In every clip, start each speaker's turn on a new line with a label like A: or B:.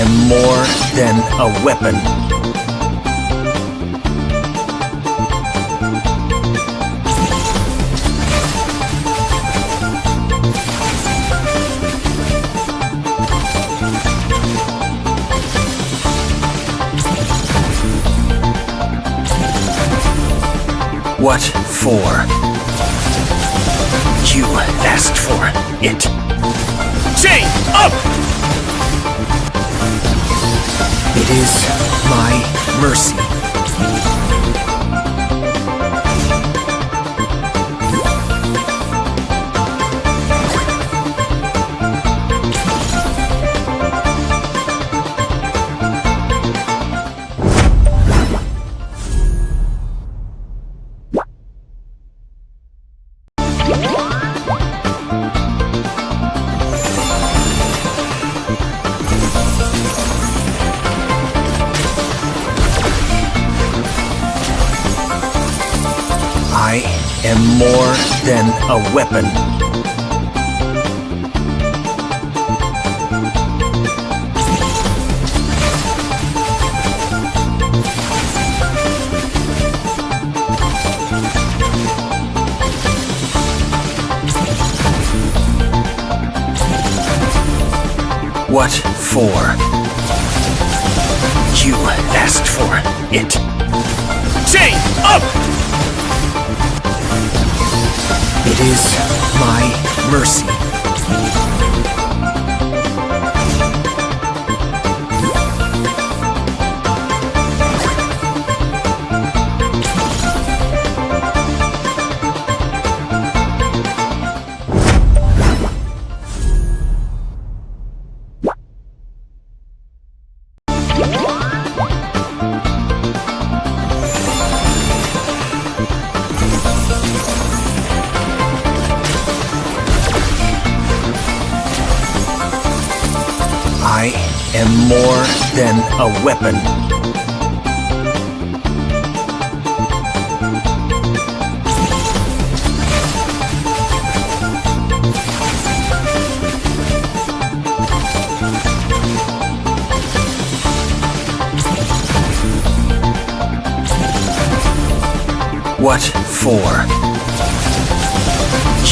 A: am more than a weapon. What for? You asked for it. Chain up! It is my mercy. I am more than a weapon. What for? You asked for it. Chain up! It is my mercy. I am more than a weapon. What for?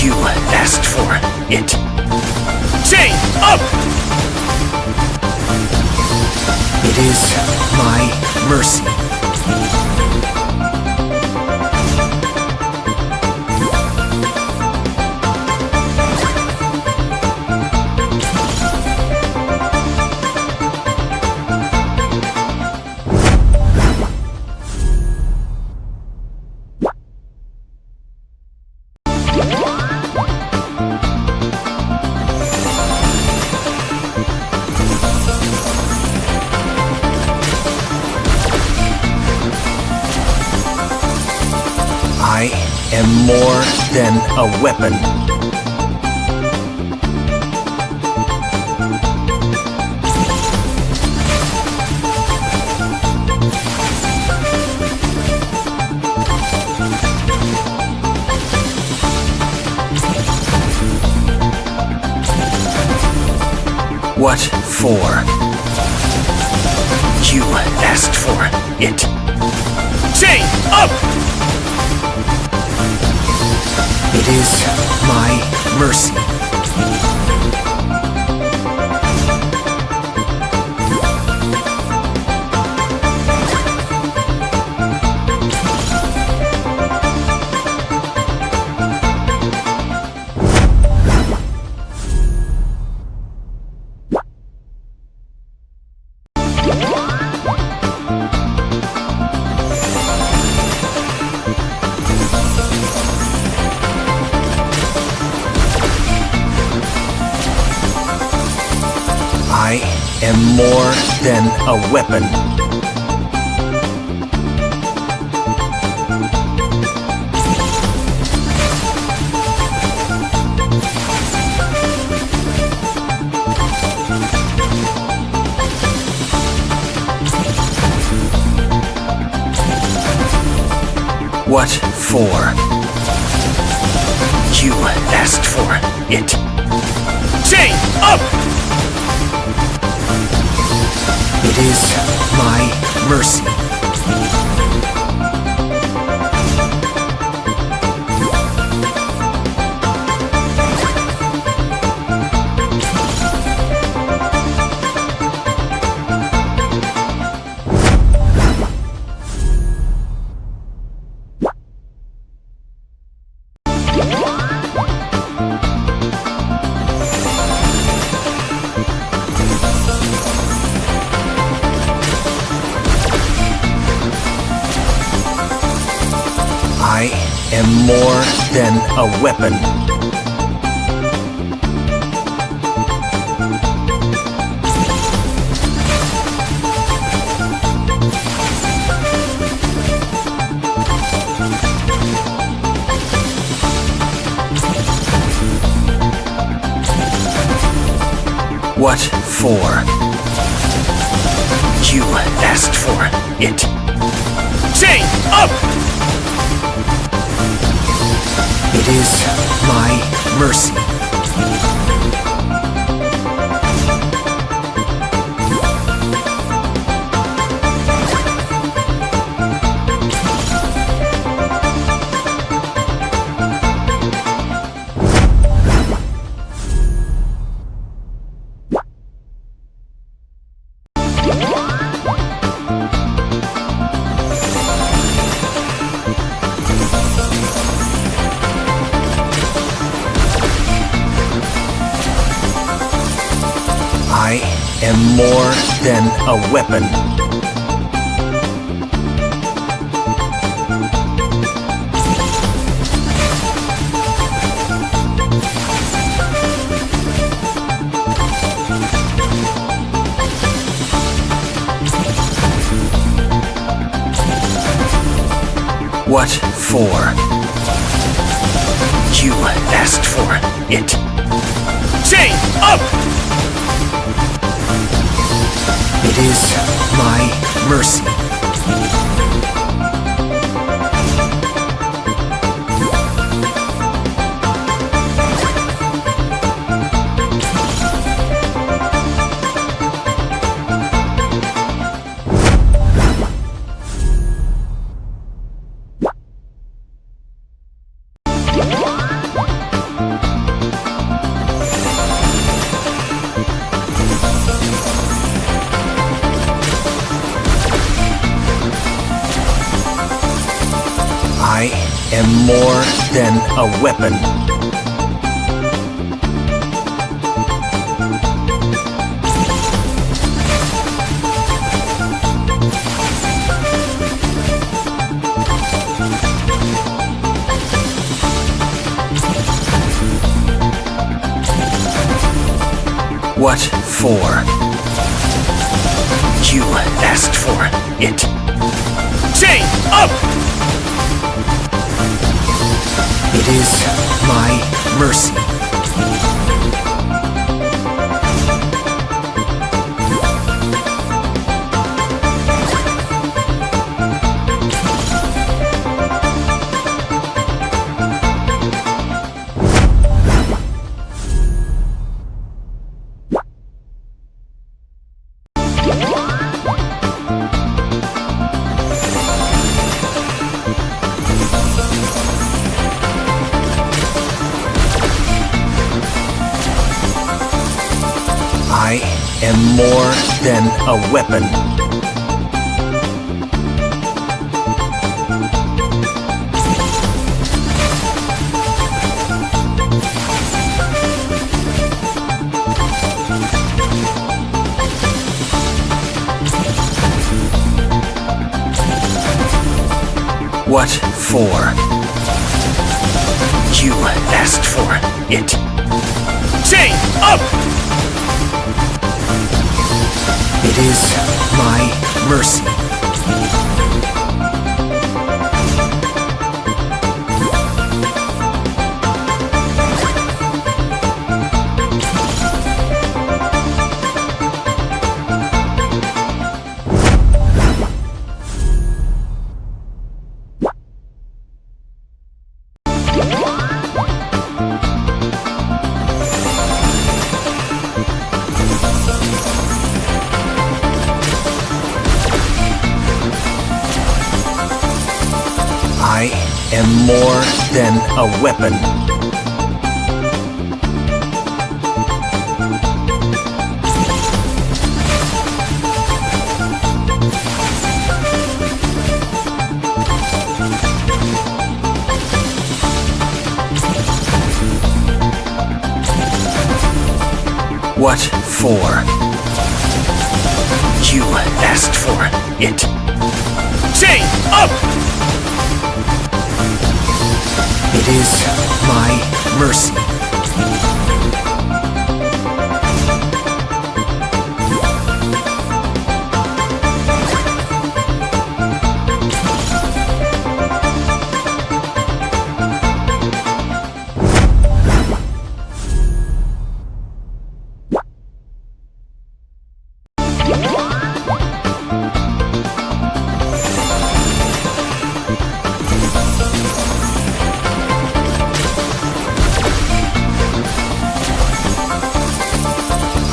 A: You asked for it. Chain up! It is my mercy. I am more than a weapon. What for? You asked for it. Chain up! It is my mercy. I am more than a weapon. What for? You asked for it. Chain up! It is my mercy. I am more than a weapon. What for? You asked for it. Chain up! It is my mercy. I am more than a weapon. What for? You asked for it. Chain up! It is my mercy. I am more than a weapon. What for? You asked for it. Chain up! It is my mercy. I am more than a weapon. What for? You asked for it. Chain up! It is my mercy. am more than a weapon. What for? You asked for it. Chain up! It is my mercy.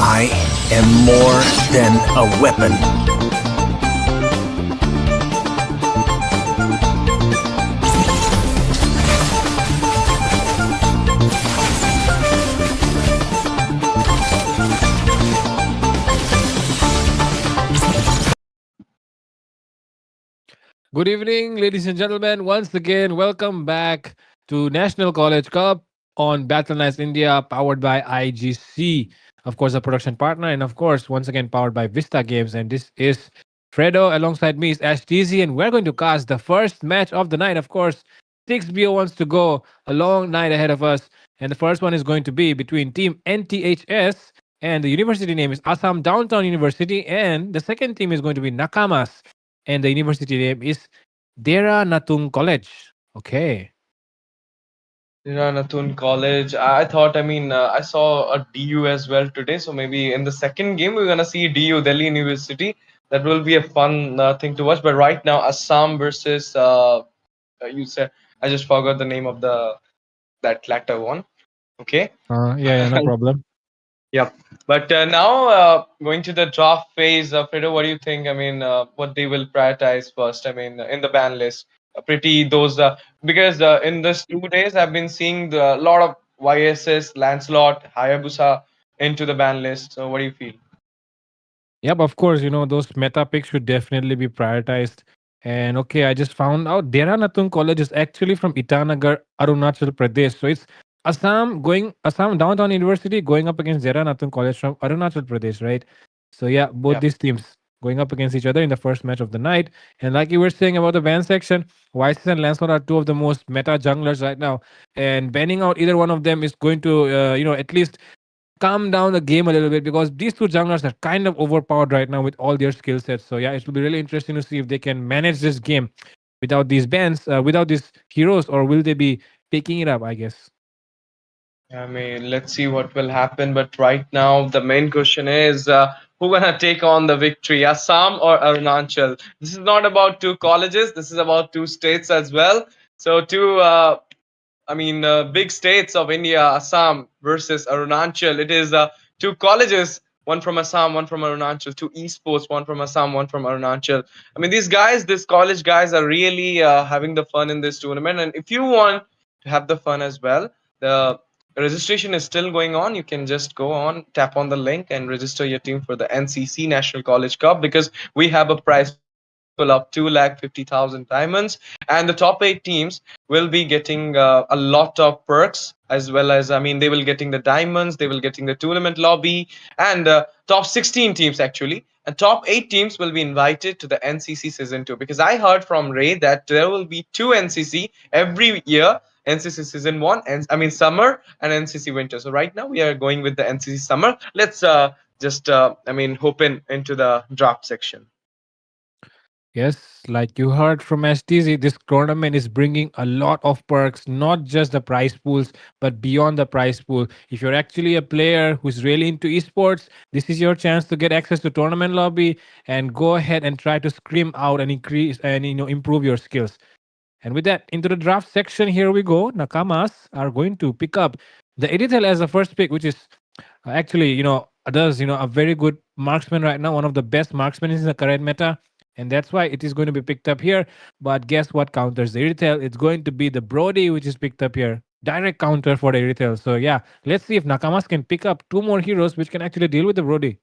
A: I am more than a weapon.
B: Good evening, ladies and gentlemen. Once again, welcome back to National College Cup on Battleknights India, powered by IGC. Of course, a production partner, and of course, once again, powered by Vista Games. And this is Fredo. Alongside me is Ash TZ, and we're going to cast the first match of the night. Of course, 6BO wants to go, a long night ahead of us. And the first one is going to be between Team NTHS, and the university name is Assam Downtown University. And the second team is going to be NAKAMAS, and the university name is Dera Natung College. Okay.
C: Natun College. I thought, I saw a DU as well today. So maybe in the second game, we're going to see DU, Delhi University. That will be a fun thing to watch. But right now, Assam versus, you said, I just forgot the name of that latter one. Okay.
B: Yeah, no problem.
C: Yep. But now going to the draft phase, Fredo, what do you think? What they will prioritize first? In the ban list, pretty those because in this 2 days I've been seeing a lot of YSS, Lancelot, Hayabusa into the ban list. So what do you feel?
B: Yep, of course, those meta picks should definitely be prioritized. And okay, I just found out Dera Natung College is actually from Itanagar, Arunachal Pradesh. So it's Assam Downtown University going up against Dera Natung College from Arunachal Pradesh, right? So yeah, both
C: Yeah.
B: these teams going up against each other in the first match of the night. And like you were saying about the ban section, YCS and Lancelot are two of the most meta junglers right now. And banning out either one of them is going to, at least calm down the game a little bit, because these two junglers are kind of overpowered right now with all their skill sets. So yeah, it will be really interesting to see if they can manage this game without these bans, without these heroes, or will they be picking it up, I guess.
C: Let's see what will happen. But right now, the main question is who gonna take on the victory, Assam or Arunachal? This is not about two colleges. This is about two states as well. So two big states of India, Assam versus Arunachal. It is two colleges, one from Assam, one from Arunachal, two esports, one from Assam, one from Arunachal. These college guys are really having the fun in this tournament. And if you want to have the fun as well, the registration is still going on. You can just go on, tap on the link, and register your team for the NCC National College Cup, because we have a prize pool of 250,000 diamonds, and the top 8 teams will be getting a lot of perks, as well as they will getting the diamonds, they will getting the tournament lobby, and top 16 teams actually, and top 8 teams will be invited to the NCC season 2, because I heard from Ray that there will be 2 NCC every year. NCC season 1, and summer, and NCC winter. So right now we are going with the NCC summer. Let's just hop into the draft section.
B: Yes, like you heard from STZ, this tournament is bringing a lot of perks, not just the prize pools, but beyond the prize pool. If you're actually a player who's really into esports, this is your chance to get access to tournament lobby and go ahead and try to scream out and increase and improve your skills. And with that, into the draft section, here we go. Nakamas are going to pick up the Editel as the first pick, which is actually, does, a very good marksman right now, one of the best marksmen in the current meta. and that's why it is going to be picked up here. But guess what counters the Irithel? It's going to be the Brody, which is picked up here. Direct counter for the Irithel. So yeah, let's see if Nakamas can pick up two more heroes which can actually deal with the Brody.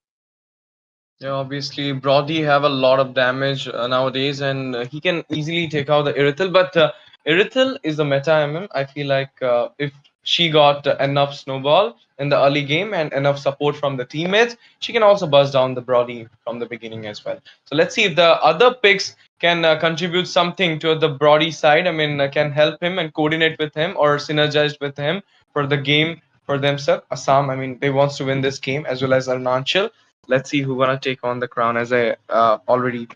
C: Yeah, obviously, Brody have a lot of damage nowadays, and he can easily take out the Irithel. But Irithel is the meta MM. I feel like if she got enough snowball in the early game and enough support from the teammates, she can also buzz down the Brody from the beginning as well. So let's see if the other picks can contribute something to the Brody side. I mean, can help him and coordinate with him or synergize with him for the game for themselves. Assam, I mean, they wants to win this game as well as Arunachal. Let's see who gonna take on the crown, as I already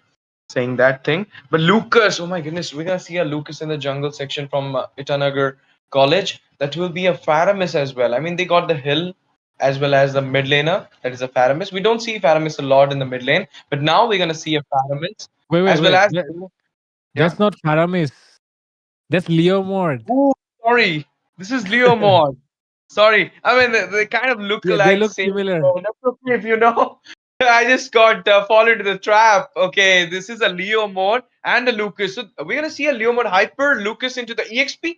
C: saying that thing. But Lucas, oh my goodness, we're gonna see a Lucas in the jungle section from Itanagar College. That will be a Faramis as well. I mean, they got the hill as well as the mid laner. That is a Faramis. We don't see Faramis a lot in the mid lane, but now we're gonna see a Faramis
B: Wait, wait,
C: as well
B: wait.
C: as yeah.
B: That's not Faramis. That's Leo Mord.
C: Oh, sorry, this is Leo Mod. Sorry, I mean they kind of look
B: They
C: like
B: look
C: same.
B: similar.
C: So that's okay if you know. I just got fall into the trap. Okay, this is a Leo mode and a Lucas. So we're gonna see a Leo mode hyper Lucas into the EXP.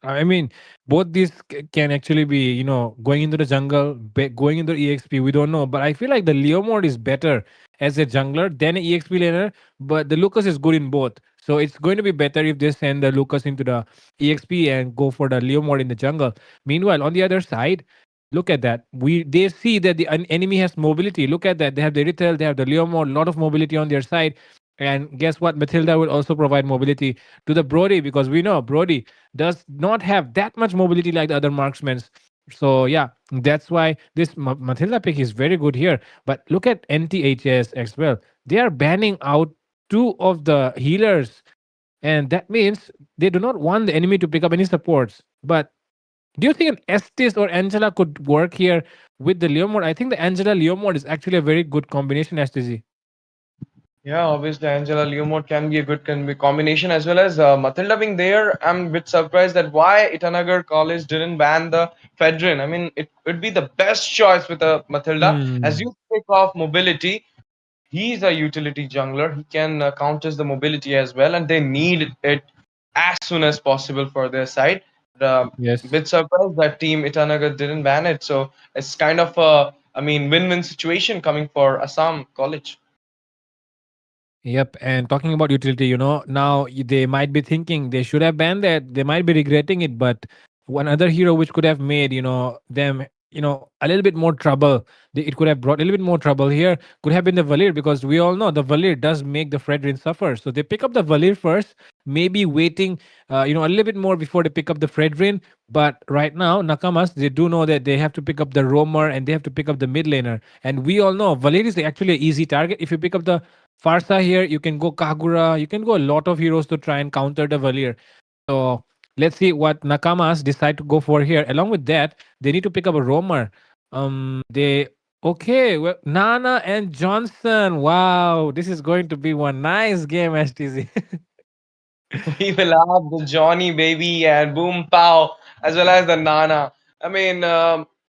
B: I mean, both these can actually be, going into the jungle, going into EXP. We don't know, but I feel like the Leo mode is better as a jungler than an EXP laner. But the Lucas is good in both, so it's going to be better if they send the Lucas into the EXP and go for the Leo mode in the jungle. Meanwhile, on the other side, look at that. They see that the enemy has mobility. Look at that. They have the Retail, they have the Leo mode, lot of mobility on their side. And guess what? Matilda will also provide mobility to the Brody, because we know Brody does not have that much mobility like the other marksmen. So yeah, that's why this Matilda pick is very good here. But look at NTHS as well. They are banning out two of the healers, and that means they do not want the enemy to pick up any supports. But do you think an Estes or Angela could work here with the Leomord? I think the Angela Leomord is actually a very good combination, STZ.
C: Yeah, obviously Angela Leo mode can be a good combination as well as Matilda being there. I'm a bit surprised that why Itanagar College didn't ban the Fedrin. I mean, it would be the best choice with a Matilda. As
B: Hmm.
C: you speak of mobility, he's a utility jungler. He can counters the mobility as well, and they need it as soon as possible for their side. The
B: Yes.
C: bit surprised that Team Itanagar didn't ban it, so it's kind of a, I mean, win-win situation coming for Assam College.
B: Yep, and talking about utility, now they might be thinking they should have banned that. They might be regretting it, but one other hero which could have made, them, a little bit more trouble. It could have brought a little bit more trouble here. Could have been the Valir, because we all know the Valir does make the Fredrin suffer. So they pick up the Valir first, maybe waiting, a little bit more before they pick up the Fredrin. But right now, Nakamas, they do know that they have to pick up the Roamer and they have to pick up the mid laner. And we all know Valir is actually an easy target. If you pick up the Farsa here, you can go Kagura, you can go a lot of heroes to try and counter the Valir. So let's see what Nakamas decide to go for here. Along with that, they need to pick up a roamer. They okay, well, Nana and Johnson. Wow, this is going to be one nice game, STZ.
C: We will have the Johnny baby and Boom Pow as well as the Nana. I mean,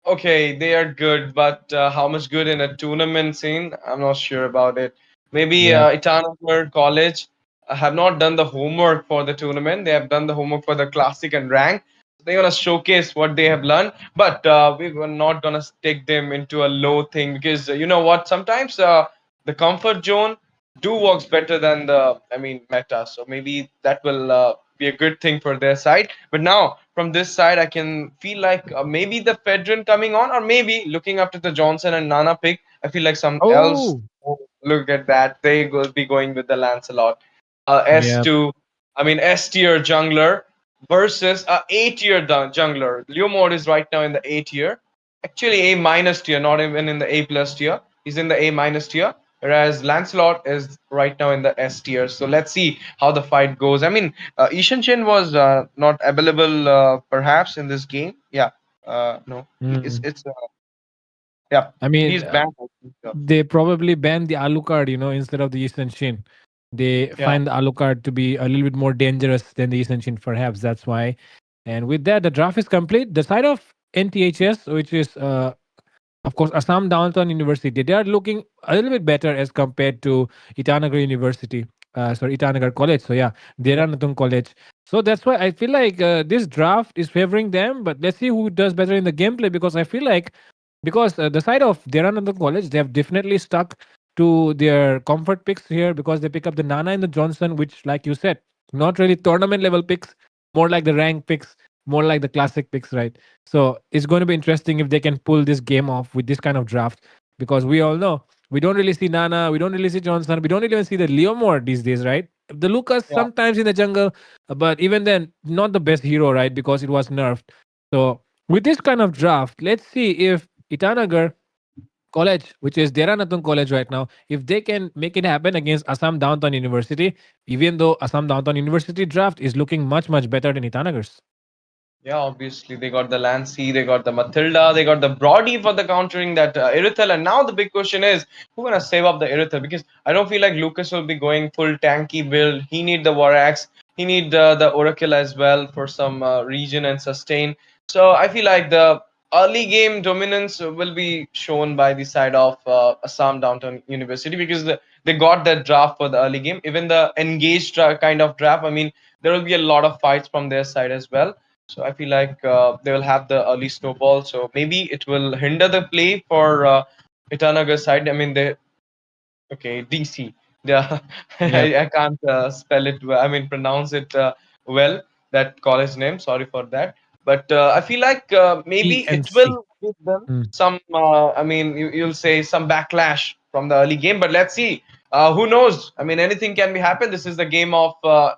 C: okay, they are good, but how much good in a tournament scene? I'm not sure about it. Maybe
B: Yeah.
C: Itanagar College have not done the homework for the tournament. They have done the homework for the classic and rank. They're gonna showcase what they have learned, but we were not gonna take them into a low thing because you know what? Sometimes the comfort zone do works better than the, I mean, meta. So maybe that will be a good thing for their side. But now from this side, I can feel like maybe the Fedrin coming on, or maybe looking after the Johnson and Nana pick. I feel like some else.
B: Oh,
C: Oh, look at that. They will be going with the Lancelot.
B: yeah.
C: S2, I mean S tier jungler versus a A tier jungler. Leomord is right now in the A tier. Actually, A minus tier, not even in the A plus tier. He's in the A minus tier, whereas Lancelot is right now in the S tier. So let's see how the fight goes. I mean, Ishan Chen was not available perhaps in this game. Yeah, no,
B: Mm.
C: it's yeah,
B: I mean,
C: he's banned. I think so.
B: they probably banned the Alucard, instead of the Eastern Shin. They
C: Yeah.
B: find the Alucard to be a little bit more dangerous than the Eastern Shin, perhaps. That's why. And with that, the draft is complete. The side of NTHS, which is Of course, Assam Downtown University, they are looking a little bit better as compared to Itanagar University. Itanagar College. So yeah, Deranatun College. So that's why I feel like this draft is favoring them. But let's see who does better in the gameplay, because I feel like because the side of Deranatun College, they have definitely stuck to their comfort picks here, because they pick up the Nana and the Johnson, which, like you said, not really tournament level picks, more like the rank picks, more like the classic picks, right? So it's going to be interesting if they can pull this game off with this kind of draft, because we all know we don't really see Nana, we don't really see Johnson, we don't even see the Leomore these days, right? The Lucas
C: Yeah.
B: sometimes in the jungle, but even then, not the best hero, right? Because it was nerfed. So with this kind of draft, let's see if Itanagar College, which is Deranatun College right now, if they can make it happen against Assam Downtown University, even though Assam Downtown University draft is looking much, much better than Itanagar's.
C: Yeah, obviously they got the Lancy, they got the Matilda, they got the Brody for the countering that Irithel, and now the big question is who's gonna save up the Irithel, because I don't feel like Lucas will be going full tanky build. He need the War Axe, he need the Oracle as well for some region and sustain. So I feel like the early game dominance will be shown by the side of Assam Downtown University, because they got that draft for the early game, even the engaged kind of draft. I mean, there will be a lot of fights from their side as well. So I feel like they will have the early snowball. So maybe it will hinder the play for Itanagar side. I mean, DC. Yeah,
B: Yep.
C: I can't spell it. I mean, pronounce it well. That college name. Sorry for that. But I feel like maybe it
B: ENC.
C: will give them
B: Hmm.
C: some. I mean, you'll say some backlash from the early game. But let's see. Who knows? I mean, anything can be happen. This is the game of I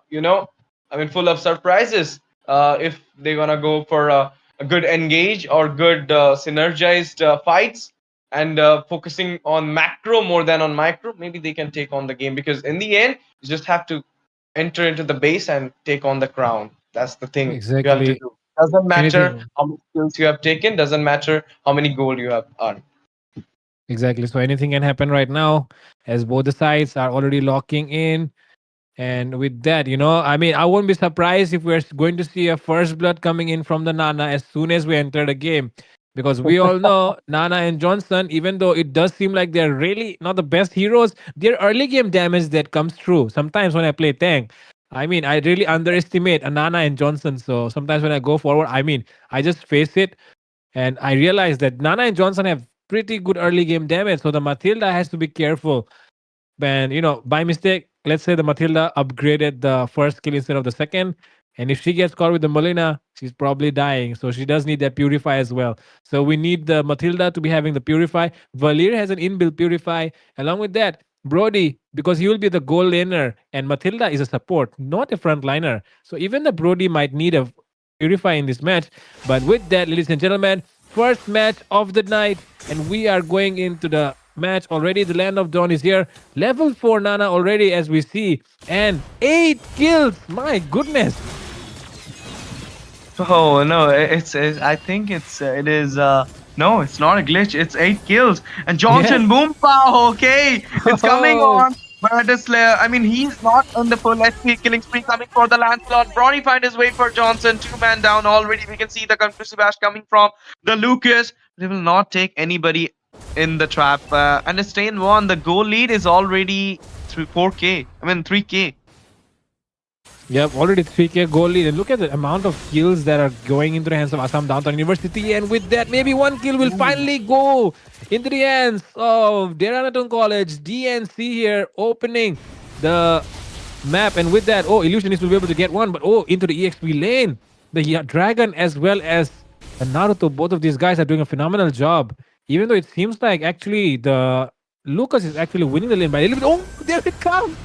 C: mean, full of surprises. If they're gonna go for a good engage or good synergized fights, and focusing on macro more than on micro, maybe they can take on the game, because in the end you just have to enter into the base and take on the crown. That's the thing you have to
B: Exactly.
C: do. Doesn't matter
B: Anything.
C: how many skills you have taken, doesn't matter how many gold you have earned.
B: Exactly. So anything can happen right now, as both the sides are already locking in. And with that, I mean, I won't be surprised if we're going to see a first blood coming in from the Nana as soon as we enter the game. Because we all know Nana and Johnson, even though it does seem like they're really not the best heroes, their early game damage that comes through. Sometimes when I play tank, I mean, I really underestimate a Nana and Johnson. So sometimes when I go forward, I mean, I just face it and I realize that Nana and Johnson have pretty good early game damage. So the Matilda has to be careful. And by mistake, let's say the Matilda upgraded the first kill instead of the second, and if she gets caught with the Molina, she's probably dying. So she does need that purify as well. So we need the Matilda to be having the purify. Valir has an inbuilt purify. Along with that, Brody, because he will be the goal laner, and Matilda is a support, not a frontliner. So even the Brody might need a purify in this match. But with that, ladies and gentlemen, first match of the night, and we are going into the match already. The Land of Dawn is here. Level 4 Nana already, as we see, and 8 kills. My goodness.
D: Oh no, I think it is. No, it's not a glitch. It's 8 kills. And Johnson, boom, pow. Okay, it's coming
B: Oh.
D: on. But Slayer, I mean, he's not on the full HP killing spree coming for the Lancelot. Brody find his way for Johnson. 2-man down already. We can see the conclusive bash coming from the Lucas. They will not take anybody in the trap. And it's 10-1. The goal lead is already 4K. I mean, 3K.
B: Yep, already 3K goal lead. And look at the amount of kills that are going into the hands of Assam Downtown University. And with that, maybe one kill will finally go into the hands of Deranatun College. DNC here opening the map. And with that, Illusionist will be able to get one. But into the EXP lane. The Dragon as well as the Naruto, both of these guys are doing a phenomenal job. Even though it seems like actually the Lucas is actually winning the lane by a little bit. Oh, there it comes.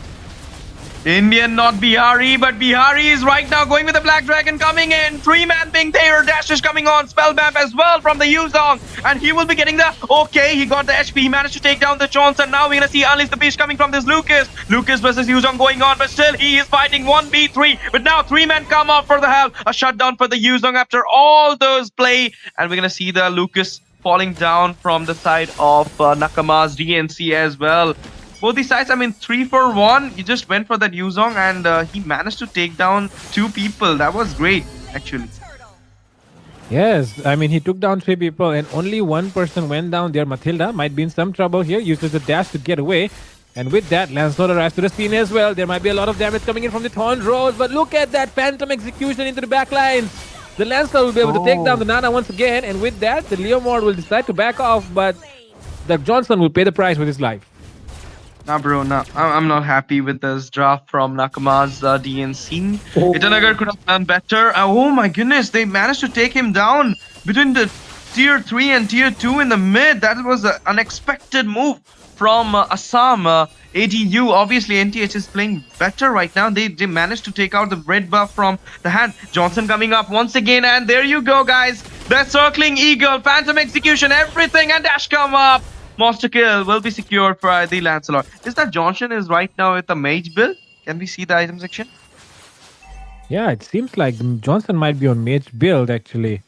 D: Indian, not Bihari, but Bihari is right now going with the Black Dragon coming in. 3-man being there. Dash is coming on. Spell map as well from the Yuzong. And he will be getting the... Okay, he got the HP. He managed to take down the Johnson. Now we're going to see Unleash the Beast coming from this Lucas. Lucas versus Yuzong going on. But still, he is fighting 1v3. But now 3-men come out for the help. A shutdown for the Yuzong after all those play. And we're going to see the Lucas falling down from the side of NAKAMAS DNC as well. Both these sides, I mean, 3 for 1. He just went for that Yuzong and he managed to take down 2 people. That was great, actually.
B: Yes, I mean, he took down 3 people and only one person went down there. Matilda might be in some trouble here, uses the dash to get away. And with that, Lancelot arrives to the scene as well. There might be a lot of damage coming in from the Thorn Rose, but look at that Phantom execution into the back lines. The Lancelot will be able to take down the Nana once again, and with that, the Leomord will decide to back off, but the Johnson will pay the price with his life.
D: Nah, bro, nah. I'm not happy with this draft from NAKAMAS DNC.
B: Oh.
D: Itanagar could have done better. Oh my goodness, they managed to take him down between the tier 3 and tier 2 in the mid. That was an unexpected move from Assam. ADU, obviously NTH is playing better right now. They managed to take out the red buff from the hand. Johnson coming up once again, and there you go, guys. The circling eagle, phantom execution, everything, and dash come up. Monster kill will be secured for the Lancelot. Is that Johnson is right now with the mage build? Can we see the item section?
B: Yeah, it seems like Johnson might be on mage build actually.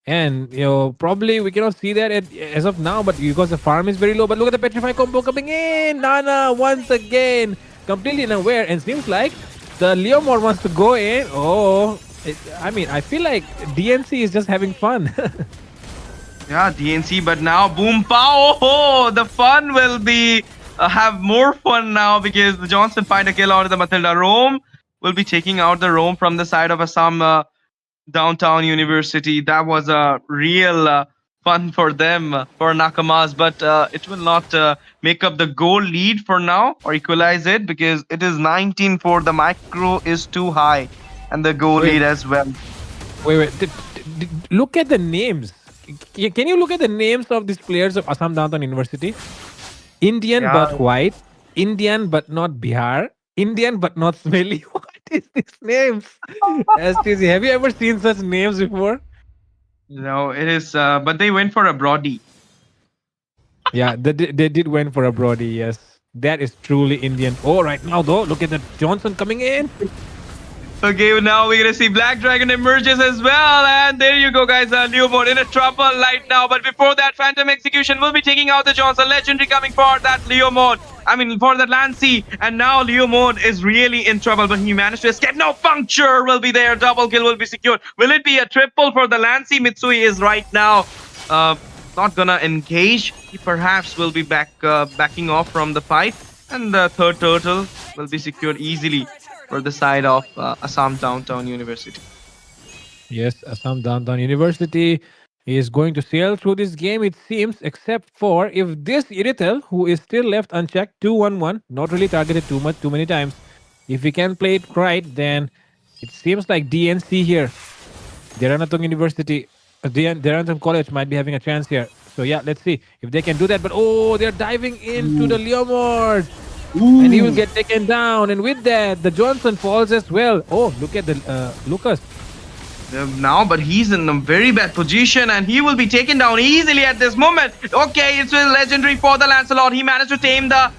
B: And probably we cannot see that as of now, but because the farm is very low. But look at the petrify combo coming in. Nana once again, completely unaware, and seems like the Leomord wants to go in. I mean, I feel like DNC is just having fun.
D: Yeah, DNC, but now boom pow. Oh, the fun will be have more fun now because the Johnson find a kill out of the Matilda. Rome will be taking out the Rome from the side of Assam downtown university. That was a real fun for them, for NAKAMAS, but it will not make up the goal lead for now or equalize it because it is 19-4. The micro is too high and the goal lead as well.
B: Wait. Look at the names. Can you look at the names of these players of Assam Downtown University? Indian but white, Indian but not Bihar, Indian but not smelly. What is these names? STC, have you ever seen such names before?
D: No, it is, but they went for a Brody.
B: Yeah, they did went for a Brody, yes. That is truly Indian. Oh, right now though, look at the Johnson coming in.
D: Okay, now we're gonna see Black Dragon emerges as well, and there you go, guys. Leomord in a trouble right now, but before that, Phantom Execution will be taking out the Johnson. Legendary coming for that Leomord. I mean, for that Lancy, and now Leomord is really in trouble, but he managed to escape. No, Puncture will be there. Double kill will be secured. Will it be a triple for the Lancy? Mitsui is right now not gonna engage. He perhaps will be backing off from the fight, and the third turtle will be secured easily for the side of Assam Downtown University.
B: Yes, Assam Downtown University is going to sail through this game, it seems, except for if this Iritel, who is still left unchecked, 2-1-1, not really targeted too many times. If we can play it right, then it seems like DNC here, Deranatung University, Deranatung College might be having a chance here. So yeah, let's see if they can do that. But oh, they're diving into the Leomord. And he will get taken down, and with that, the Johnson falls as well. Oh, look at the Lucas.
D: Now, but he's in a very bad position, and he will be taken down easily at this moment. Okay, it's a legendary for the Lancelot. He managed to tame the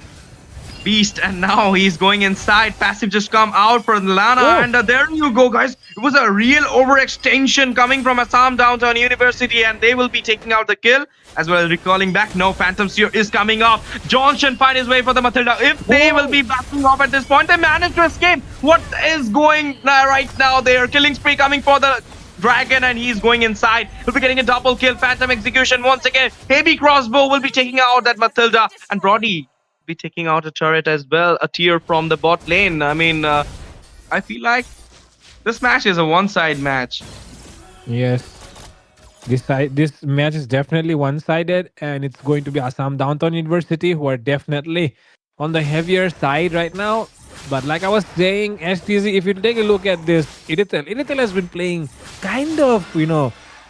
D: beast, and now he's going inside. Passive just come out for Lana, and there you go, guys. It was a real overextension coming from Assam Downtown University, and they will be taking out the kill. As well as recalling back, no Phantom Seer is coming up. Johnson find his way for the Matilda. If they will be backing off at this point, they managed to escape. What is going right now there? Killing spree coming for the Dragon, and he's going inside. He'll be getting a double kill. Phantom Execution once again. Heavy Crossbow will be taking out that Matilda, and Brody will be taking out a turret as well. A tier from the bot lane. I mean, I feel like this match is a one-side match.
B: Yes. This match is definitely one-sided, and it's going to be Assam Downtown University who are definitely on the heavier side right now. But like I was saying, STZ, if you take a look at this, Iritel has been playing kind of,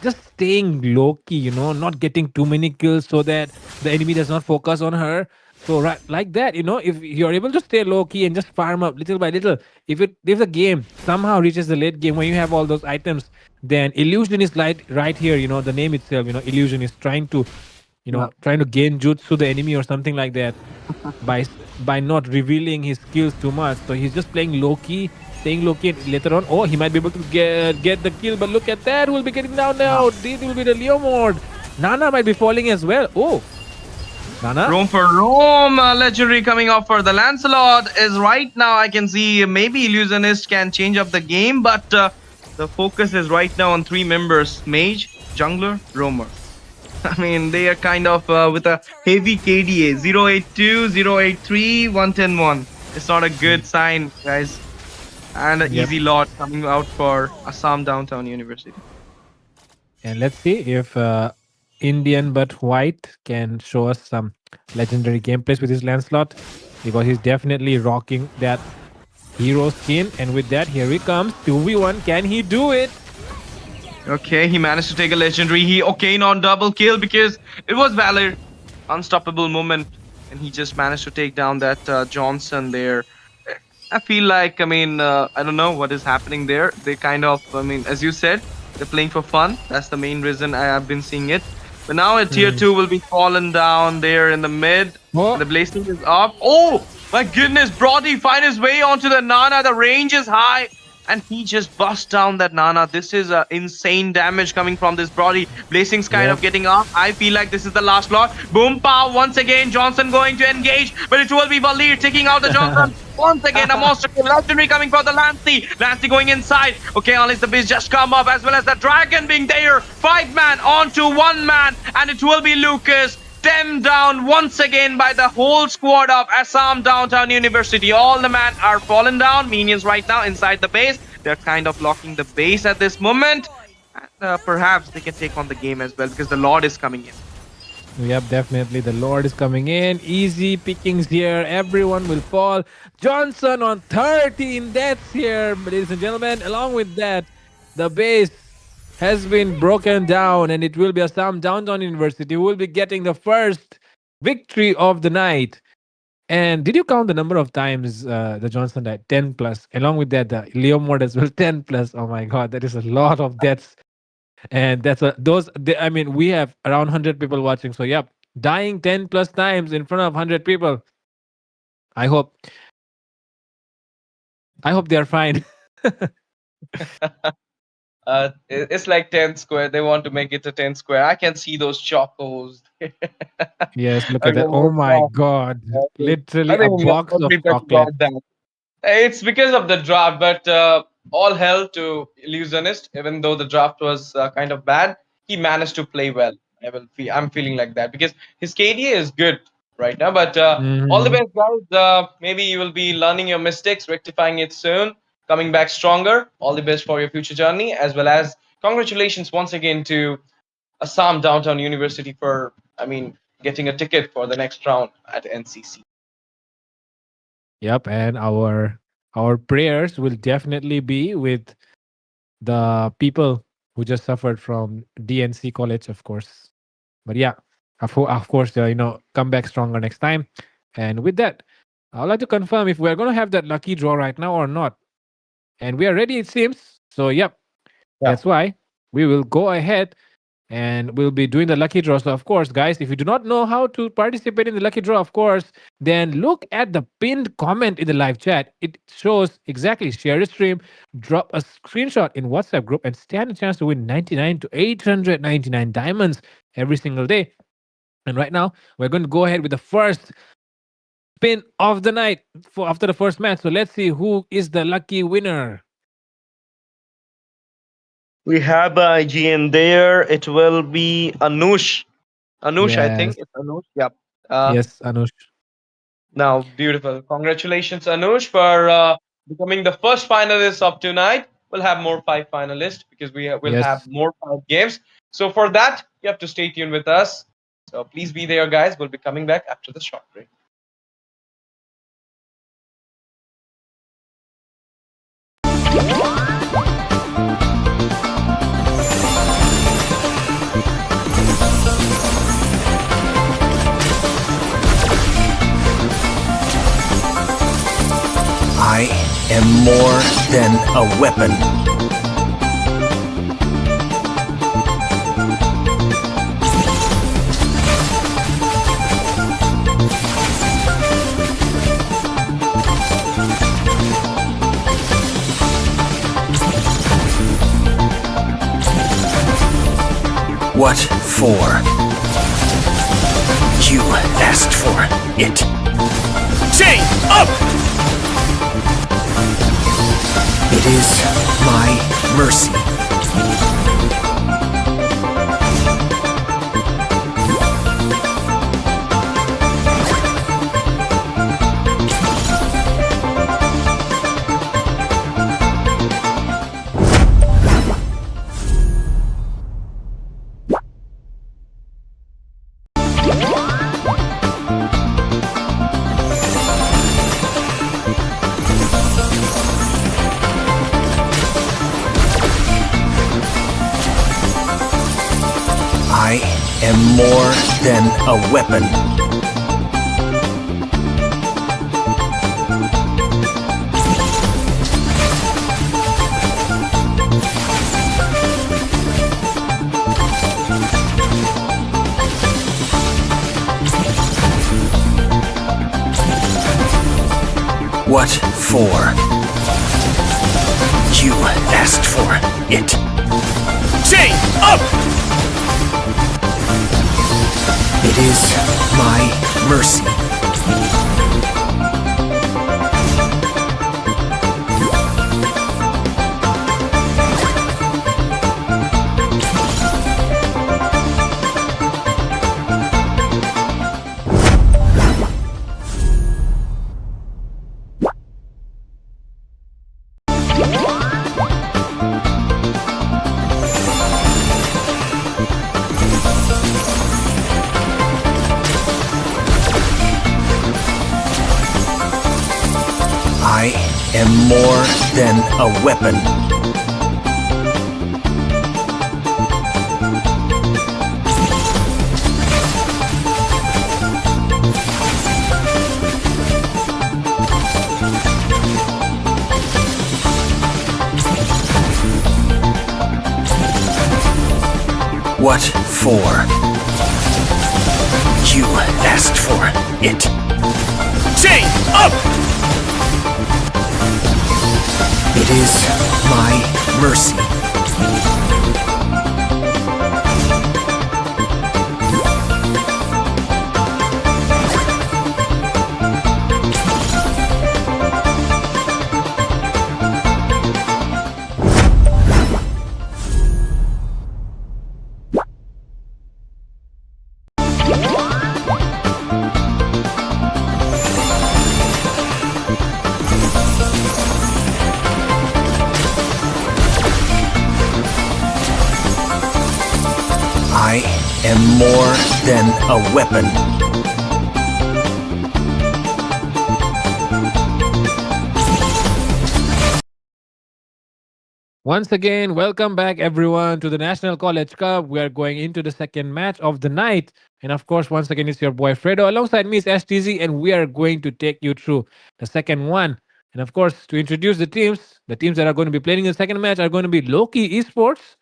B: just staying low-key, not getting too many kills so that the enemy does not focus on her. So right like that, if you're able to stay low-key and just farm up little by little, if the game somehow reaches the late game when you have all those items, then Illusion is right here, the name itself, Illusion is trying to gain jutsu the enemy or something like that by not revealing his skills too much. So he's just playing low-key, staying low-key, and later on, he might be able to get the kill. But look at that, we'll be getting down now. This will be the Leomord. Nana might be falling as well. Nana?
D: Rome for Rome, legendary coming off for the Lancelot is right now. I can see maybe Illusionist can change up the game, but the focus is right now on 3 members: Mage, Jungler, Roamer. I mean, they are kind of with a heavy KDA 082, 083, 110-1. It's not a good sign, guys. And an easy lot coming out for Assam Downtown University.
B: And let's see if Indian but white can show us some legendary gameplays with his Lancelot, because he's definitely rocking that hero skin. And with that, here he comes. 2v1. Can he do it?
D: Okay, he managed to take a legendary. Okay, not double kill because it was Valor. Unstoppable moment. And he just managed to take down that Johnson there. I feel like, I mean, I don't know what is happening there. They kind of, I mean, as you said, they're playing for fun. That's the main reason I have been seeing it. But now a tier 2 will be fallen down there in the mid.
B: Oh.
D: The blazing is up. Oh, my goodness. Brody find his way onto the Nana. The range is high. And he just busts down that Nana. This is insane damage coming from this Brody. Blazing's kind of getting up. I feel like this is the last lot. Boom, pow. Once again, Johnson going to engage. But it will be Valir taking out the Johnson. Once again, a monster kill. Legendary coming for the Lancey. Lancey going inside. Okay, unless the beast just come up, as well as the Dragon being there. 5-man onto 1-man. And it will be Lucas. Them down once again by the whole squad of Assam Downtown University. All the men are fallen down. Minions right now inside the base. They're kind of locking the base at this moment. And perhaps they can take on the game as well because the Lord is coming in.
B: Yep, definitely. The Lord is coming in. Easy pickings here. Everyone will fall. Johnson on 13 deaths here, ladies and gentlemen. Along with that, the base has been broken down, and it will be Assam Downtown University who will be getting the first victory of the night. And did you count the number of times the Johnson died? 10 plus. Along with that, the Leo mode as well, 10 plus. Oh my god, that is a lot of deaths. And that's I mean, we have around 100 people watching. So yep, dying 10 plus times in front of 100 people. I hope they are fine.
C: It's like 10 square. They want to make it a 10 square. I can see those chocos.
B: Yes, look at that. Oh my god. Literally a box of chocolate.
C: It's because of the draft, but all hell to Illusionist. Even though the draft was kind of bad, he managed to play well. I'm feeling like that because his KDA is good right now. But all the best, guys. Maybe you will be learning your mistakes, rectifying it soon, coming back stronger. All the best for your future journey, as well as congratulations once again to Assam Downtown University for, getting a ticket for the next round at NCC.
B: Yep, and our prayers will definitely be with the people who just suffered from DNC college, of course. But yeah, of course, come back stronger next time. And with that, I'd like to confirm if we're going to have that lucky draw right now or not. And we are ready, it seems. So, yep, that's why we will go ahead and we'll be doing the lucky draw. So, of course, guys, if you do not know how to participate in the lucky draw, of course, then look at the pinned comment in the live chat. It shows exactly share the stream, drop a screenshot in WhatsApp group, and stand a chance to win 99 to 899 diamonds every single day. And right now, we're going to go ahead with the first spin of the night after the first match. So let's see who is the lucky winner.
D: We have IGN there. It will be Anush. Anush, I think. It's Anush. Yep.
B: Yes, Anush.
C: Now, beautiful. Congratulations, Anush, for becoming the first finalist of tonight. We'll have more 5 finalists because we'll have more 5 games. So for that, you have to stay tuned with us. So please be there, guys. We'll be coming back after the short break.
A: I am more than a weapon. What for? You asked for it. Chain up! It is my mercy. I am more than a weapon. What for? You asked for it. Chain up! It is my mercy. I am more than a weapon. What for? You asked for it. Chain up! It is my mercy. I am more than a weapon.
B: Once again, welcome back everyone to the National College Cup. We are going into the second match of the night. And of course, once again, it's your boy Fredo. Alongside me is STZ, and we are going to take you through the second one. And of course, to introduce the teams that are going to be playing in the second match are going to be LOKI Esports,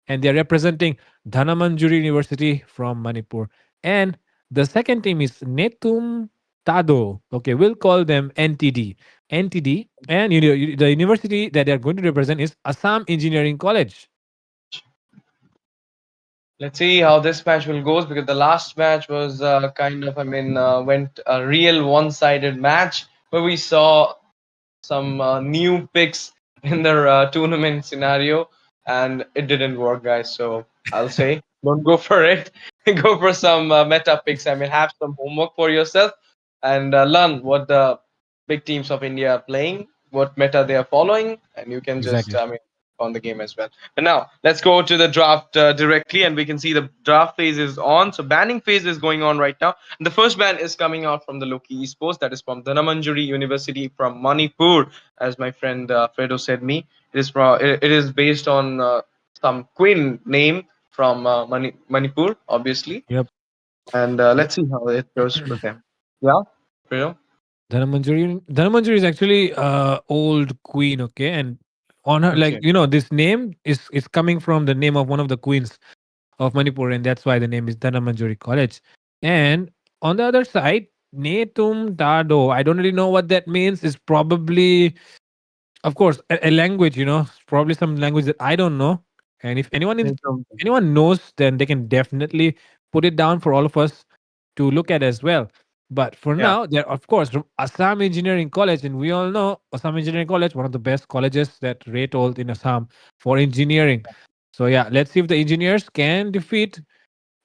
B: and they're representing Dhanamanjuri University from Manipur. And the second team is NETUIM Tado. Okay, we'll call them NTD. NTD, and the university that they're going to represent is Assam Engineering College.
C: Let's see how this match will goes, because the last match was went a real one-sided match where we saw some new picks in their tournament scenario, and it didn't work, guys. So I'll say, don't go for it. Go for some meta picks. I mean, have some homework for yourself and learn what the big teams of India are playing, what meta they are following, and you can just on the game as well. But now let's go to the draft directly, and we can see the draft phase is on. So banning phase is going on right now. And the first ban is coming out from the LOKI Esports, that is from Dhanamanjuri University from Manipur, as my friend Fredo said me. It is based on some queen name from Manipur, obviously.
B: Yep.
C: And let's see how it goes with them. Yeah, Fredo.
B: Dhanamanjuri is actually old queen, okay, and on her, like this name is coming from the name of one of the queens of Manipur, and that's why the name is Dhanamanjuri College. And on the other side, Netum Dado, I don't really know what that means. Is probably, of course, a language. Probably some language that I don't know. And if anyone knows, then they can definitely put it down for all of us to look at as well. But for
C: Yeah.
B: now, they're of course from Assam Engineering College, and we all know Assam Engineering College, one of the best colleges that rate old in Assam for engineering. So yeah, let's see if the engineers can defeat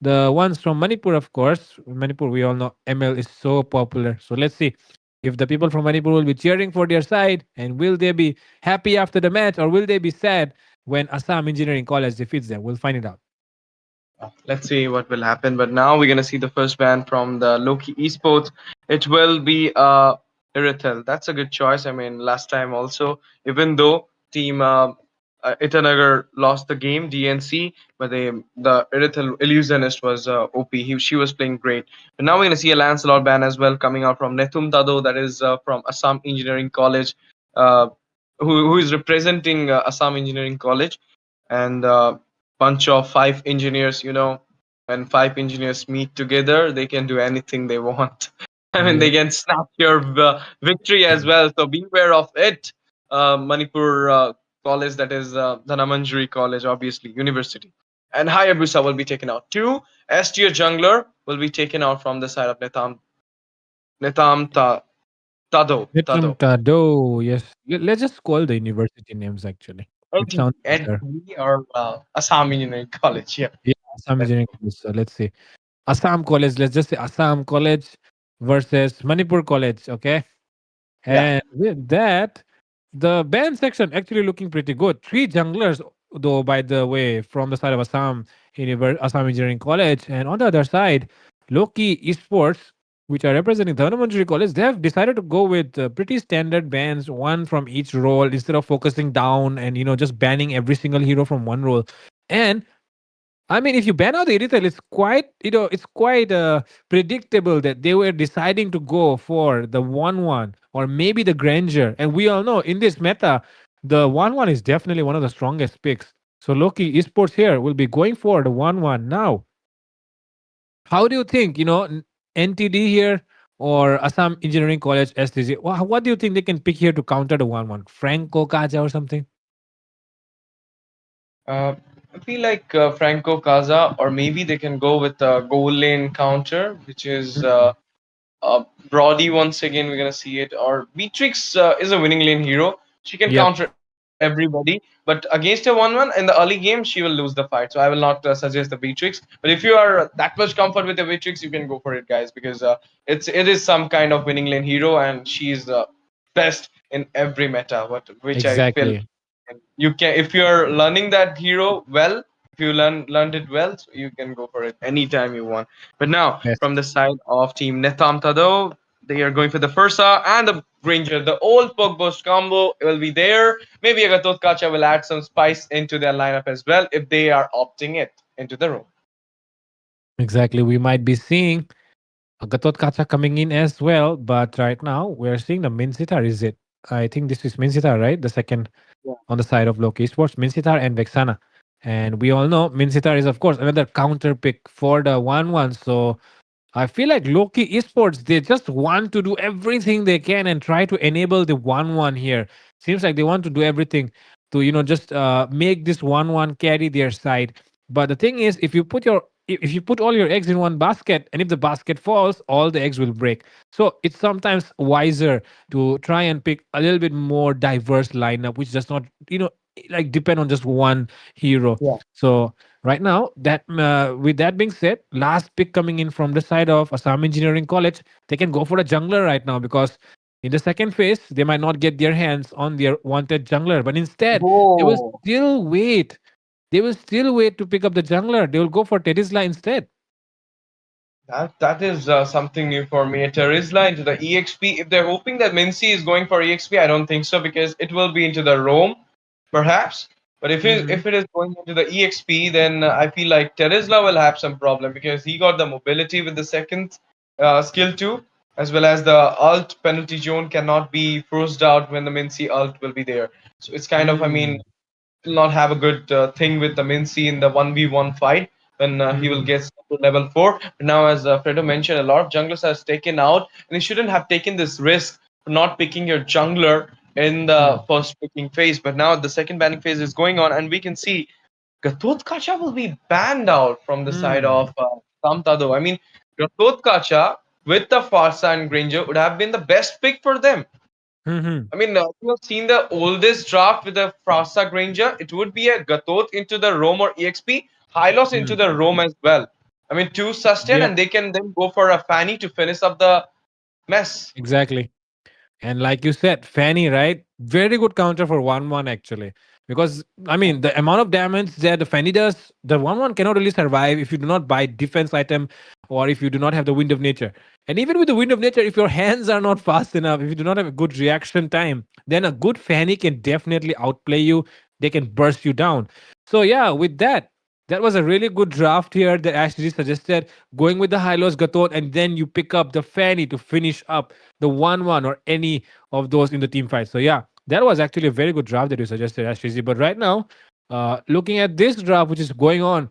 B: the ones from Manipur. Of course, Manipur, we all know ML is so popular. So let's see if the people from Manipur will be cheering for their side, and will they be happy after the match, or will they be sad when Assam Engineering College defeats them? We'll find it out.
C: Let's see what will happen. But now we're gonna see the first ban from the Loki Esports. It will be Irithel. That's a good choice. I mean, last time also, even though team Itanagar lost the game DNC, but the Irithel illusionist was OP. She was playing great. But now we're gonna see a Lancelot ban as well coming out from NETUIM Tado, that is from Assam Engineering College, uh, who is representing Assam Engineering College, and bunch of five engineers. When five engineers meet together, they can do anything they want. I mean,
B: Yeah.
C: they can snap your victory as well. So beware of it. Manipur college, that is Dhanamanjari College, obviously university. And Hayabusa will be taken out. Two S tier jungler will be taken out from the side of Tado.
B: Tado, yes. Let's just call the university names actually. It sounds better.
C: NTSH or Assam Engineering College. Yeah.
B: Yeah, Assam Engineering College. So let's see. Assam College. Let's just say Assam College versus Manipur College. Okay.
C: Yeah.
B: And with that, the band section actually looking pretty good. Three junglers, though, by the way, from the side of Assam Engineering College. And on the other side, Loki Esports, which are representing Dhanamantri College, they have decided to go with pretty standard bans, one from each role, instead of focusing down and, just banning every single hero from one role. And I mean, if you ban out the Irithel, it's quite predictable that they were deciding to go for the 1-1 or maybe the Granger. And we all know in this meta, the 1-1 is definitely one of the strongest picks. So Loki Esports here will be going for the 1-1. Now, how do you think, NTD here or Assam Engineering College STG, what do you think they can pick here to counter the 1-1? Franco Kaja or something?
C: I feel like Franco Kaza, or maybe they can go with a goal lane counter, which is Brody. Once again, we're gonna see it. Or Beatrix is a winning lane hero. She can
B: Yep.
C: counter everybody, but against a 1-1 in the early game, she will lose the fight. So I will not suggest the Beatrix. But if you are that much comfort with the Beatrix, you can go for it, guys, because it is some kind of winning lane hero, and she's the best in every meta. Which I feel.
B: Exactly.
C: And you can, if you're learning that hero well, if you learned it well, so you can go for it anytime you want. But now
B: Yes.
C: from the side of team Netam Tado, they are going for the Fursa and the Granger. The old poke burst combo will be there. Maybe Agatot Kacha will add some spice into their lineup as well if they are opting it into the room.
B: Exactly. We might be seeing Gatot Kacha coming in as well, but right now we're seeing the Minsitar. Is it? I think this is Minsitar, right? The second
C: Yeah.
B: on the side of Loki Sports, Minsitar and Vexana. And we all know Minsitar is, of course, another counter pick for the 1-1. So I feel like Loki Esports, they just want to do everything they can and try to enable the 1-1 here. Seems like they want to do everything to, just make this 1-1 carry their side. But the thing is, if you put all your eggs in one basket, and if the basket falls, all the eggs will break. So it's sometimes wiser to try and pick a little bit more diverse lineup, which does not, like depend on just one hero.
C: Yeah.
B: So right now, that with that being said, last pick coming in from the side of Assam Engineering College, they can go for a jungler right now, because in the second phase they might not get their hands on their wanted jungler, but instead they will
C: Oh.
B: still wait. They will still wait to pick up the jungler. They will go for Terizla instead.
C: That is something new for me. Terizla into the EXP. If they're hoping that Mincy is going for EXP, I don't think so, because it will be into the Rome, perhaps. But if it is going into the EXP, then I feel like Terizla will have some problem, because he got the mobility with the second skill 2, as well as the alt penalty zone cannot be forced out when the Mincy alt will be there. So it's kind of, I mean, will not have a good thing with the Mincy in the 1v1 fight when he will get to level 4. But now, as Fredo mentioned, a lot of junglers has taken out, and you shouldn't have taken this risk for not picking your jungler in the first picking phase. But now the second banning phase is going on, and we can see Gatot Kacha will be banned out from the side of Tamtado. I mean, Gatot Kacha with the Farsa and Granger would have been the best pick for them.
B: Mhm.
C: I mean, you have seen the oldest draft with the Farsa Granger. It would be a Gatot into the Rome or EXP, Hylos into
B: Mm.
C: the Rome as well. I mean, two sustain,
B: Yep,
C: and they can then go for a Fanny to finish up the mess.
B: exactly. And like you said, Fanny, right? Very good counter for 1-1 actually. Because I mean the amount of damage that the Fanny does, the 1-1 cannot really survive if you do not buy defense item or if you do not have the Wind of Nature. And even with the Wind of Nature, if your hands are not fast enough, if you do not have a good reaction time, then a good Fanny can definitely outplay you. They can burst you down. So yeah, with that, that was a really good draft here that Ashley suggested. Going with the Hylos Gatot, and then you pick up the Fanny to finish up the 1-1 or any of those in the team fight. So yeah, that was actually a very good draft that you suggested, Ashrizi. But right now, looking at this draft which is going on,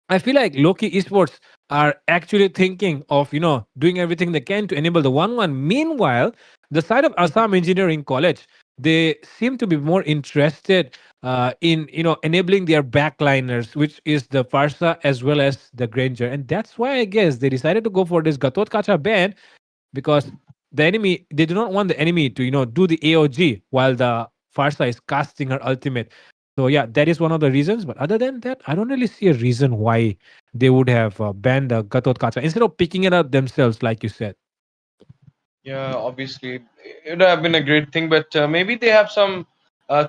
B: I feel like Loki Esports are actually thinking of doing everything they can to enable the 1-1. Meanwhile, the side of Assam Engineering College, they seem to be more interested in enabling their backliners, which is the Farsa as well as the Granger, and that's why I guess they decided to go for this Gatot Kacha ban, because the enemy, they do not want the enemy to do the AOG while the Farsa is casting her ultimate. So yeah, that is one of the reasons. But other than that, I don't really see a reason why they would have banned the Gatot Kacha instead of picking it up themselves, like you said.
C: Yeah, obviously, it would have been a great thing, but maybe they have some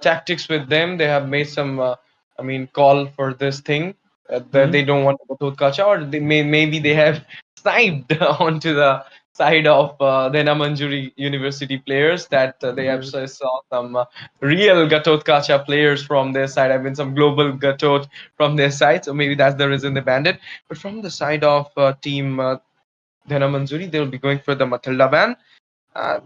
C: tactics with them. They have made some, I mean, call for this thing that
B: Mhm.
C: they don't want to go to Kacha, or maybe they have sniped onto the side of the Namanjuri University players that they have
B: Mhm.
C: saw some real Gatot Kacha players from their side. I mean, some global Gatot from their side, so maybe that's the reason they banned it. But from the side of team Dhana Manjuri, they will be going for the Matilda ban. uh,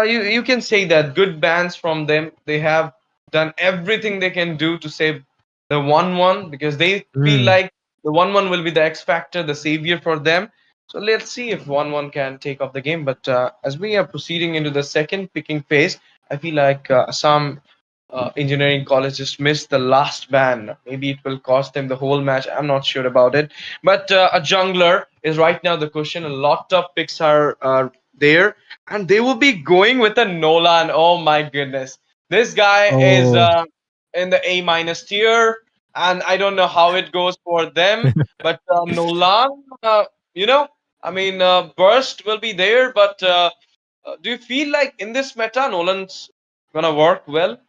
C: you can say that good bands from them. They have done everything they can do to save the 1-1 because they feel
B: Mm.
C: like the 1-1 will be the X factor, the savior for them. So let's see if 1-1 can take off the game. But as we are proceeding into the second picking phase, I feel like Assam engineering college just missed the last ban. Maybe it will cost them the whole match. I'm not sure about it. But a jungler is right now the question. A lot of picks are there, and they will be going with a Nolan. Oh my goodness, this guy is
B: Oh.
C: in the A minus tier, and I don't know how it goes for them. But Nolan, you know, I mean, burst will be there. But do you feel like in this meta, Nolan's gonna work well?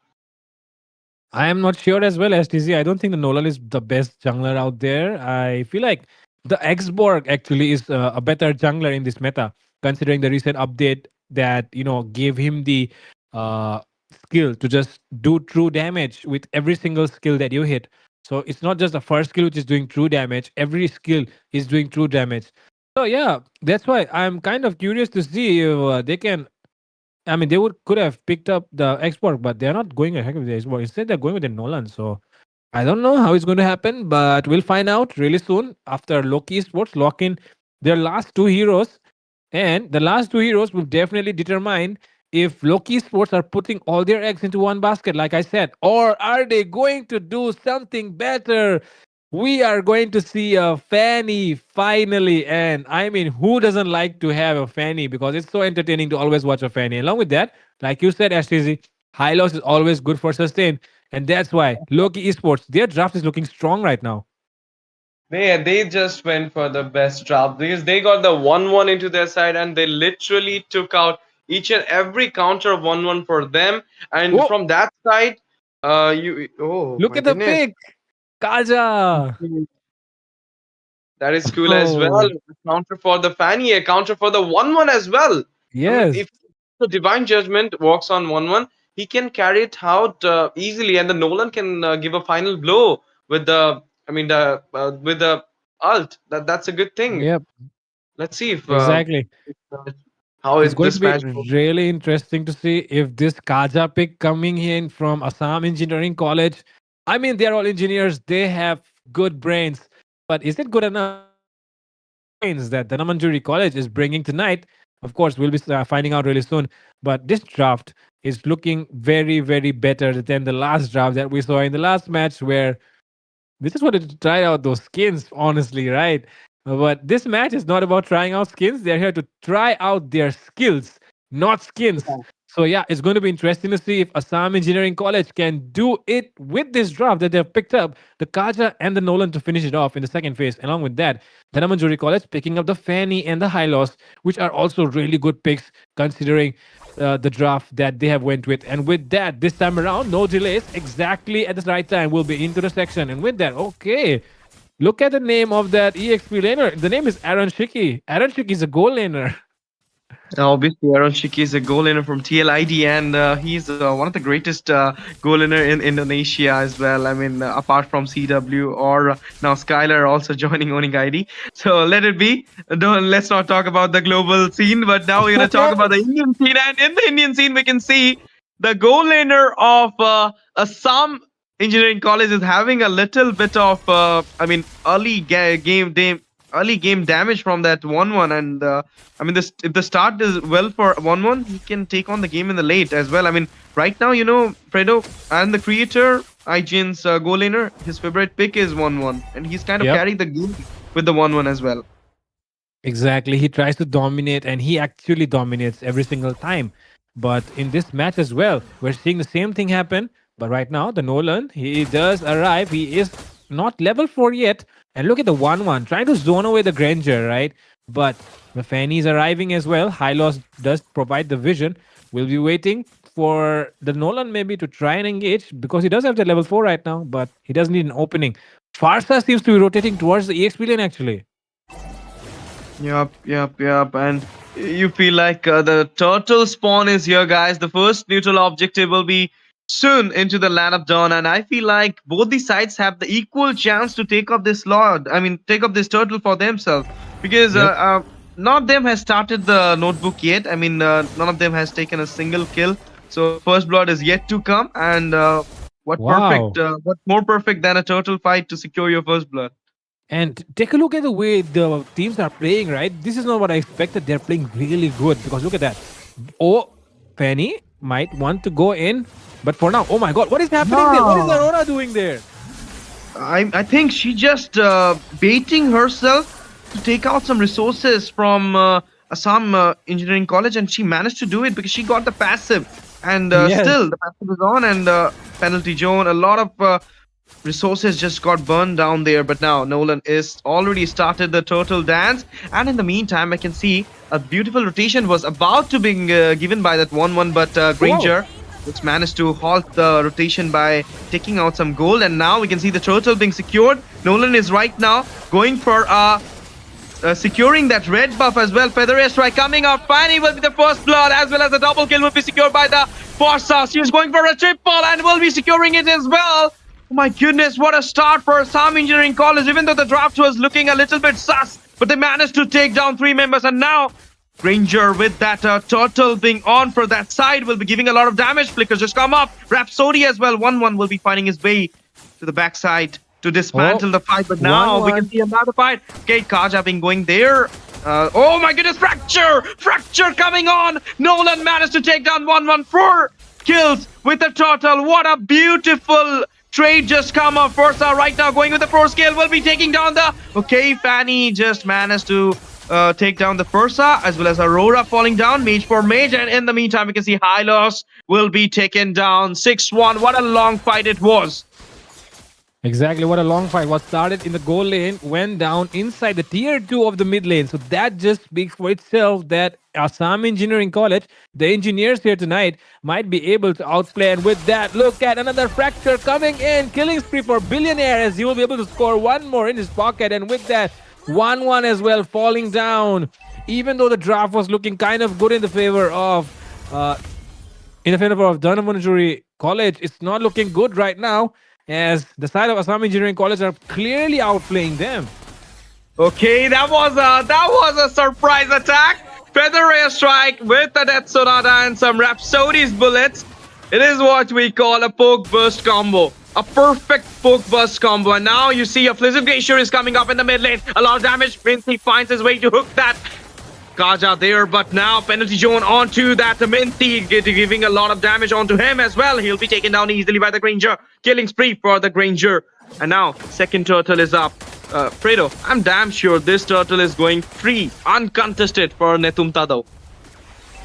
B: I am not sure as well, STZ. I don't think the Nolan is the best jungler out there. I feel like the Xborg actually is a better jungler in this meta, considering the recent update that gave him the uh, skill to just do true damage with every single skill that you hit. So it's not just the first skill which is doing true damage. Every skill is doing true damage. So yeah, that's why I'm kind of curious to see if they can. I mean, they would could have picked up the export, but they're not going ahead with the export. Instead, they're going with the Nolan. So I don't know how it's going to happen, but we'll find out really soon after Loki Sports lock in their last two heroes. And the last two heroes will definitely determine if Loki Sports are putting all their eggs into one basket, like I said, or are they going to do something better? We are going to see a Fanny finally. And I mean, who doesn't like to have a Fanny? Because it's so entertaining to always watch a Fanny. Along with that, like you said, Ashtizi, high loss is always good for sustain. And that's why Loki Esports, their draft is looking strong right now.
C: They just went for the best draft because they got the 1-1 into their side, and they literally took out each and every counter of 1-1 for them. And
B: Whoa,
C: from that side, you oh
B: look
C: my
B: at the
C: goodness.
B: pick. Kaja.
C: That is cool as well.
B: Oh,
C: A counter for the Fanny, a counter for the 1-1 as well. I mean,
B: yes.
C: if the Divine Judgment works on 1-1, he can carry it out easily, and the Nolan can give a final blow with the, I mean, with the ult. That's a good thing.
B: Yep,
C: Let's see
B: exactly.
C: if, how
B: It's
C: is
B: going to
C: this
B: be
C: match goes.
B: really interesting to see if this Kaja pick coming in from Assam Engineering College. I mean, they're all engineers. They have good brains. But is it good enough to match the brains that the Namanjuri College is bringing tonight? Of course, we'll be finding out really soon. But this draft is looking very, very better than the last draft that we saw in the last match, where we just wanted to try out those skins, honestly, right? But this match is not about trying out skins. They're here to try out their skills, not skins. So yeah, it's going to be interesting to see if Assam Engineering College can do it with this draft that they've picked up, the Kaja and the Nolan to finish it off in the second phase. Along with that, Dhanamajuri College picking up the Fanny and the Hylos, which are also really good picks considering the draft that they have went with. And with that, this time around, no delays, exactly at the right time, we'll be into the section. And with that, okay, look at the name of that EXP laner. The name is Aaron Shiki. Aaron Shiki is a goal laner.
D: Obviously, Aaron Shiki is a goal laner from TLID, and he's one of the greatest goal laner in Indonesia as well. I mean, apart from CW or now Skylar also joining owning ID. So let it be. Let's not talk about the global scene, but now we're going to talk about the Indian scene. And in the Indian scene, we can see the goal laner of Assam Engineering College is having a little bit of, early game damage from that 1-1, and if the start is well for 1-1, he can take on the game in the late as well. I mean, right now, Fredo and the creator, IGN's goal laner, his favorite pick is 1-1, and he's kind of carried the game with the 1-1 as well.
B: Exactly. He tries to dominate, and he actually dominates every single time. But in this match as well, we're seeing the same thing happen. But right now, the Nolan, he does arrive. He is not level 4 yet. And look at the 1-1, trying to zone away the Granger, right? But the Fanny is arriving as well. Hylos does provide the vision. We'll be waiting for the Nolan maybe to try and engage because he does have the level 4 right now, but he does need an opening. Farsa seems to be rotating towards the EXP lane actually.
D: Yup. And you feel like the turtle spawn is here, guys. The first neutral objective will be soon into the land of dawn, and I feel like both the sides have the equal chance to take up this take up this turtle for themselves, because none of them has started the notebook yet. I mean, none of them has taken a single kill, so first blood is yet to come. And what more perfect than a turtle fight to secure your first blood?
B: And take a look at the way the teams are playing, right? This is not what I expected. They're playing really good because look at that. Oh, Fanny might want to go in. But for now, oh my god, what is happening there? What is Aurora doing there?
D: I think she just baiting herself to take out some resources from Assam Engineering College, and she managed to do it because she got the passive. And still, the passive is on, and penalty zone. A lot of resources just got burned down there. But now Nolan is already started the turtle dance, and in the meantime, I can see a beautiful rotation was about to be given by that 1-1, but Granger which managed to halt the rotation by taking out some gold, and now we can see the turtle being secured. Nolan is right now going for securing that red buff as well. Feather Airstrike coming out. Fanny will be the first blood, as well as the double kill will be secured by the Forza. She is going for a triple and will be securing it as well. Oh my goodness, what a start for Assam Engineering College, even though the draft was looking a little bit sus, but they managed to take down 3 members, and now Granger with that turtle being on for that side will be giving a lot of damage. Flickers just come up. Rhapsody as well. 1-1 will be finding his way to the backside to dismantle the fight. But now we can see another fight. Okay, Kaja being going there. Oh my goodness, Fracture! Fracture coming on! Nolan managed to take down 1-1. 4 kills with the turtle. What a beautiful trade just come up. Forza right now going with the 4 scale will be taking down the... Okay, Fanny just managed to take down the Fursa, as well as Aurora falling down, mage for mage, and in the meantime we can see Hylos will be taken down 6-1. What a long fight it was.
B: Exactly, what a long fight. What started in the goal lane went down inside the tier 2 of the mid lane. So that just speaks for itself that Assam Engineering College, the engineers here tonight, might be able to outplay. And with that, look at another Fracture coming in, killing spree for Billionaire, as he will be able to score 1 more in his pocket. And with that, 1-1 as well, falling down. Even though the draft was looking kind of good in the favor of Dhanamajuri College, it's not looking good right now, as the side of Assam Engineering College are clearly outplaying them.
D: Okay, that was a surprise attack. Feather Airstrike with the Death Sonata and some Rhapsody's bullets. It is what we call a poke burst combo. A perfect poke burst combo. And now you see a Blizzard Glacier is coming up in the mid lane. A lot of damage. Minty finds his way to hook that Kaja there. But now penalty zone onto that Minty, giving a lot of damage onto him as well. He'll be taken down easily by the Granger. Killing spree for the Granger. And now second turtle is up. Fredo, I'm damn sure this turtle is going free, uncontested for NETUIM Tadao.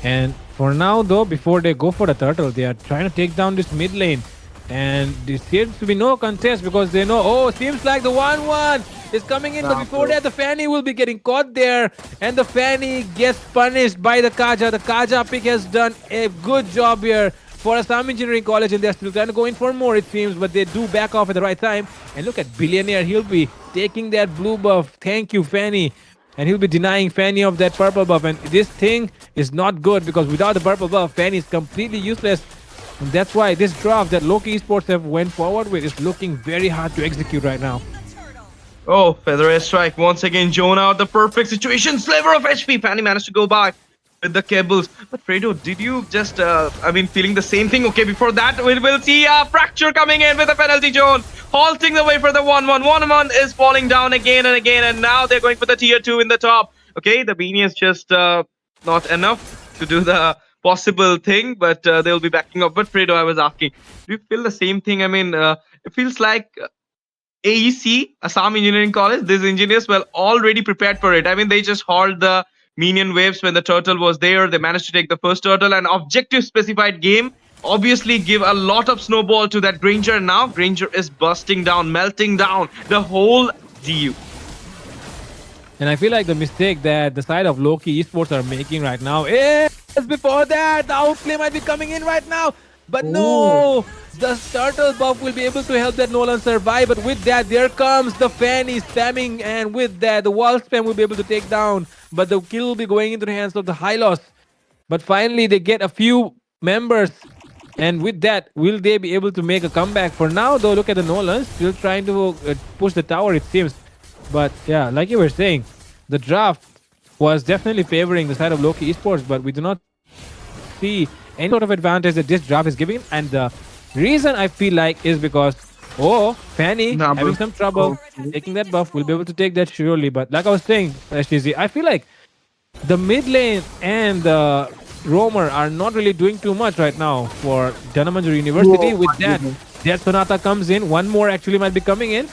B: And for now, though, before they go for the turtle, they are trying to take down this mid lane. And there seems to be no contest because they know, oh, seems like the 1-1 is coming in. But before that, the Fanny will be getting caught there. And the Fanny gets punished by the Kaja. The Kaja pick has done a good job here for Assam Engineering College. And they're still trying to go in for more, it seems. But they do back off at the right time. And look at Billionaire. He'll be taking that blue buff. Thank you, Fanny. And he'll be denying Fanny of that purple buff. And this thing is not good because without the purple buff, Fanny is completely useless. And that's why this draft that LOKI Esports have went forward with is looking very hard to execute right now.
D: Oh, Feather Airstrike once again Joan out the perfect situation. Sliver of HP. Fanny managed to go by with the cables. But Fredo, did you just, feeling the same thing? Okay, before that, we will see a Fracture coming in with a penalty zone. Halting the way for the 1-1. 1-1 is falling down again and again. And now they're going for the tier 2 in the top. Okay, the Beanie is just not enough to do the possible thing, but they'll be backing up. But Fredo, I was asking, do you feel the same thing? It feels like AEC, Assam Engineering College, these engineers were already prepared for it. They just hauled the minion waves when the turtle was there. They managed to take the first turtle, and objective specified game obviously give a lot of snowball to that Granger. Now Granger is busting down, melting down the whole DU.
B: And I feel like the mistake that the side of LOKI Esports are making right now is before that, the outplay might be coming in right now. But no, the turtle buff will be able to help that Nolan survive. But with that, there comes the Fanny spamming. And with that, the wall spam will be able to take down. But the kill will be going into the hands of the Hylos. But finally, they get a few members. And with that, will they be able to make a comeback? For now, though, look at the Nolans. Still trying to push the tower, it seems. But yeah, like you were saying, the draft was definitely favoring the side of LOKI Esports, but we do not see any sort of advantage that this draft is giving. And the reason I feel like is because, Fanny having some trouble taking that buff, will be able to take that surely. But like I was saying, STZ, I feel like the mid lane and the roamer are not really doing too much right now for Dhanamanjari University. With that, Sonata comes in. One more actually might be coming in.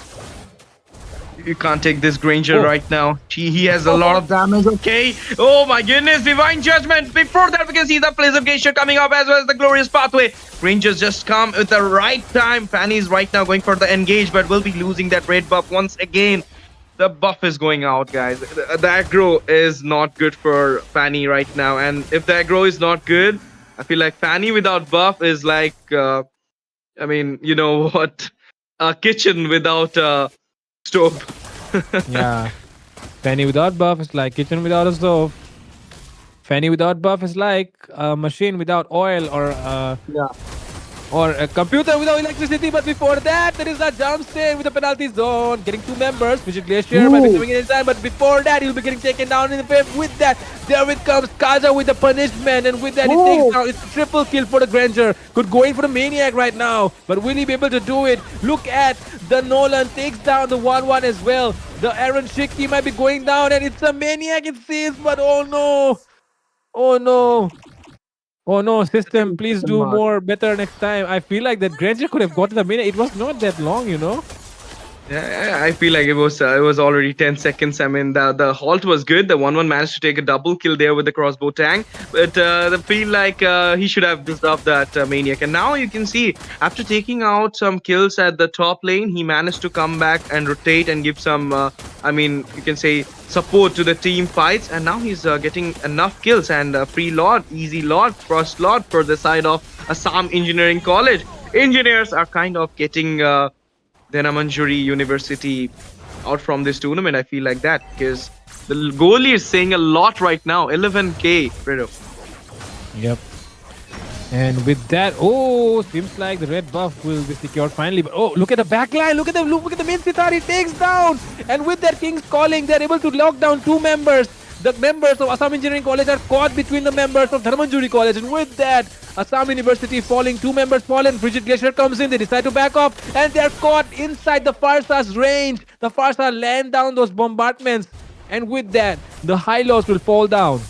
D: You can't take this Granger right now. He has a lot of damage. Okay. Oh my goodness. Divine Judgment. Before that, we can see the Blaze of Geisha coming up as well as the Glorious Pathway. Rangers just come at the right time. Fanny is right now going for the engage, but will be losing that red buff once again. The buff is going out, guys. The aggro is not good for Fanny right now. And if the aggro is not good, I feel like Fanny without buff is like, you know what? A kitchen without stove.
B: Yeah. Fanny without buff is like kitchen without a stove. Fanny without buff is like a machine without oil or a computer without electricity. But before that, there is a jump stay with a penalty zone. Getting two members, which is Glacier might be coming in inside. But before that, he'll be getting taken down in the face. With that, there it comes Kaja with the punishment. And with that, he takes down. It's triple kill for the Granger. Could go in for the Maniac right now. But will he be able to do it? Look at the Nolan. Takes down the 1-1 as well. The Aaron Shikti might be going down. And it's a Maniac, it seems. But oh no. Oh no. Oh no, system, please do more better next time. I feel like that Granger could have gotten the minute. It was not that long, you know?
D: Yeah, I feel like it was already 10 seconds. The halt was good. The 1-1 managed to take a double kill there with the crossbow tank. But I feel like he should have disrupted that Maniac. And now you can see, after taking out some kills at the top lane, he managed to come back and rotate and give some, you can say, support to the team fights. And now he's getting enough kills and free Lord, easy Lord, first Lord for the side of Assam Engineering College. Engineers are kind of getting Dhanamanjari University out from this tournament. I feel like that because the goalie is saying a lot right now. 11k, Fredo.
B: Yep. And with that, seems like the red buff will be secured finally. But look at the backline. Look at the main sitar. He takes down. And with that King's Calling, they're able to lock down two members. The members of Assam Engineering College are caught between the members of Dhanamanjari College. And with that, Assam University falling, two members fallen. Frigid Glacier comes in. They decide to back off. And they're caught inside the Farsa's range. The Farsa land down those bombardments. And with that, the Hylos will fall down.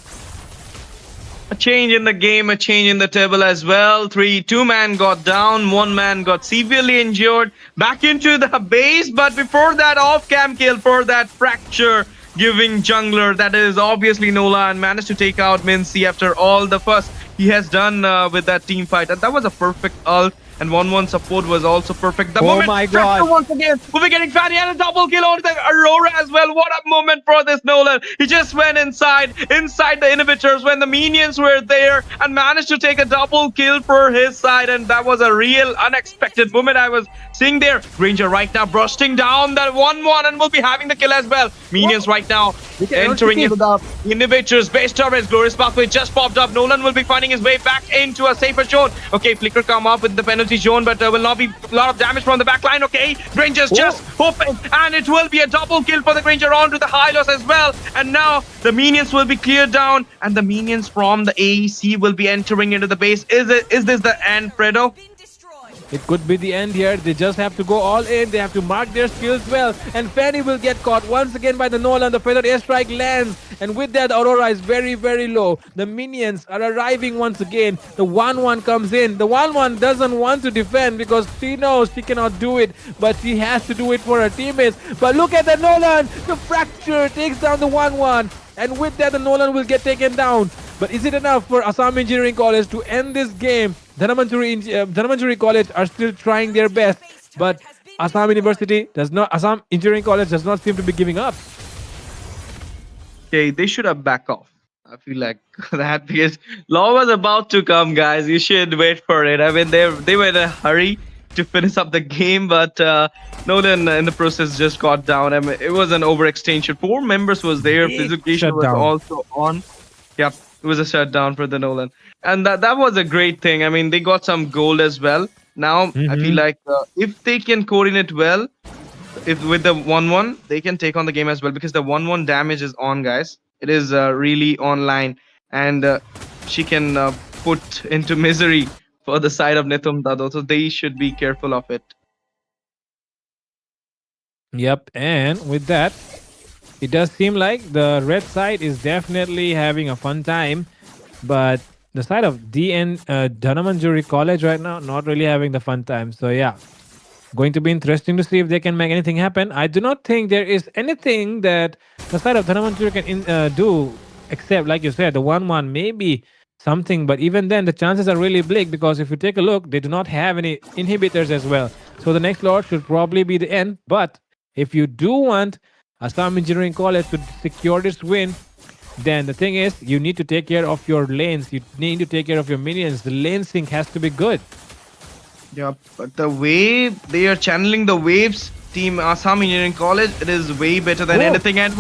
D: A change in the game, a change in the table as well. Two man got down, one man got severely injured. Back into the base, but before that, off-cam kill for that fracture giving jungler. That is obviously Nola, and managed to take out Mincy after all the fuss he has done with that team fight. And that was a perfect ult. And 1-1 support was also perfect. The moment
B: my
D: Fracture
B: God.
D: once again will be getting Fanny and a double kill on the Aurora as well. What a moment for this Nolan. He just went inside the inhibitors when the minions were there and managed to take a double kill for his side. And that was a real unexpected moment I was seeing there. Granger right now bursting down that 1-1 and will be having the kill as well. Minions right now entering into the inhibitors. Base turrets, glorious pathway just popped up. Nolan will be finding his way back into a safer zone. Okay, Flicker come up with the penalty zone, but will not be a lot of damage from the backline. Okay, Granger's just hoping, and it will be a double kill for the Granger onto the Hylos as well. And now the minions will be cleared down, and the minions from the AEC will be entering into the base. Is this the end, Fredo?
B: It could be the end here. They just have to go all in. They have to mark their skills well. And Fanny will get caught once again by the Nolan. The feathered airstrike lands. And with that, Aurora is very, very low. The minions are arriving once again. The 1-1 comes in. The 1-1 doesn't want to defend because she knows she cannot do it. But she has to do it for her teammates. But look at the Nolan. The fracture takes down the 1-1. And with that, the Nolan will get taken down. But is it enough for Assam Engineering College to end this game? Dhanamanturi College are still trying their best, but Assam Engineering College does not seem to be giving up.
D: Okay, they should have back off. I feel like that because Law was about to come, guys. You should wait for it. I mean, they were in a hurry to finish up the game, but Nolan in the process just got down. I mean, it was an overextension. 4 members was there. Physication was also on. Yep, it was a shutdown for the Nolan, and that was a great thing. I mean, they got some gold as well. Now I feel like if they can coordinate well, if with the 1-1, they can take on the game as well because the 1-1 damage is on, guys. It is really online, and she can put into misery for the side of NETUIM Dado. So they should be careful of it.
B: Yep, and with that, it does seem like the red side is definitely having a fun time, but the side of Dhanamanturi College right now not really having the fun time. So yeah, going to be interesting to see if they can make anything happen. I do not think there is anything that the side of Dhanamanturi can do, except like you said, the 1-1 maybe something, but even then the chances are really bleak because if you take a look, they do not have any inhibitors as well. So the next Lord should probably be the end. But if you do want Assam Engineering College to secure this win, then the thing is you need to take care of your lanes. You need to take care of your minions. The lane sync has to be good.
D: Yeah, but the way they are channeling the waves, Team Assam Engineering College, it is way better than anything. And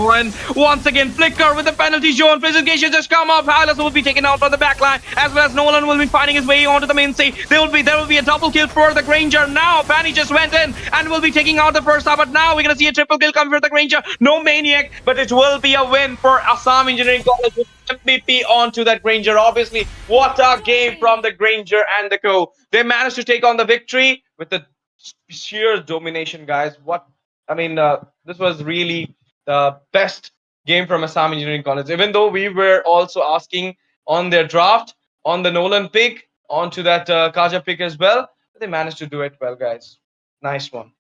D: once again, Flicker with the penalty zone. Presentation just come up. Hylas will be taken out from the backline, as well as Nolan will be finding his way onto the main stage. There will be a double kill for the Granger. Now Fanny just went in and will be taking out the first half. But now we're gonna see a triple kill come for the Granger. No Maniac, but it will be a win for Assam Engineering College with MVP onto that Granger. Obviously, what a game from the Granger and the co. They managed to take on the victory with the sheer domination, guys. This was really the best game from Assam Engineering College. Even though we were also asking on their draft, on the Nolan pick, onto that Kaja pick as well, they managed to do it well, guys. Nice one.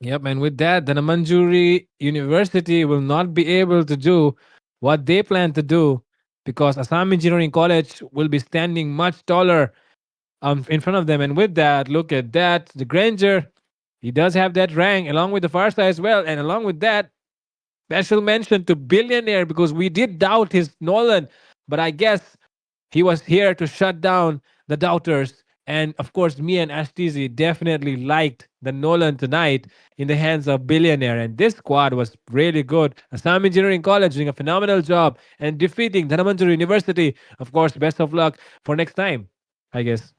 B: Yep, and with that, the Dhanamanturi University will not be able to do what they plan to do because Assam Engineering College will be standing much taller in front of them. And with that, look at that. The Granger, he does have that rank along with the Farsa as well. And along with that, special mention to Billionaire because we did doubt his Nolan, but I guess he was here to shut down the doubters. And of course, me and Ashtizi definitely liked the Nolan tonight in the hands of Billionaire. And this squad was really good. Assam Engineering College doing a phenomenal job and defeating Dhanamanturi University. Of course, best of luck for next time, I guess.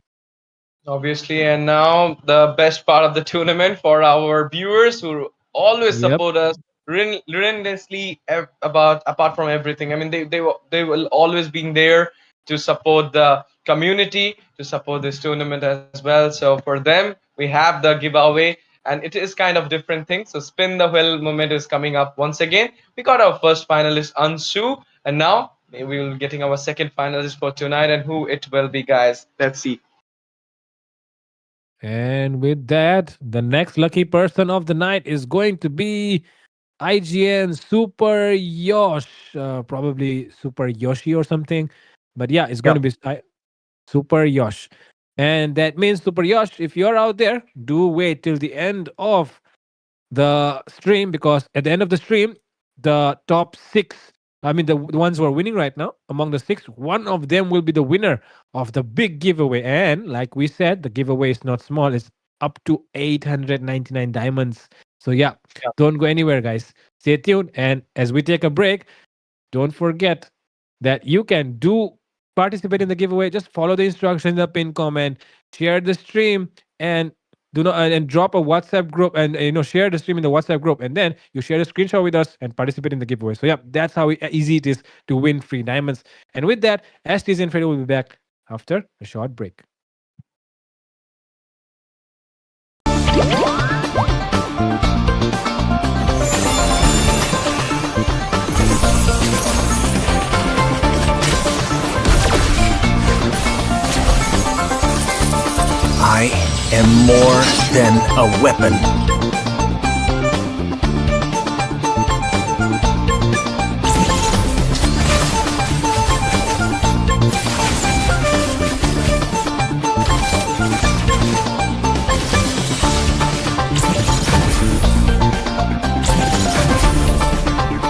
C: Obviously, and now the best part of the tournament for our viewers who always support us relentlessly apart from everything. I mean, they will always be there to support the community, to support this tournament as well. So for them, we have the giveaway, and it is kind of different thing. So spin the wheel moment is coming up once again. We got our first finalist Ansu, and now we will be getting our second finalist for tonight, and who it will be, guys. Let's see.
B: And with that, the next lucky person of the night is going to be IGN Super Yosh, probably Super Yoshi or something. But yeah, it's going to be Super Yosh. And that means Super Yosh, if you're out there, do wait till the end of the stream, because at the end of the stream, the top six, I mean, the ones who are winning right now, among the six, one of them will be the winner of the big giveaway. And like we said, the giveaway is not small, it's up to 899 diamonds. So yeah, don't go anywhere, guys. Stay tuned. And as we take a break, don't forget that you can participate in the giveaway. Just follow the instructions in the pinned comment, share the stream, and do not and drop a WhatsApp group, and share the stream in the WhatsApp group, and then you share the screenshot with us and participate in the giveaway. So yeah, that's how easy it is to win free diamonds. And with that, STZ and Fredo will be back after a short break.
A: I am more than a weapon.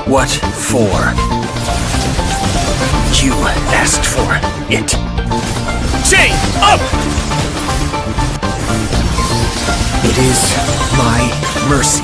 A: What for? You asked for it. Chain up! It is my mercy.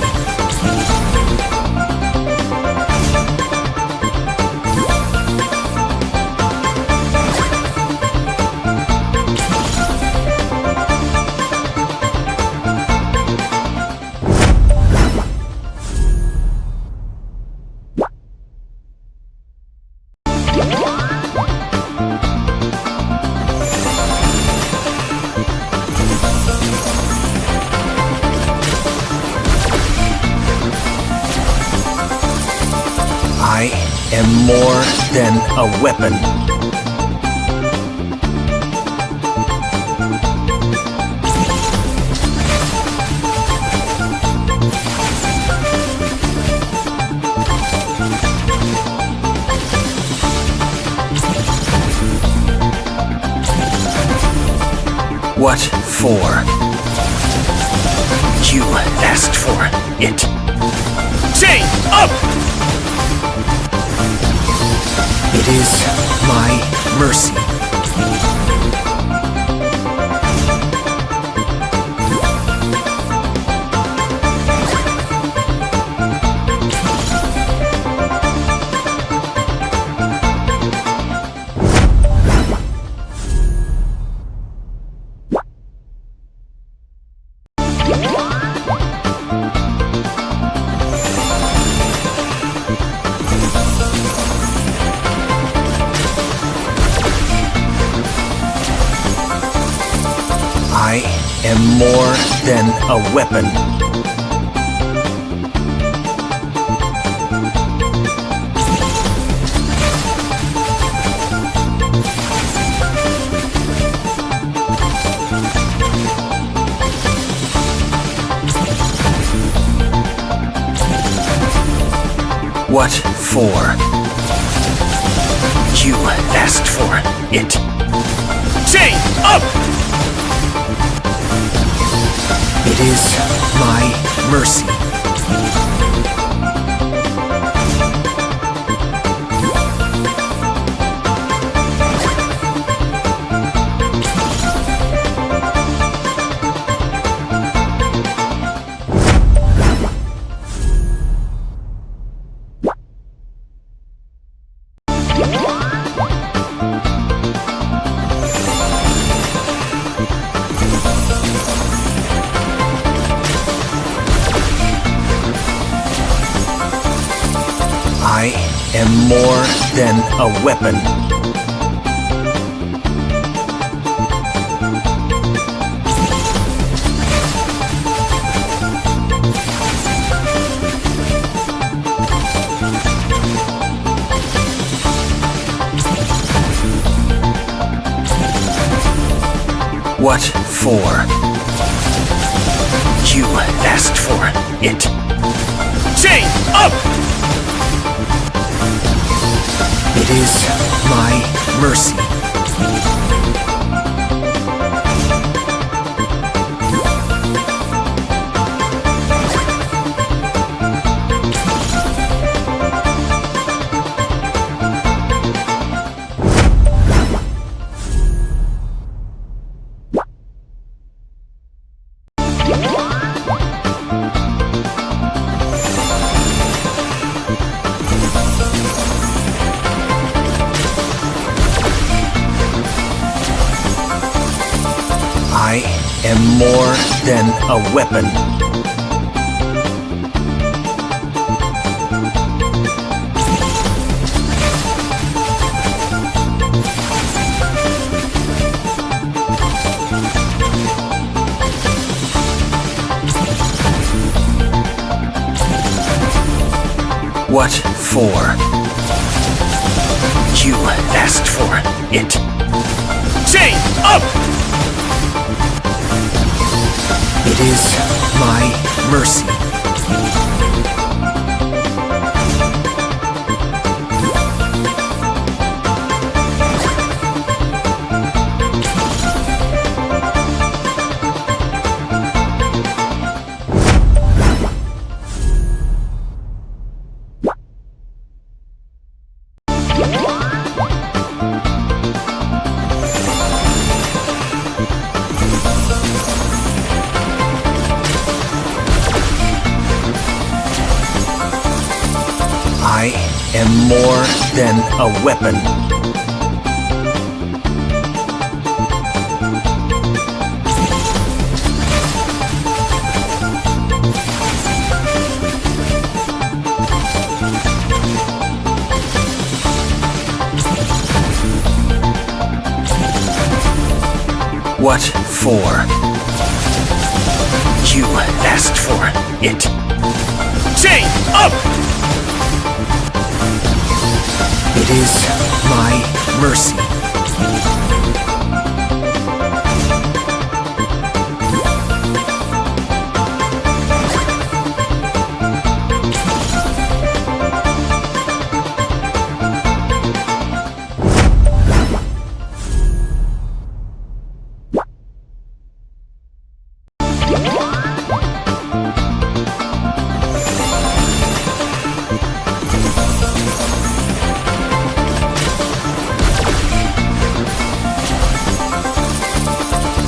A: I am more than a weapon. What for? You asked for it. Chain up! It is my mercy. I am more than a weapon. What for? You asked for it. Chain up! It is my mercy. I am more than a weapon. What for? You asked for it. Chain up! It is my mercy. I am more than a weapon. What for? You asked for it. Chain up! It is my mercy. I am more than a weapon. What for? You asked for it. Chain up! It is my mercy.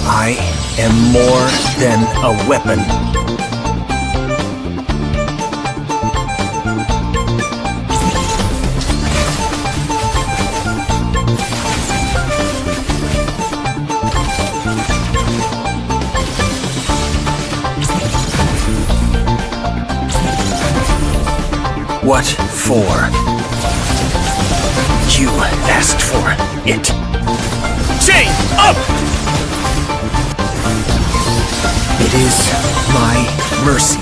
A: I am more than a weapon. What for? You asked for it. Chain up! It is my mercy.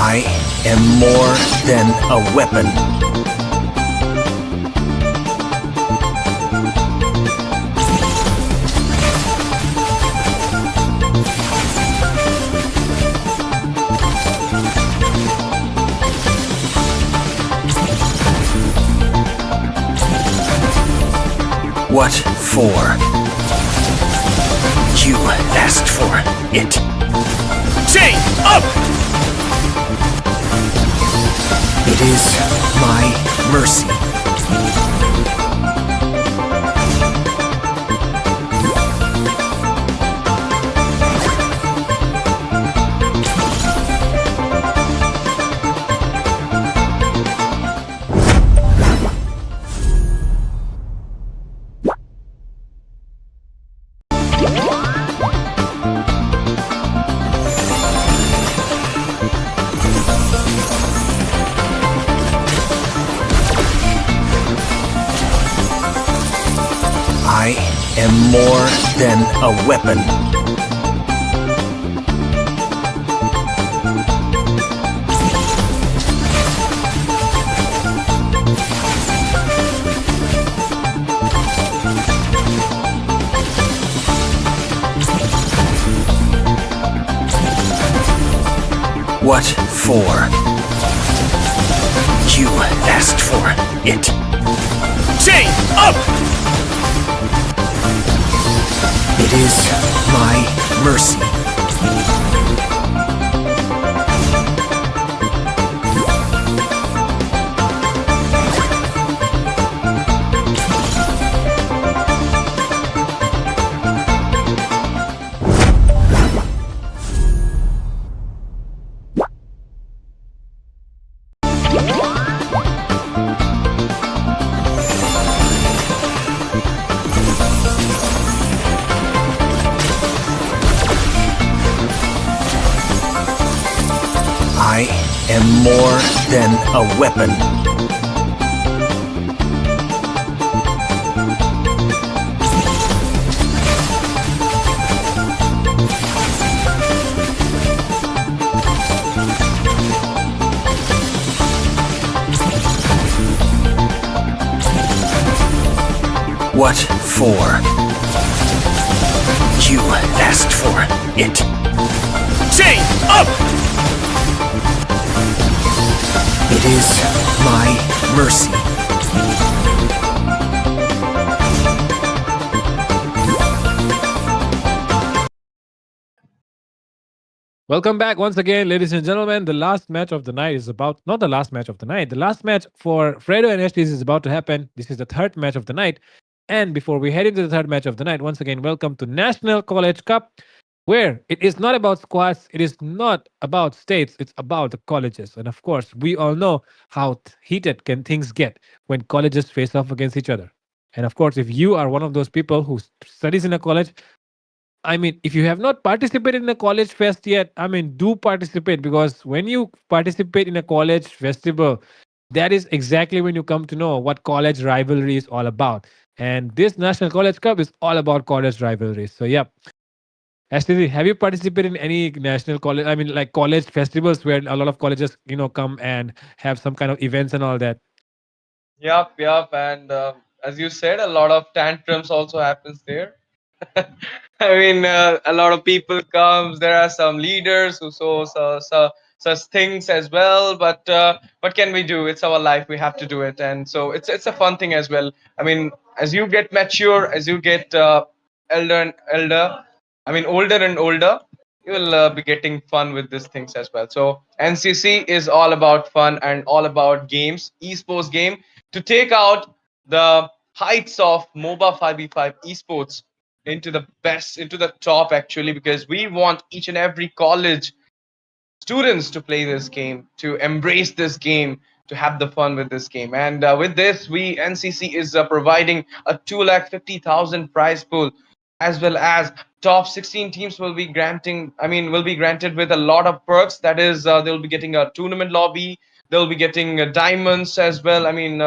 A: I am more than a weapon. What for? You asked for it. Chain up! It is my mercy. am more than a weapon. What for? You asked for it. Chain up! It is my mercy. I am more than a weapon. What for? You asked for it. Chain up! It is my mercy.
B: Welcome back once again, ladies and gentlemen. The last match of the night is about, not the last match of the night. The last match for Fredo and STs is about to happen. This is the third match of the night. And before we head into the third match of the night, once again, welcome to National College Cup, where it is not about squads, it is not about states, it's about the colleges. And of course, we all know how heated can things get when colleges face off against each other. And of course, if you are one of those people who studies in a college, I mean, if you have not participated in a college fest yet, I mean, do participate, because when you participate in a college festival, that is exactly when you come to know what college rivalry is all about. And this National College Cup is all about college rivalries. So, yeah. Ashley, have you participated in any national college, I mean, like college festivals where a lot of colleges, come and have some kind of events and all that?
C: Yup, yup. And as you said, a lot of tantrums also happens there. I mean, a lot of people comes. There are some leaders who show such things as well. But what can we do? It's our life. We have to do it, and so it's a fun thing as well. I mean, as you get mature, as you get elder and elder, I mean, older and older, you will be getting fun with these things as well. So NCC is all about fun and all about games, esports game, to take out the heights of MOBA 5v5 esports into the best, into the top actually, because we want each and every college students to play this game, to embrace this game, to have the fun with this game. And with this, NCC is providing a 250,000 prize pool, as well as top 16 teams will be granted with a lot of perks. That is, they'll be getting a tournament lobby, they'll be getting diamonds as well. I mean,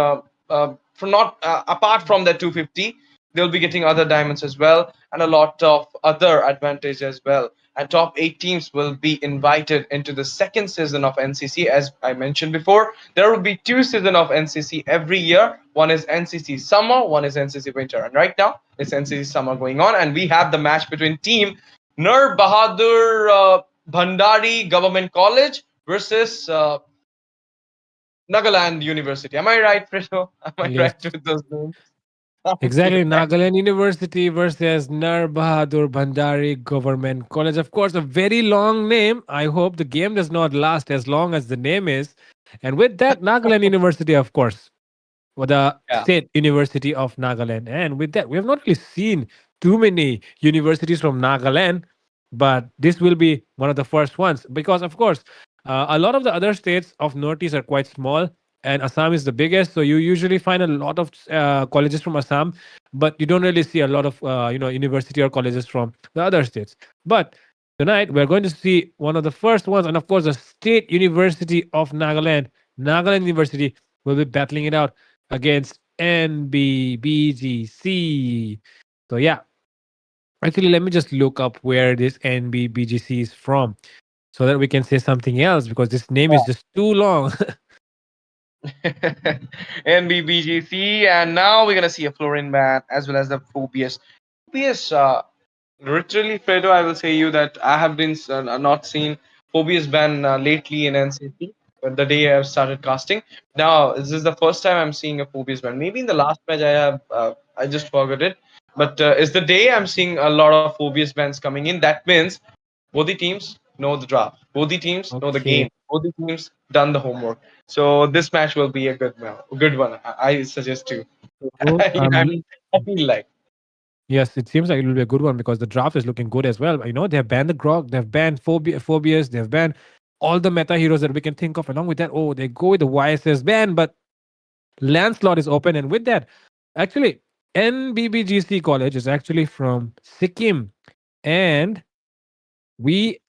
C: from not apart from the 250, they'll be getting other diamonds as well, and a lot of other advantage as well. And top 8 teams will be invited into the second season of NCC. As I mentioned before, there will be 2 seasons of NCC every year. One is NCC summer, one is NCC winter. And right now, it's NCC summer going on, and we have the match between team Nur Bahadur Bhandari Government College versus Nagaland University. Am I right, Friso? Am I
B: Yes.
C: right with those names?
B: Exactly. Nagaland University versus Nur Bahadur Bhandari Government College. Of course, a very long name. I hope the game does not last as long as the name is. And with that, Nagaland University, of course, or the
C: Yeah.
B: State University of Nagaland. And with that, we have not really seen too many universities from Nagaland, but this will be one of the first ones, because, of course, a lot of the other states of Northeast are quite small, and Assam is the biggest. So you usually find a lot of colleges from Assam, but you don't really see a lot of university or colleges from the other states. But tonight we're going to see one of the first ones, and of course, the State University of Nagaland, Nagaland University, will be battling it out against NBBGC. So yeah, actually, let me just look up where this NBBGC is from so that we can say something else because this name is just too long.
C: NBBGC, and now we're gonna see a Florin ban as well as the Phobius. Phobius, literally, Fredo, I will say you that I have been not seen Phobius ban lately in NCT. But the day I've started casting, now this is the first time I'm seeing a Phobius ban. Maybe in the last match I just forgot it. But it's the day I'm seeing a lot of Phobius bans coming in. That means both the teams know the draft. Both the teams know the
B: Okay.
C: game. Both the teams done the homework. So this match will be a good one. I suggest you.
B: So,
C: I mean, I feel like.
B: yes, it seems like it will be a good one because the draft is looking good as well. You know, they have banned the Grog, they have banned Phobias, they have banned all the meta heroes that we can think of. Along with that, oh, they go with the YSS ban, but Lancelot is open. And with that, actually, NBBGC College is actually from Sikkim. And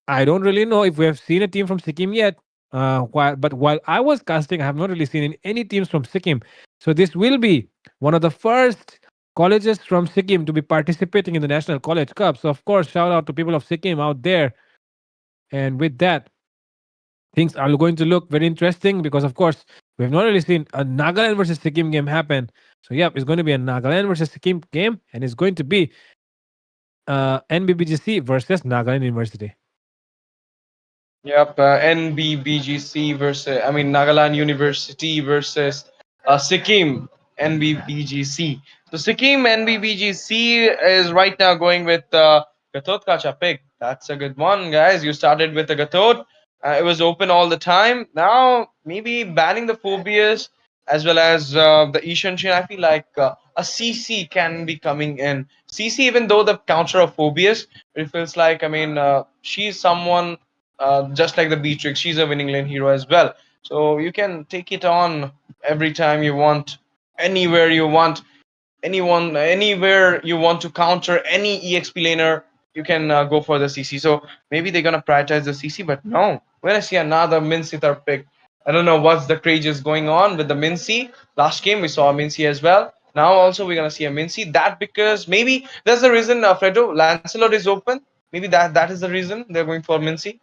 B: I don't really know if we have seen a team from Sikkim yet. But while I was casting, I have not really seen any teams from Sikkim. So this will be one of the first colleges from Sikkim to be participating in the National College Cup. So of course, shout out to people of Sikkim out there. And with that, things are going to look very interesting because of course we have not really seen a Nagaland versus Sikkim game happen. So yeah, it's going to be a Nagaland versus Sikkim game, and it's going to be NBBGC versus Nagaland University.
C: Yep, NBBGC versus, I mean, Nagaland University versus Sikkim NBBGC. So Sikkim NBBGC is right now going with Gatot Kacha pick. That's a good one, guys. You started with the Gatot. It was open all the time. Now, maybe banning the Phobias as well as the Ishanshin. I feel like a CC can be coming in. CC, even though the counter of Phobias, it feels like, I mean, she's someone just like the Beatrix, she's a winning lane hero as well. So you can take it on every time you want, anywhere you want, anywhere you want to counter any EXP laner, you can go for the CC. So maybe they're gonna prioritize the CC, but no. When I see another Minsitar pick, I don't know what's the craze is going on with the Mincy. Last game we saw a Mincy as well. Now also we're gonna see a Mincy. That because maybe that's the reason Fredo Lancelot is open. Maybe that is the reason they're going for Mincy.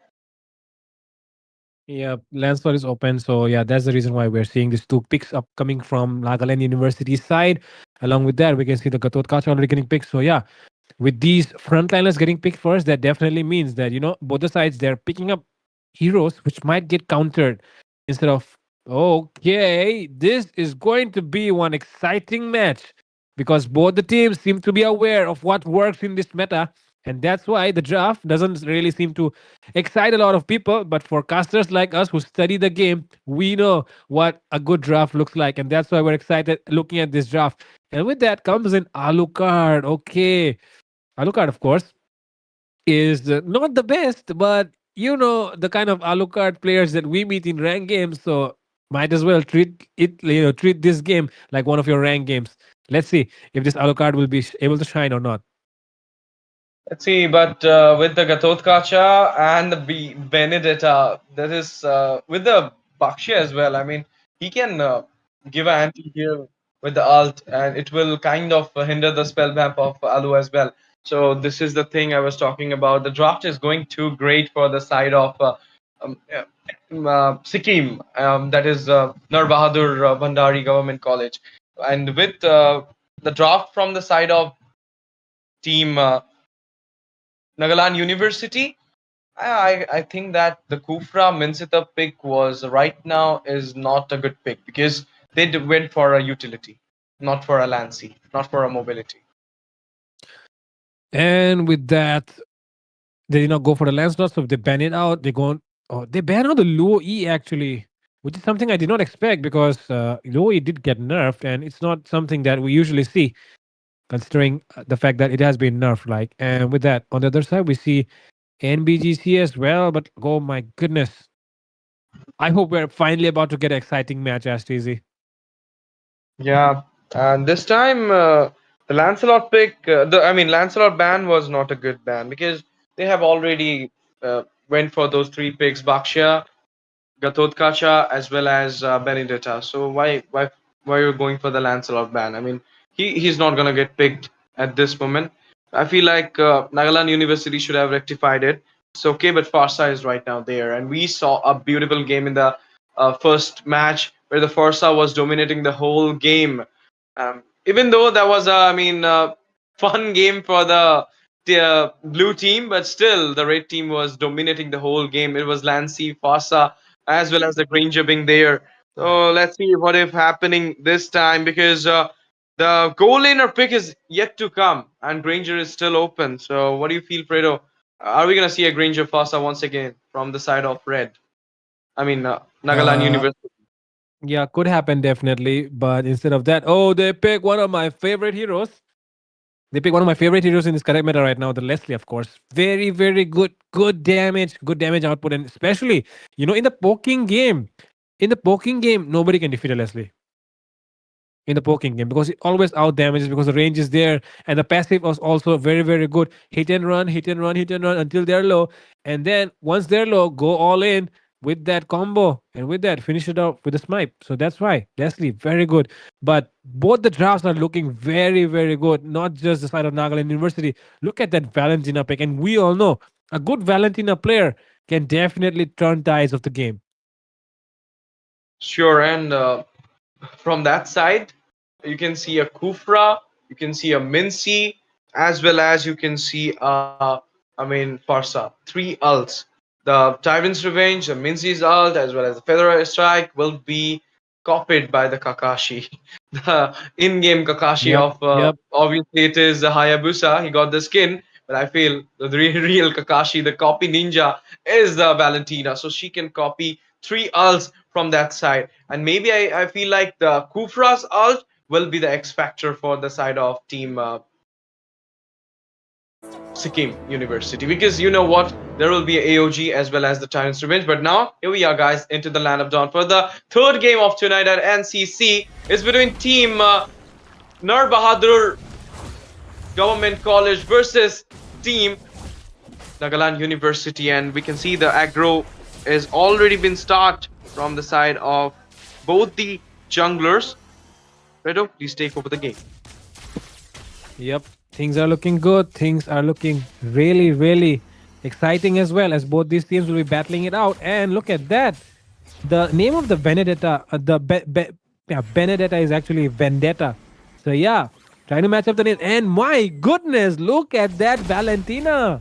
B: Yeah, Lancelot is open. So yeah, that's the reason why we're seeing these two picks upcoming from Nagaland University side. Along with that, we can see the Gatot Kacha already getting picked. So yeah, with these frontliners getting picked first, that definitely means that both the sides they're picking up heroes which might get countered instead of okay, this is going to be one exciting match because both the teams seem to be aware of what works in this meta. And that's why the draft doesn't really seem to excite a lot of people. But for casters like us who study the game, we know what a good draft looks like. And that's why we're excited looking at this draft. And with that comes an Alucard. Okay. Alucard, of course, is not the best, but the kind of Alucard players that we meet in ranked games. So might as well treat this game like one of your ranked games. Let's see if this Alucard will be able to shine or not.
C: Let's see, but with the Gatotkacha and the Benedetta, that is with the Bakshi as well. I mean, he can give an anti heal with the alt, and it will kind of hinder the spell vamp of Alu as well. So this is the thing I was talking about. The draft is going too great for the side of Sikkim, that is Nur Bahadur Bhandari Government College, and with the draft from the side of team. Nagaland University, I think that the Kufra Minsita pick was right now is not a good pick because they went for a utility, not for a Lancy, not for a mobility.
B: And with that, they did not go for the Lancelot, so they ban it out. They ban out the Luo E actually, which is something I did not expect because Luo E did get nerfed, and it's not something that we usually see, considering the fact that it has been nerfed. Like, and with that, on the other side, we see NBGC as well. But oh my goodness, I hope we're finally about to get an exciting match, Astizi.
C: Yeah, and this time the Lancelot pick, Lancelot ban was not a good ban because they have already went for those three picks: Baksha, Gatotkacha, as well as Benedetta. So why are you going for the Lancelot ban? I mean, he's not gonna get picked at this moment. I feel like Nagaland University should have rectified it. It's okay, but Farsa is right now there, and we saw a beautiful game in the first match where the Farsa was dominating the whole game. Even though that was fun game for the blue team, but still the red team was dominating the whole game. It was Lancy, Farsa, as well as the Granger being there. So let's see what if happening this time, because the goal laner pick is yet to come and Granger is still open. So what do you feel, Fredo? Are we gonna see a Granger Farsa once again from the side of red? Nagaland
B: Uh,
C: University.
B: yeah, could happen definitely. But instead of that, oh, they pick one of my favorite heroes. They pick one of my favorite heroes in this correct meta right now, the Leslie, of course. Very, very good damage output, and especially, in the poking game, nobody can defeat a Leslie in the poking game because it always out damages because the range is there, and the passive was also very, very good. Hit and run, hit and run, hit and run until they're low, and then once they're low, go all in with that combo, and with that finish it out with a smite. So that's why Leslie very good. But both the drafts are looking very, very good, not just the side of Nagaland University. Look at that Valentina pick, and we all know a good Valentina player can definitely turn tides of the game.
C: Sure, and from that side, you can see a Kufra, you can see a Mincy, as well as you can see Farsa. 3 ults. The Tyrant's Revenge, the Mincy's ult, as well as the Feather Strike will be copied by the Kakashi. The in-game Kakashi
B: Yep,
C: of
B: yep.
C: obviously it is Hayabusa. He got the skin, but I feel the real Kakashi, the copy ninja, is Valentina. So she can copy 3 ults from that side, and maybe I feel like the Kufra's ult will be the X factor for the side of team Sikkim University, because you know what, there will be a AOG as well as the Tyrant's Revenge. But now here we are, guys, into the land of dawn for the third game of tonight at NCC. It's between team Nar Bahadur Government College versus team Nagaland University, and we can see the aggro has already been started from the side of both the junglers. Fredo, please take over the game.
B: Yep, things are looking good. Things are looking really, really exciting as well, as both these teams will be battling it out. And look at that. The name of the Benedetta, Benedetta is actually Vendetta. So yeah, trying to match up the name. And my goodness, look at that Valentina.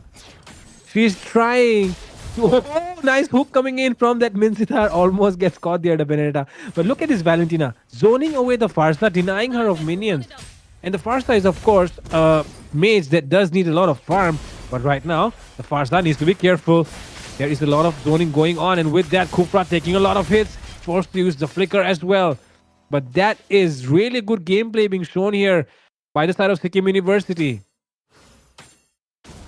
B: She's trying. Oh, nice hook coming in from that Mincitar. Almost gets caught there, the Benedetta. But look at this Valentina. Zoning away the Farsa, denying her of minions. And the Farsa is, of course, a mage that does need a lot of farm. But right now, the Farsa needs to be careful. There is a lot of zoning going on. And with that, Kufra taking a lot of hits. Forced to use the flicker as well. But that is really good gameplay being shown here by the side of Sikkim University.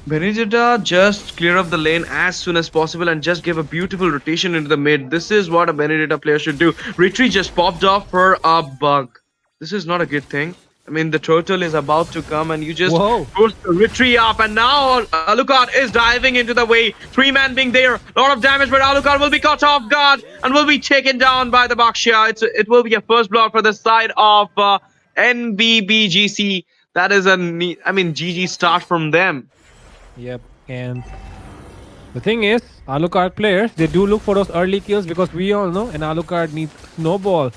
D: Benedetta just clear up the lane as soon as possible and just give a beautiful rotation into the mid. This is what a Benedetta player should do. Retreat just popped off for a bug. This is not a good thing. I mean, the turtle is about to come and you just push the retreat up, and now Alucard is diving into the way. 3-man being there, a lot of damage, but Alucard will be caught off guard and will be taken down by the Bakshia. It will be a first blood for the side of NBBGC. That is GG start from them.
B: Yep, and the thing is, Alucard players, they do look for those early kills because we all know an Alucard needs snowball.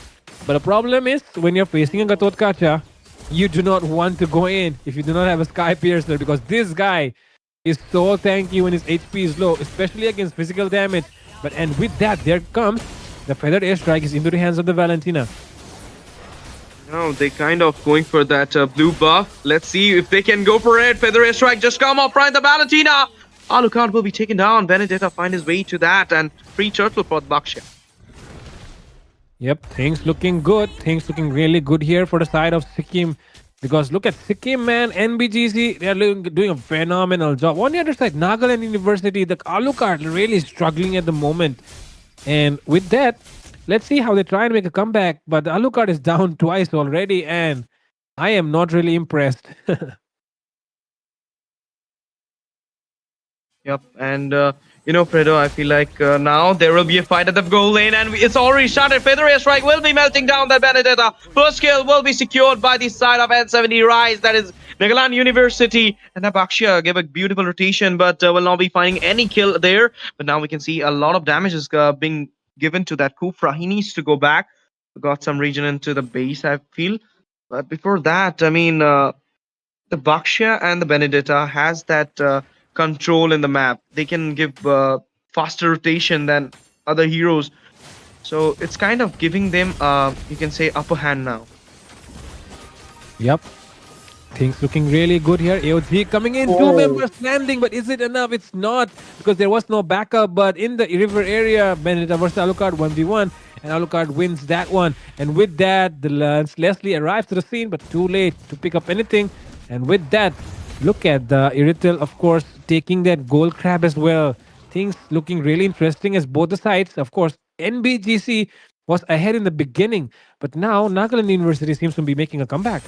B: But the problem is, when you're facing a Gatot Kacha, you do not want to go in if you do not have a Sky Piercer, because this guy is so tanky when his HP is low, especially against physical damage. And with that, there comes the Feathered Airstrike is into the hands of the Valentina.
D: Now they kind of going for that blue buff. Let's see if they can go for it. Feather Airstrike just come up right, the Valentina. Alucard will be taken down. Benedetta find his way to that, and free turtle for the Bakshia.
B: Yep, things looking good. Things looking really good here for the side of Sikkim. Because look at Sikkim, man. NBGC, they are doing a phenomenal job. On the other side, Nagaland University, the Alucard really struggling at the moment. And with that, let's see how they try and make a comeback. But the Alucard is down twice already, and I am not really impressed.
D: Yep, and You know, Fredo, I feel like now there will be a fight at the goal lane, and it's already started. Feather Strike will be melting down that Benedetta. First kill will be secured by the side of N70 Rise, that is Nagaland University. And Bakshia gave a beautiful rotation, but will not be finding any kill there. But now we can see a lot of damage is being given to that Kufra. He needs to go back. Got some region into the base, I feel. But before that, I mean, the Bakshia and the Benedetta has that control in the map. They can give faster rotation than other heroes. So it's kind of giving them, you can say, upper hand now.
B: Yep. Things looking really good here. AOG coming in, two members landing, but is it enough? It's not, because there was no backup. But in the river area, Benedetta versus Alucard 1v1, and Alucard wins that one. And with that, the Leslie arrives to the scene, but too late to pick up anything. And with that, look at the Iritel, of course, taking that gold crab as well. Things looking really interesting as both the sides. Of course, NBGC was ahead in the beginning, but now Nagaland University seems to be making a comeback.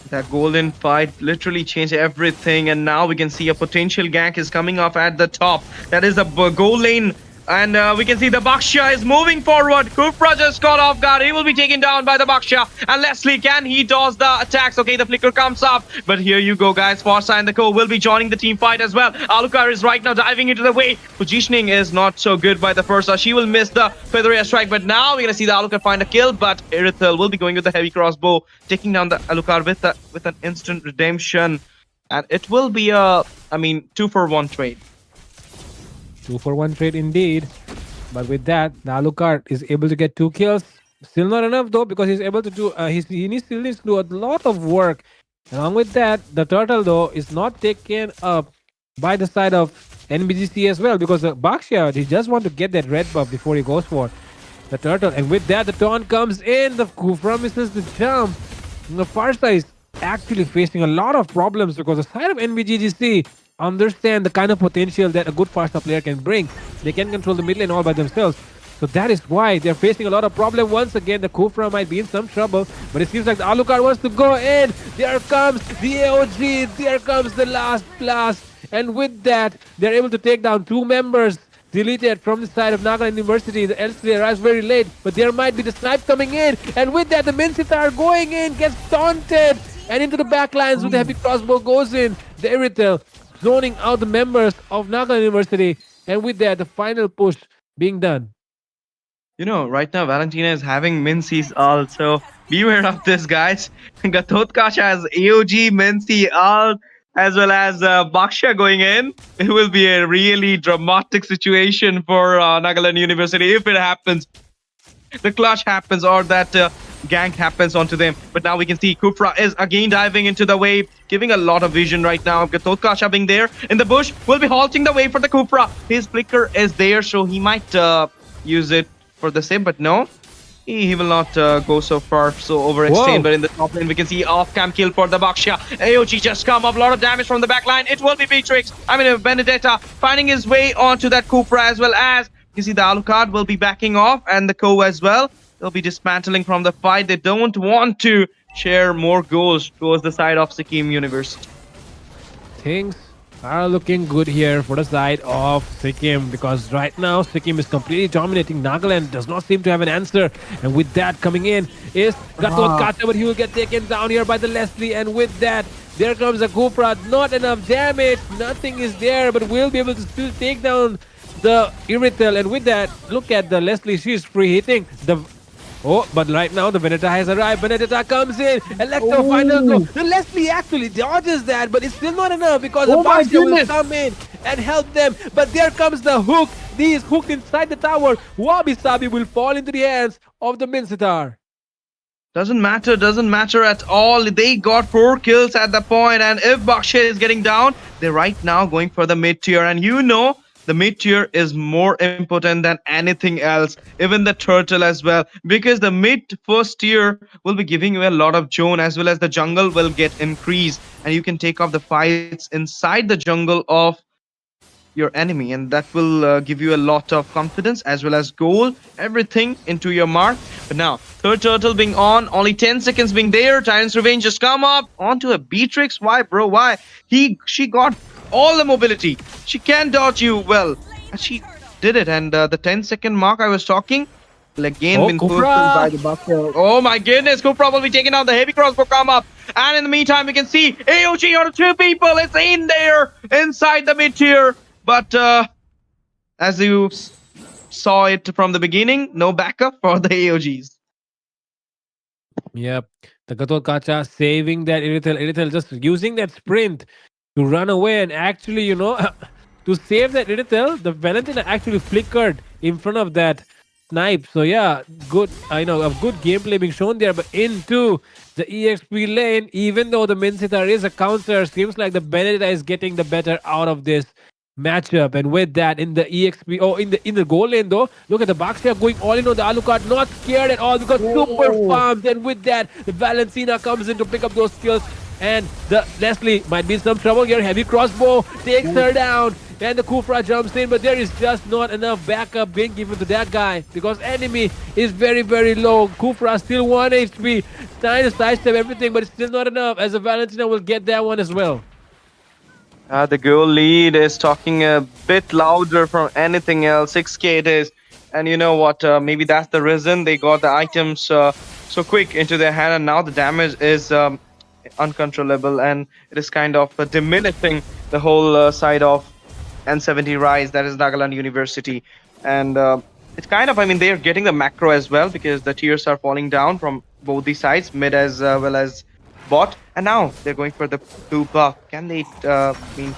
D: That golden fight literally changed everything, and now we can see a potential gank is coming off at the top. That is the goal lane, and we can see the Bakshia is moving forward. Kufra just got off guard. He will be taken down by the Bakshia. And Leslie, can he dodge the attacks? Okay, the flicker comes up. But here you go, guys. Farsa and the Co will be joining the team fight as well. Alucard is right now diving into the way. Positioning is not so good by the Farsa. She will miss the Feather Strike. But now we're going to see the Alucard find a kill. But Irithel will be going with the heavy crossbow, taking down the Alucard with an instant redemption. And it will be a, 2-for-1 trade.
B: 2-for-1 trade indeed. But with that, the Alucard is able to get 2 kills. Still not enough though, because he's able to do he still needs to do a lot of work. Along with that, the turtle though is not taken up by the side of NBGC as well, because the Bakshia, he just want to get that red buff before he goes for the turtle. And with that, the taunt comes in. The Kufra misses the jump. And the Farsa is actually facing a lot of problems, because the side of NBGC understand the kind of potential that a good Farsa player can bring. They can control the mid lane all by themselves. So that is why they're facing a lot of problem. Once again, the Kufra might be in some trouble, but it seems like the Alucard wants to go in. There comes the AOG. There comes the last blast. And with that, they're able to take down 2 members deleted from the side of Nagaland University. The L3 arrives very late, but there might be the snipe coming in. And with that, the Minsitar going in, gets taunted. And into the backlines with the heavy crossbow goes in. The Iritel zoning out the members of Nagaland University. And with that, the final push being done.
D: You know, right now Valentina is having Mincy's ult, so beware of this, guys. Gatotkash has AOG, Mincy ult, as well as Bakshia going in. It will be a really dramatic situation for Nagaland University if it happens. The clutch happens, or that gank happens onto them. But now we can see Kufra is again diving into the wave, giving a lot of vision right now. Gatotkash being there in the bush will be halting the wave for the Kufra. His flicker is there, so he might use it for the same, but no, he will not go so far, so overextend. But in the top lane, we can see off-cam kill for the Bakshia. AOG just come up, a lot of damage from the back line. It will be Beatrix, Benedetta finding his way onto that Kufra, as well as you see the Alucard will be backing off, and the Co as well. They'll be dismantling from the fight. They don't want to share more goals towards the side of Sikkim University.
B: Things are looking good here for the side of Sikkim, because right now Sikkim is completely dominating. Nagaland does not seem to have an answer, and with that coming in is Gatotkacha, but he will get taken down here by the Leslie. And with that, there comes a Kufra. Not enough damage, nothing is there, but we'll be able to still take down the Iritel. And with that, look at the Leslie, she's free hitting the but right now the Benedetta has arrived. Benedetta comes in. Electro final go. The Leslie actually dodges that, but it's still not enough, because the Bakshia will come in and help them. But there comes the hook. He is hooked inside the tower. Wabi Sabi will fall into the hands of the Minsitar.
D: Doesn't matter at all. They got 4 kills at the point, and if Bakshia is getting down, they're right now going for the mid tier. And you know, the mid tier is more important than anything else, even the turtle as well, because the mid first tier will be giving you a lot of zone, as well as the jungle will get increased, and you can take off the fights inside the jungle of your enemy, and that will give you a lot of confidence, as well as gold, everything into your mark. But now, third turtle being on, only 10 seconds being there. Tyrant's Revenge just come up onto a Beatrix. Why, bro? Why? She got all the mobility. She can dodge you well. She did it, and the 10-second mark I was talking, again
B: Oh,
D: been
B: Kufra!
D: fulfilled by the Buffalo. Oh my goodness, Kufra will be taking out the heavy crossbow come up. And in the meantime, we can see AOG on 2 people. It's in there inside the mid tier. But as you saw it from the beginning, no backup for the AOGs.
B: Yep. The Gatot Kacha saving that Irithel just using that sprint to run away and actually, to save that Irithel, the Valentina actually flickered in front of that snipe. So yeah, good, I know, a good gameplay being shown there, but into the EXP lane, even though the Minsita is a counter, seems like the Benedetta is getting the better out of this matchup. And with that, in the EXP, in the goal lane though, look at the Baxter going all in on the Alucard, not scared at all because super farmed. And with that, the Valentina comes in to pick up those kills. And the Leslie might be in some trouble here. Heavy crossbow takes her down. And the Kufra jumps in, but there is just not enough backup being given to that guy because enemy is very, very low. Kufra still 1 HP, trying to sidestep everything, but it's still not enough as the Valentina will get that one as well.
D: The goal lead is talking a bit louder from anything else. 6k it is. And you know what? Maybe that's the reason they got the items so quick into their hand, and now the damage is uncontrollable, and it is kind of diminishing the whole side of N70 Rise, that is Nagaland University. And it's kind of, I mean, they're getting the macro as well because the tiers are falling down from both the sides, mid as well as bot. And now they're going for the 2 buff. Can they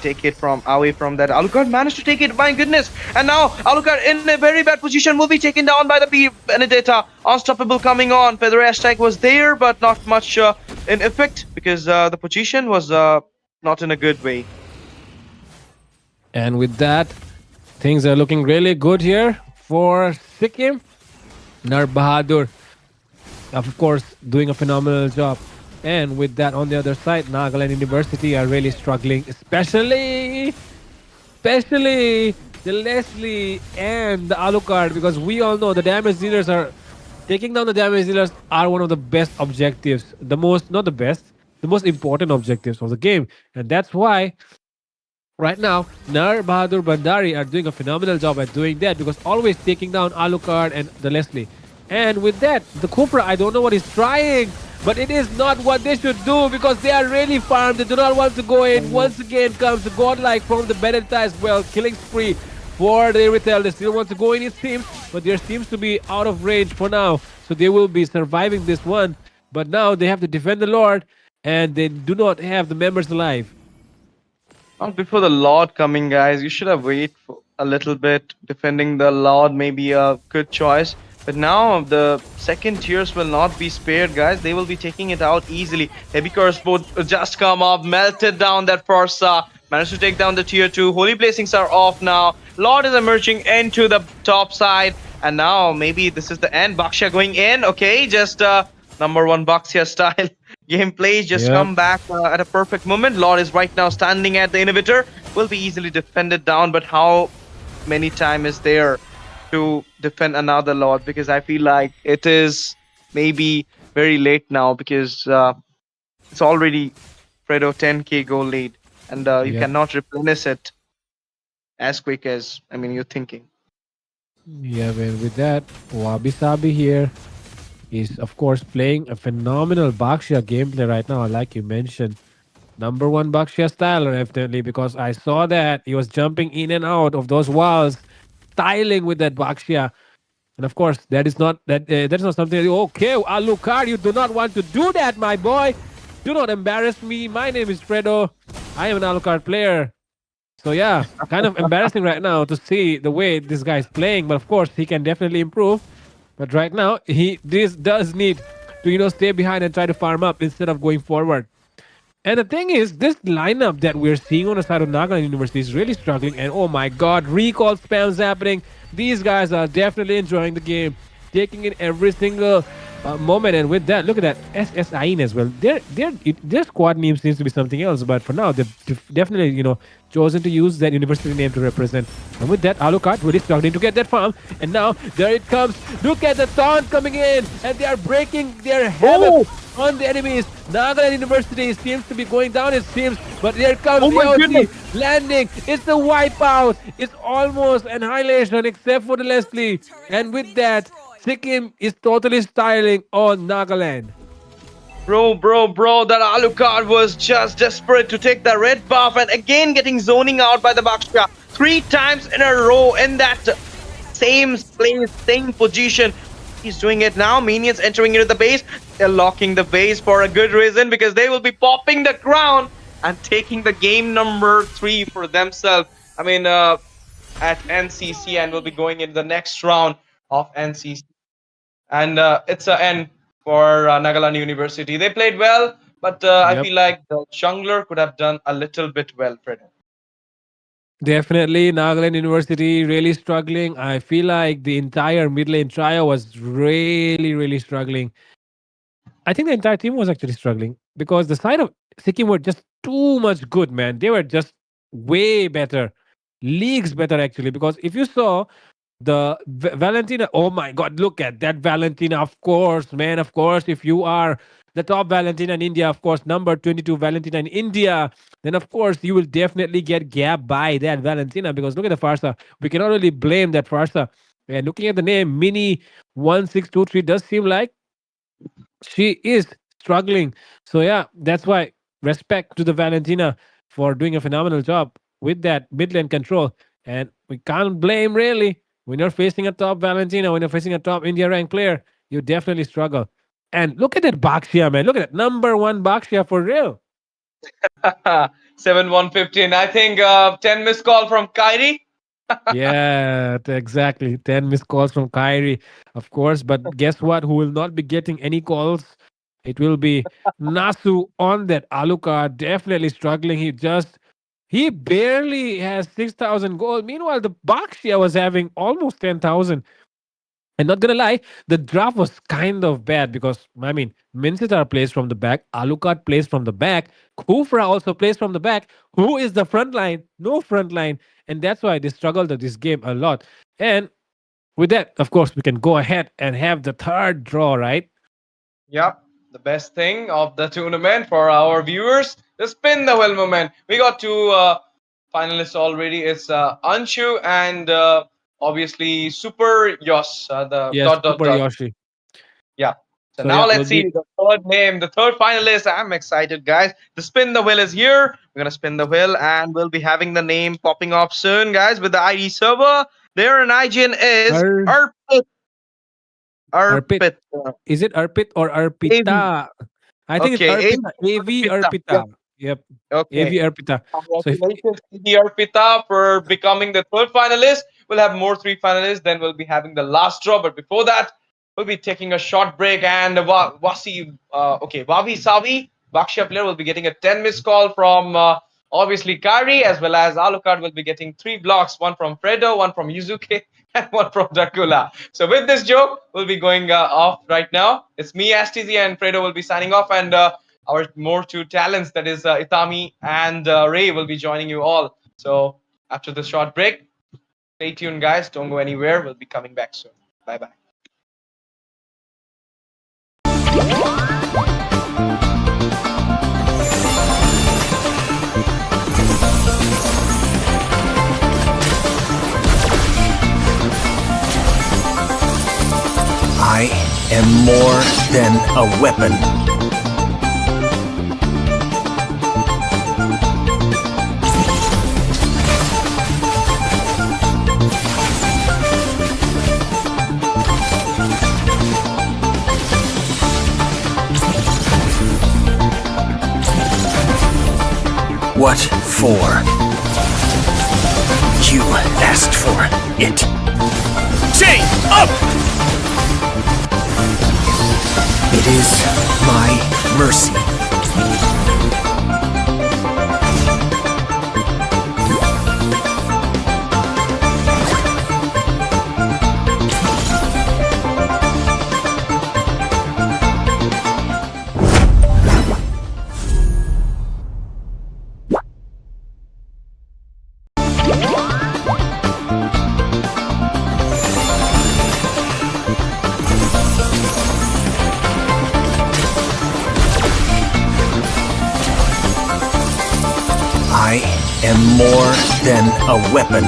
D: take it from away from that? Alucard managed to take it, my goodness. And now Alucard in a very bad position will be taken down by the Benedetta. Unstoppable coming on. Feather hashtag was there, but not much in effect because the position was not in a good way.
B: And with that, things are looking really good here for Sikkim. Nar Bahadur, of course, doing a phenomenal job. And with that, on the other side, Nagaland University are really struggling, especially the Leslie and the Alucard, because we all know the damage dealers are taking down the damage dealers are one of the best objectives, the most important objectives of the game, and that's why. Right now, Nar Bahadur Bandari are doing a phenomenal job at doing that because always taking down Alucard and the Leslie. And with that, the Kufra, I don't know what he's trying, but it is not what they should do because they are really farmed. They do not want to go in. Once again comes the Godlike from the Benedetta as well. Killing spree for the Irithel. They still want to go in, it seems, but there seems to be out of range for now. So they will be surviving this one. But now they have to defend the Lord and they do not have the members alive.
D: Not before the Lord coming, guys. You should have waited for a little bit. Defending the Lord may be a good choice. But now the second tiers will not be spared, guys. They will be taking it out easily. Heavy crossbow just come up, melted down that Forza. Managed to take down the tier 2. Holy blessings are off now. Lord is emerging into the top side. And now maybe this is the end. Baksha going in. Okay, just number 1 Baksha style. Gameplay just come back at a perfect moment. Lord is right now standing at the inhibitor. Will be easily defended down, but how many time is there to defend another Lord? Because I feel like it is maybe very late now because it's already Fredo 10k goal lead, and you cannot replenish it as quick as you're thinking.
B: Yeah, man. With that, Wabi Sabi here is of course playing a phenomenal Baksha gameplay right now, like you mentioned. Number 1 Baksha style, definitely, because I saw that he was jumping in and out of those walls, styling with that Baksha. And of course, that's not something. Okay, Alucard, you do not want to do that, my boy. Do not embarrass me. My name is Fredo. I am an Alucard player. So yeah, kind of embarrassing right now to see the way this guy is playing. But of course, he can definitely improve. But right now, this does need to stay behind and try to farm up instead of going forward. And the thing is, this lineup that we're seeing on the side of Nagaland University is really struggling. And oh my god, recall spams happening. These guys are definitely enjoying the game, taking in every single moment. And with that, look at that SSIN as well. Their squad name seems to be something else, but for now, they've definitely chosen to use that university name to represent. And with that, Alucard really struggling to get that farm. And now there it comes. Look at the taunt coming in, and they are breaking their heaven. on the enemies. Nagaland University seems to be going down, it seems. But here comes
D: Oh my
B: AOC
D: goodness.
B: landing. It's the wipeout. It's almost annihilation except for the Leslie. And with that, Sikkim is totally styling on Nagaland.
D: Bro, that Alucard was just desperate to take the red buff and again getting zoning out by the Baksha 3 times in a row in that same place, same position. He's doing it now. Minions entering into the base. They're locking the base for a good reason because they will be popping the crown and taking the game number 3 for themselves. I mean, at NCC, and will be going into the next round of NCC. And it's an N for Nagaland University. They played well, but I
B: Yep.
D: feel like the jungler could have done a little bit well, Fred.
B: Definitely, Nagaland University really struggling. I feel like the entire mid lane trio was really struggling. I think the entire team was actually struggling because the side of Sikkim were just too much good, man. They were just way better, leagues better actually. Because if you saw the Valentina, oh my God, look at that Valentina. Of course, man. Of course, if you are the top Valentina in India, of course, number 22 Valentina in India, then of course you will definitely get gapped by that Valentina. Because look at the Farsa. We cannot really blame that Farsa. And looking at the name, Mini 1623 does seem like she is struggling. So yeah, that's why respect to the Valentina for doing a phenomenal job with that mid lane control. And we can't blame really when you're facing a top Valentina, when you're facing a top India ranked player, you definitely struggle. And look at that Bakshia, man. Look at that number 1 Bakshia for real.
C: 7-1-15. I think 10 missed call from Kyrie.
B: Yeah, exactly. 10 missed calls from Kyrie, of course. But guess what? Who will not be getting any calls? It will be Nasu on that Alucard. Definitely struggling. He barely has 6,000 gold. Meanwhile, the Bakshia was having almost 10,000. And not gonna lie, the draft was kind of bad because I mean, Minsitar plays from the back, Alucard plays from the back, Kufra also plays from the back. Who is the front line? No front line, and that's why they struggled at this game a lot. And with that, of course, we can go ahead and have the third draw, right?
C: Yep, the best thing of the tournament for our viewers, the spin the wheel moment. We got 2 finalists already. It's Anshu and obviously Super Yosh. The
B: Yes,
C: dot dot
B: Super
C: dot.
B: Yoshi.
C: Yeah. So,
B: So,
C: now
B: yeah,
C: let's
B: we'll
C: see the third name, the third finalist. I'm excited, guys. The spin the wheel is here. We're gonna spin the wheel, and we'll be having the name popping up soon, guys. With the ID server, there in IGN is Arpit.
B: Arpit. Is it Arpit or Arpita? I think
C: Okay,
B: it's Arpita. AV Arpita. Yep.
C: Okay.
B: AV Arpita. So if,
C: Congratulations to the Arpita for becoming the third finalist. We'll have more 3 finalists. Then we'll be having the last draw. But before that, we'll be taking a short break. And Wavi Savi, Bakshia player, will be getting a 10 missed call from obviously Kari, as well as Alucard will be getting 3 blocks, one from Fredo, one from Yuzuki, and one from Dracula. So with this joke, we'll be going off right now. It's me, STZ, and Fredo will be signing off. And our more 2 talents, that is Itami and Ray, will be joining you all. So after this short break, stay tuned, guys. Don't go anywhere. We'll be coming back soon. Bye-bye.
A: I am more than a weapon. What for? You asked for it. Chain up! It is my mercy. am more than a weapon.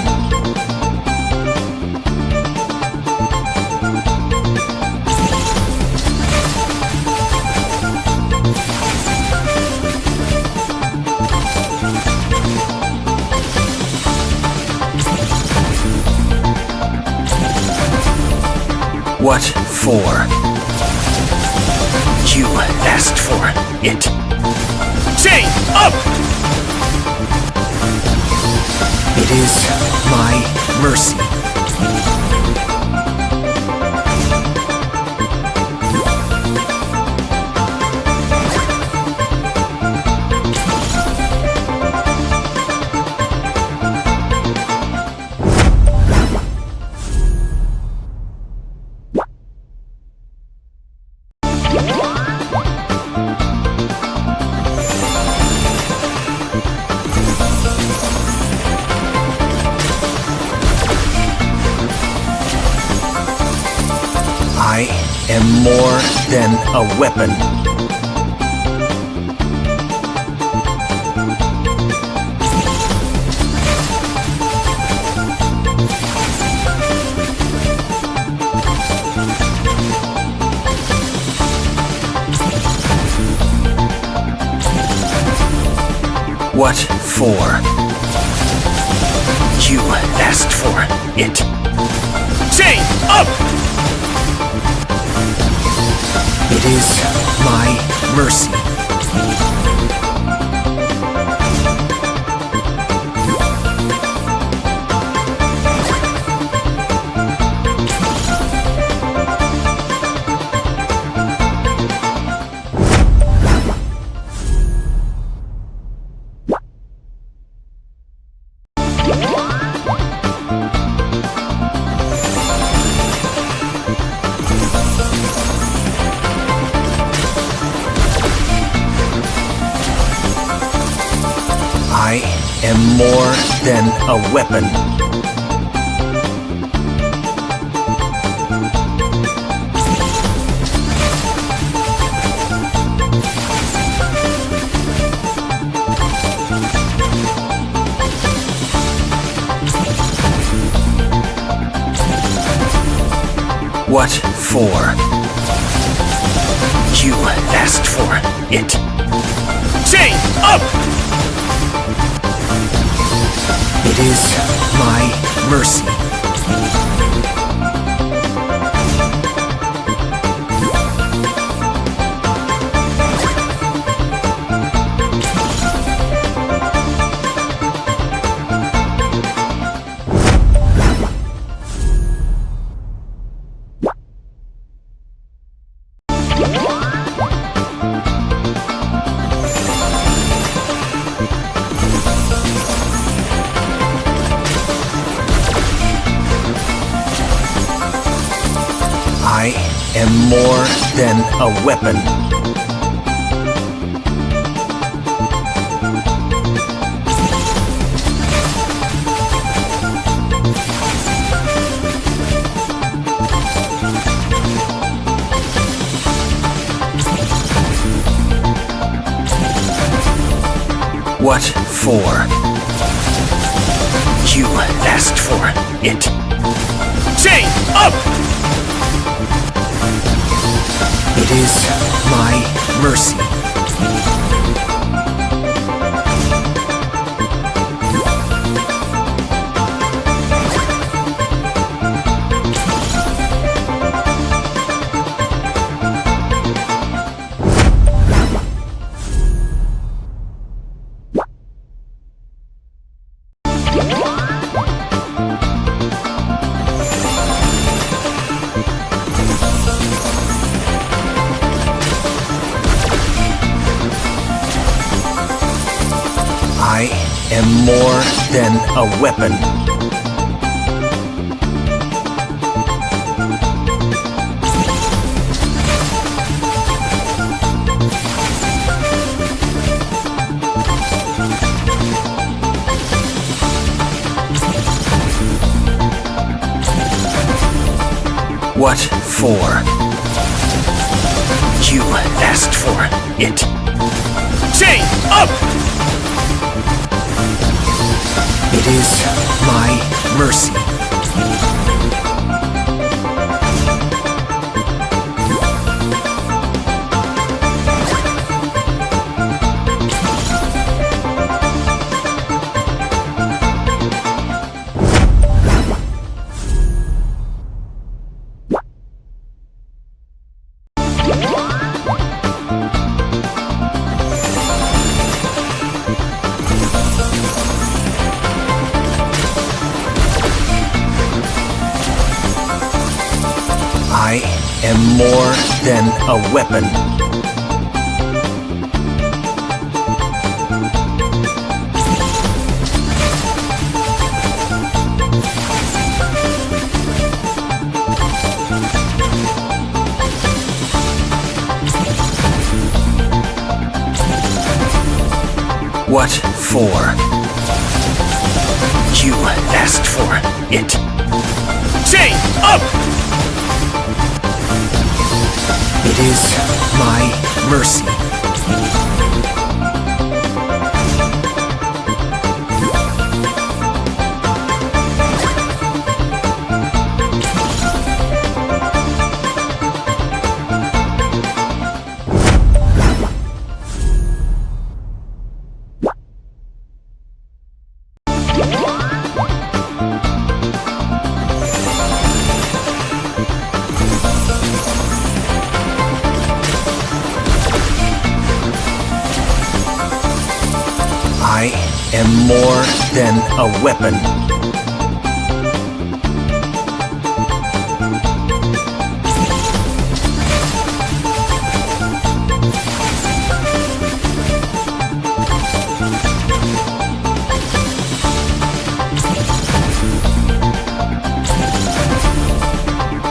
A: What for? You asked for it. Chain up! It is my mercy. I am more than a weapon. What for? You asked for it. Chain up! It is my mercy. I am more than a weapon. What for? You asked for it. Chain up! It is my mercy. I am more than a weapon. What for? You asked for it. Chain up! It is my mercy. I am more than a weapon. What for? You asked for it. Chain up! is my mercy. I am more than a weapon. What for? You asked for it. Chain up! It is my mercy. I am more than a weapon.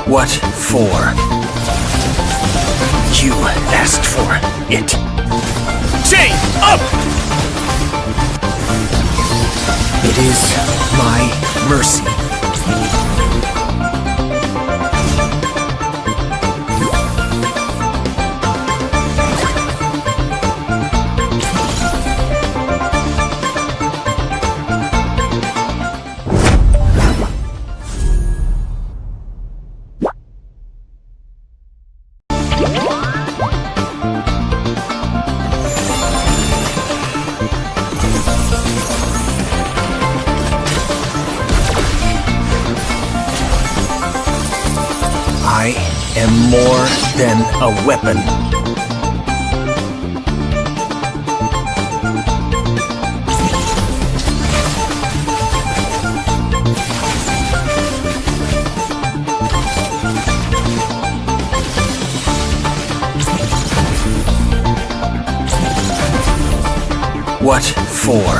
A: What for? You asked for it. Chain up! It is my mercy. I am more than a weapon. What for?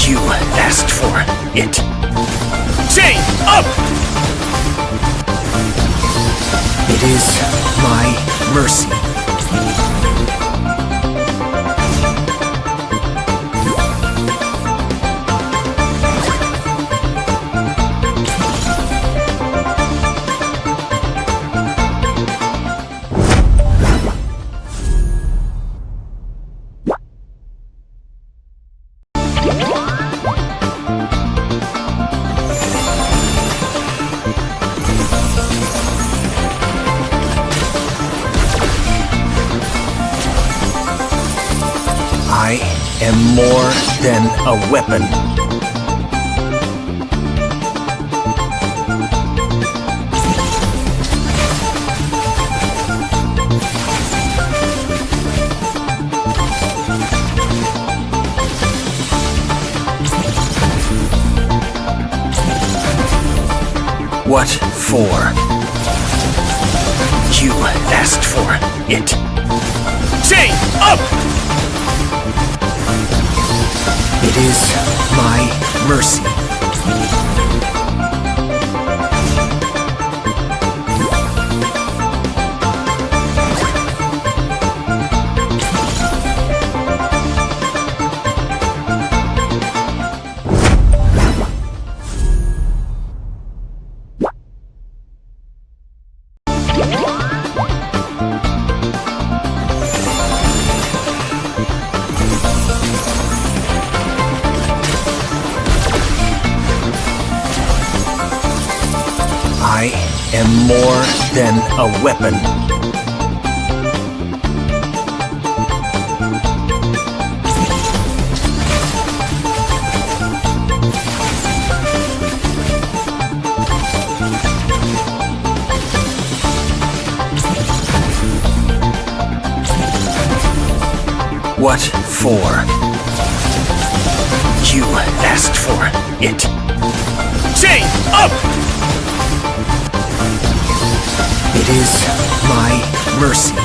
A: You asked for it. Chain up! It is my mercy. I am more than a weapon. What for? You asked for it. Chain up! It is my mercy. am more than a weapon. What for? You asked for it. Chain up! It is my mercy.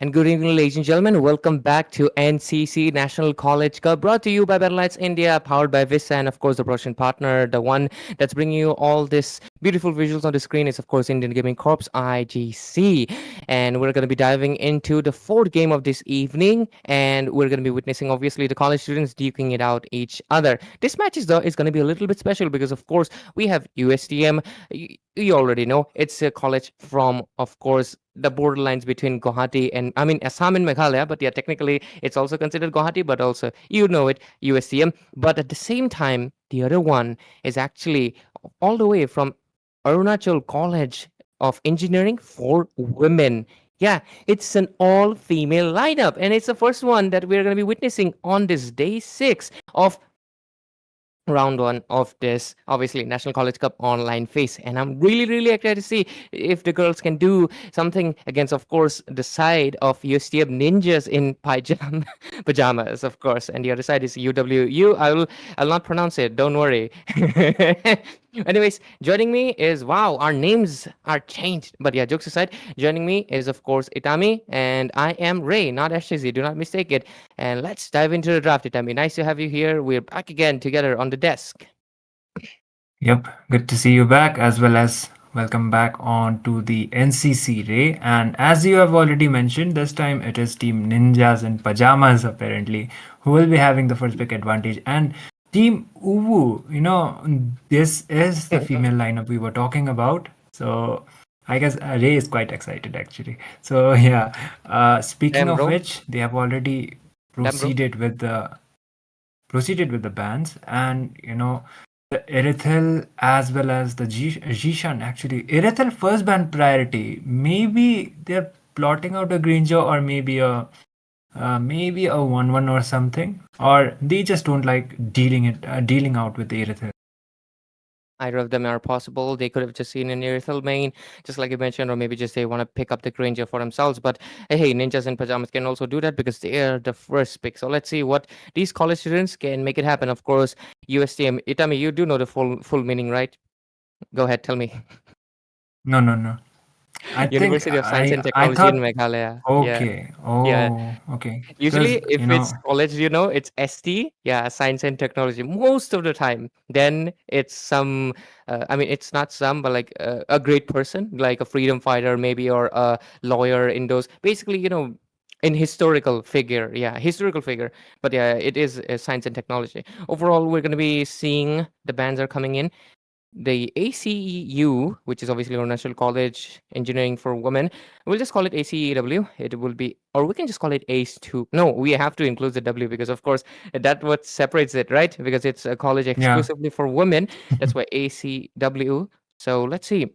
E: And good evening, ladies and gentlemen. Welcome back to NCC National College Cup, brought to you by Battleknights India, powered by Visa, and of course the production partner, the one that's bringing you all this beautiful visuals on the screen is of course Indian Gaming Corp's IGC. And we're going to be diving into the fourth game of this evening, and we're going to be witnessing obviously the college students duking it out each other. This match is going to be a little bit special because of course we have USTM. You already know it's a college from, of course, the borderlines between Guwahati and Assam and Meghalaya, but yeah, technically it's also considered Guwahati, but also USTM. But at the same time, the other one is actually all the way from Arunachal College of Engineering for women. Yeah, it's an all-female lineup, and it's the first one that we're going to be witnessing on this day 6 of round 1 of this obviously National College Cup online phase, and I'm really excited to see if the girls can do something against of course the side of USTM ninjas in pajamas of course, and the other side is UWU. I'll not pronounce it, don't worry. Anyways, joining me is, wow, our names are changed, but yeah, jokes aside, joining me is of course Itami, and I am Ray, not Ashtizi, do not mistake it. And let's dive into the draft. Itami, nice to have you here. We're back again together on the desk.
F: Yep, good to see you back, as well as welcome back on to the NCC, Ray. And as you have already mentioned, this time it is Team Ninjas in Pajamas apparently who will be having the first pick advantage. And Team Uwu, this is the female lineup we were talking about. So I guess Ray is quite excited actually. So yeah, speaking
E: Damn,
F: of
E: bro.
F: which, they have already
E: bro.
F: proceeded with the bans, and the Erithel as well as the Jishan. Actually, Erithel first ban priority. Maybe they're plotting out a Granger, or maybe a 1-1 or something, or they just don't like dealing out with the Erithel.
E: Either of them are possible. They could have just seen an Irithel main, just like you mentioned, or maybe just they want to pick up the Granger for themselves. But hey, Ninjas in Pajamas can also do that because they are the first pick. So let's see what these college students can make it happen. Of course, USTM. Itami, you do know the full meaning, right? Go ahead, tell me.
F: No.
E: University of Science and
F: I
E: Technology
F: thought.
E: in Meghalaya. Yeah.
F: Okay. Oh,
E: Yeah.
F: okay.
E: Usually,
F: Because,
E: if it's college, it's ST, yeah, science and technology, most of the time. Then it's some, it's not some, but like a great person, like a freedom fighter, maybe, or a lawyer in those. Basically, in historical figure, But yeah, it is science and technology. Overall, we're going to be seeing the bands are coming in. The ACEU, which is obviously National College Engineering for Women, we'll just call it ACEW. It will be, or we can just call it ACE2. No, we have to include the W because, of course, that's what separates it, right? Because it's a college exclusively for women. That's why ACW. So let's see.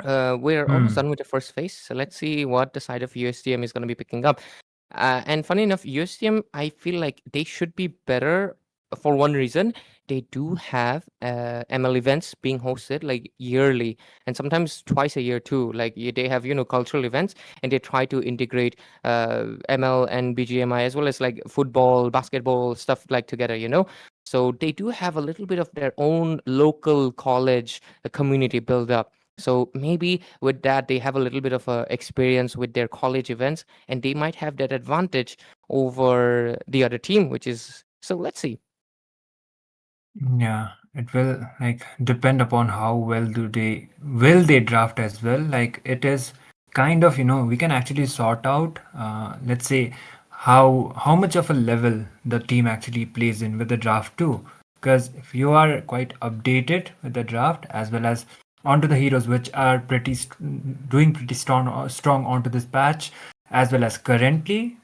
E: We're almost done with the first phase. So let's see what the side of USTM is going to be picking up. And funny enough, USTM, I feel like they should be better for one reason. They do have ML events being hosted like yearly and sometimes twice a year too. Like they have, cultural events, and they try to integrate ML and BGMI as well as like football, basketball, stuff like together, So they do have a little bit of their own local college community build up. So maybe with that, they have a little bit of experience with their college events, and they might have that advantage over the other team, which is, so let's see.
F: Yeah, it will depend upon how well will they draft as well. Like it is kind of, we can actually sort out, let's say, how much of a level the team actually plays in with the draft too. Because if you are quite updated with the draft as well as onto the heroes which are doing pretty strong onto this patch as well as currently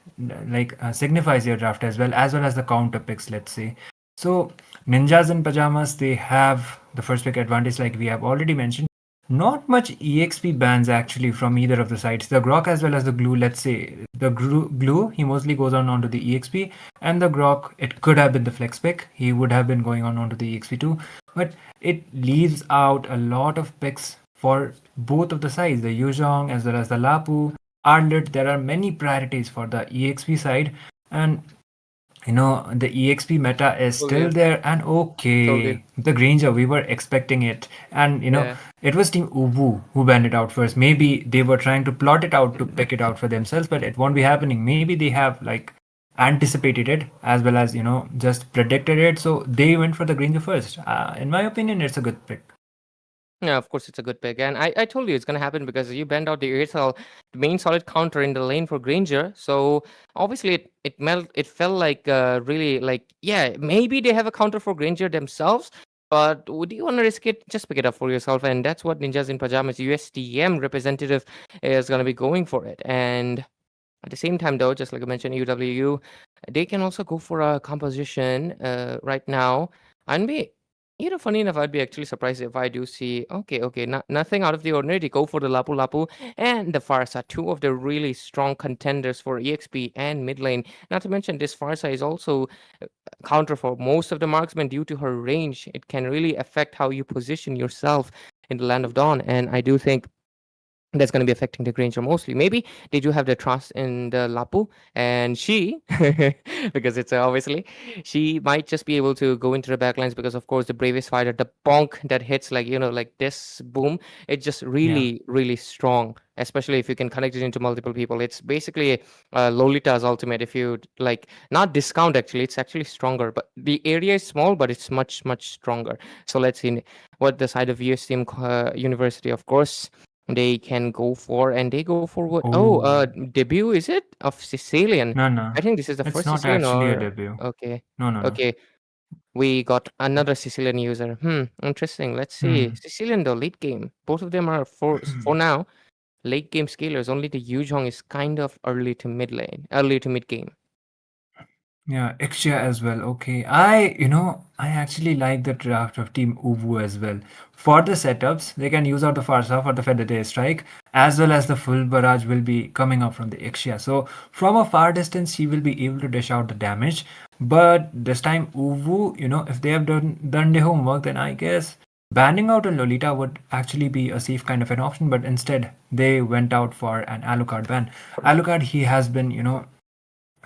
F: signifies your draft as well as the counter picks, let's say. So ninjas and pajamas, they have the first pick advantage, like we have already mentioned. Not much EXP bans actually from either of the sides. The Grok as well as the Glue, let's say. The Glue, he mostly goes on onto the EXP, and the Grok, it could have been the flex pick. He would have been going on onto the EXP too. But it leaves out a lot of picks for both of the sides, the Yuzhong as well as the Lapu, Arlet. There are many priorities for the EXP side, and the EXP meta is still there, and okay, the Granger, we were expecting it, and it was Team Ubu who banned it out first. Maybe they were trying to plot it out to pick it out for themselves, but it won't be happening. Maybe they have anticipated it as well as just predicted it, so they went for the Granger first. In my opinion, it's a good pick.
E: Yeah, of course, it's a good pick. And I told you it's going to happen because you banned out the Aircel main solid counter in the lane for Granger. So obviously, it felt like really yeah, maybe they have a counter for Granger themselves. But would you want to risk it? Just pick it up for yourself. And that's what Ninjas in Pajamas USTM representative is going to be going for it. And at the same time, though, just like I mentioned, UWU, they can also go for a composition right now. And be funny enough, I'd be actually surprised if I do see, okay, nothing out of the ordinary. They go for the Lapu Lapu and the Farsa, two of the really strong contenders for EXP and mid lane. Not to mention, this Farsa is also counter for most of the marksmen due to her range. It can really affect how you position yourself in the Land of Dawn. And I do think that's going to be affecting the Granger mostly. Maybe they do have the trust in the Lapu, and she, because it's obviously, she might just be able to go into the backlines because, of course, the bravest fighter, the bonk that hits like this boom, it's just really, really strong, especially if you can connect it into multiple people. It's basically Lolita's ultimate. If you not discount, actually, it's actually stronger, but the area is small, but it's much, much stronger. So let's see what the side of USTM University, of course, they can go for, and they go for what? Debut, is it, of Sicilian?
F: No.
E: I think this is the
F: It's
E: first
F: not
E: Sicilian,
F: actually a
E: or
F: debut.
E: okay.
F: No.
E: Okay, we got another Sicilian user. Interesting. Let's see. Sicilian though, late game. Both of them are for now late game scalers. Only the Yuzhong is kind of early to mid game.
F: Yeah, Ixia as well. Okay. I actually like the draft of Team Ubu as well. For the setups, they can use out the Farsa for the Feather Strike, as well as the full barrage will be coming up from the Ixia. So from a far distance, he will be able to dish out the damage. But this time, Ubu, if they have done their homework, then I guess banning out a Lolita would actually be a safe kind of an option. But instead, they went out for an Alucard ban. Alucard, he has been,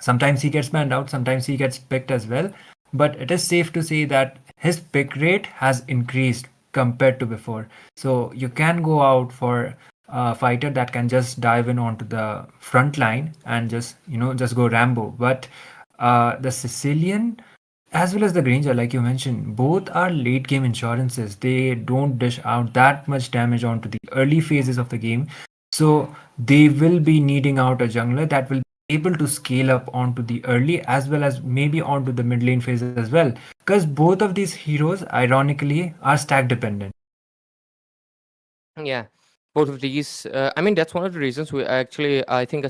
F: sometimes he gets banned out, sometimes he gets picked as well. But it is safe to say that his pick rate has increased compared to before. So you can go out for a fighter that can just dive in onto the front line and just go Rambo. But the Sicilian as well as the Granger, like you mentioned, both are late game insurances. They don't dish out that much damage onto the early phases of the game. So they will be needing out a jungler that will able to scale up onto the early as well as maybe onto the mid lane phases as well, because both of these heroes ironically are stack dependent.
E: Yeah, both of these. I mean, that's one of the reasons we actually, I think,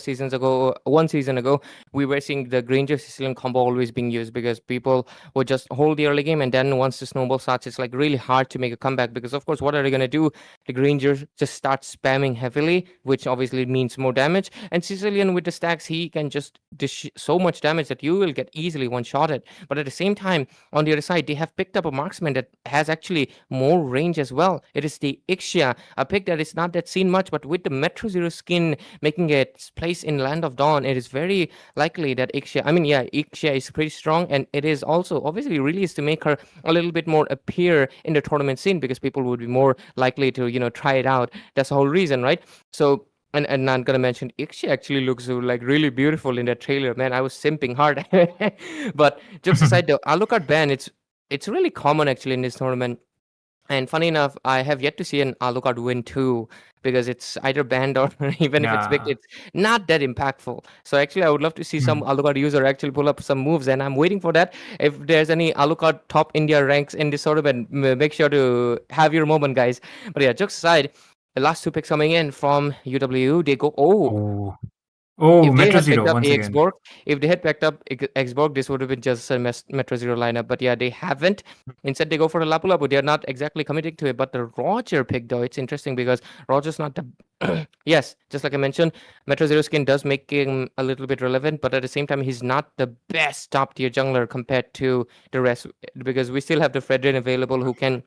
E: one season ago, we were seeing the Granger Sicilian combo always being used because people would just hold the early game, and then once the snowball starts, it's really hard to make a comeback because, of course, what are they gonna do? The Granger just starts spamming heavily, which obviously means more damage, and Sicilian with the stacks, he can just dish so much damage that you will get easily one-shotted. But at the same time, on the other side, they have picked up a marksman that has actually more range as well. It is the Ixia, a pick that is not that seen much, but with the Metro Zero skin making its place in Land of Dawn, it is very likely that Ixia is pretty strong, and it is also obviously released to make her a little bit more appear in the tournament scene because people would be more likely to try it out. That's the whole reason, right? So and I'm gonna mention Ixia actually looks really beautiful in that trailer, man. I was simping hard. But jokes aside, the Alucard ban, it's really common actually in this tournament. And funny enough, I have yet to see an Alucard win too, because it's either banned or even if it's picked,
F: Yeah.
E: it's not that impactful. So actually, I would love to see some Alucard user actually pull up some moves, and I'm waiting for that. If there's any Alucard top India ranks in this tournament, make sure to have your moment, guys. But yeah, jokes aside, the last two picks coming in from UW, they go,
F: Oh. Oh,
E: if they
F: Metro
E: had picked
F: Zero
E: up
F: once again.
E: Exborg, if they had picked up Exborg, this would have been just a Metro Zero lineup. But yeah, they haven't. Instead, they go for the Lapu Lapu. They're not exactly committing to it. But the Roger pick, though, it's interesting because Roger's not the. Yes, just like I mentioned, Metro Zero skin does make him a little bit relevant, but at the same time, he's not the best top tier jungler compared to the rest because we still have the Fredrin available who can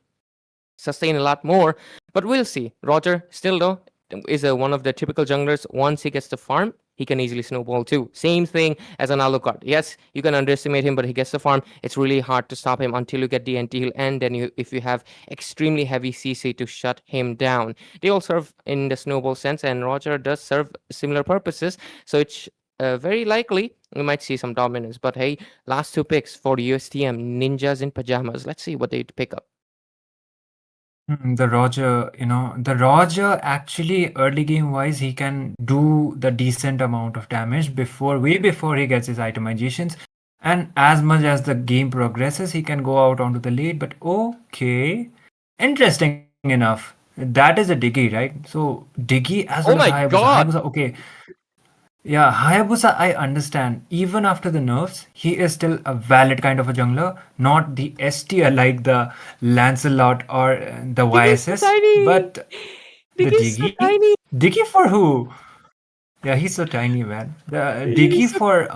E: sustain a lot more. But we'll see. Roger, still though, is one of the typical junglers. Once he gets the farm, he can easily snowball too. Same thing as an Alucard. Yes, you can underestimate him, but he gets the farm. It's really hard to stop him until you get the anti-heal, and then if you have extremely heavy CC to shut him down. They all serve in the snowball sense, and Roger does serve similar purposes. So it's very likely we might see some dominance. But hey, last two picks for the USTM, Ninjas in Pyjamas. Let's see what they pick up.
F: The Roger actually early game wise, he can do the decent amount of damage way before he gets his itemizations. And as much as the game progresses, he can go out onto the lead. But okay, interesting enough, that is a Diggy, right? So Diggy as
E: Oh
F: well as
E: my
F: Hayabusa.
E: God!
F: Hayabusa, okay. Yeah, Hayabusa, I understand. Even after the nerfs, he is still a valid kind of a jungler, not the S tier like the Lancelot or the
E: Diggy's so
F: YSS,
E: tiny!
F: but the
E: Diggy's so
F: Diggy?
E: tiny!
F: Diggy for who? Yeah, he's so tiny, man. The Diggy
E: He's so
F: for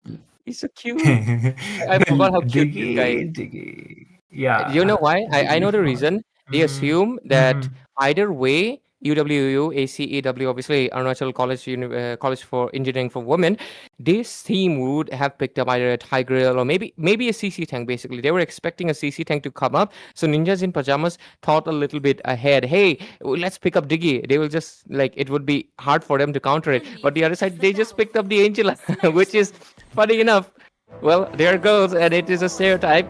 E: cute. He's so cute. I forgot how cute this guy is.
F: Diggy.
E: You
F: Yeah,
E: know why? I know
F: Diggy
E: the
F: for.
E: reason. They assume that either way, UWU, ACEW, obviously Arunachal College for Engineering for Women, this team would have picked up either a Tigreal or maybe a CC tank. Basically, they were expecting a CC tank to come up. So Ninjas in Pyjamas thought a little bit ahead. Hey, let's pick up Diggy. They will just like it would be hard for them to counter it. But the other side, they just picked up the Angela, which is funny enough. Well, there goes, and it is a stereotype.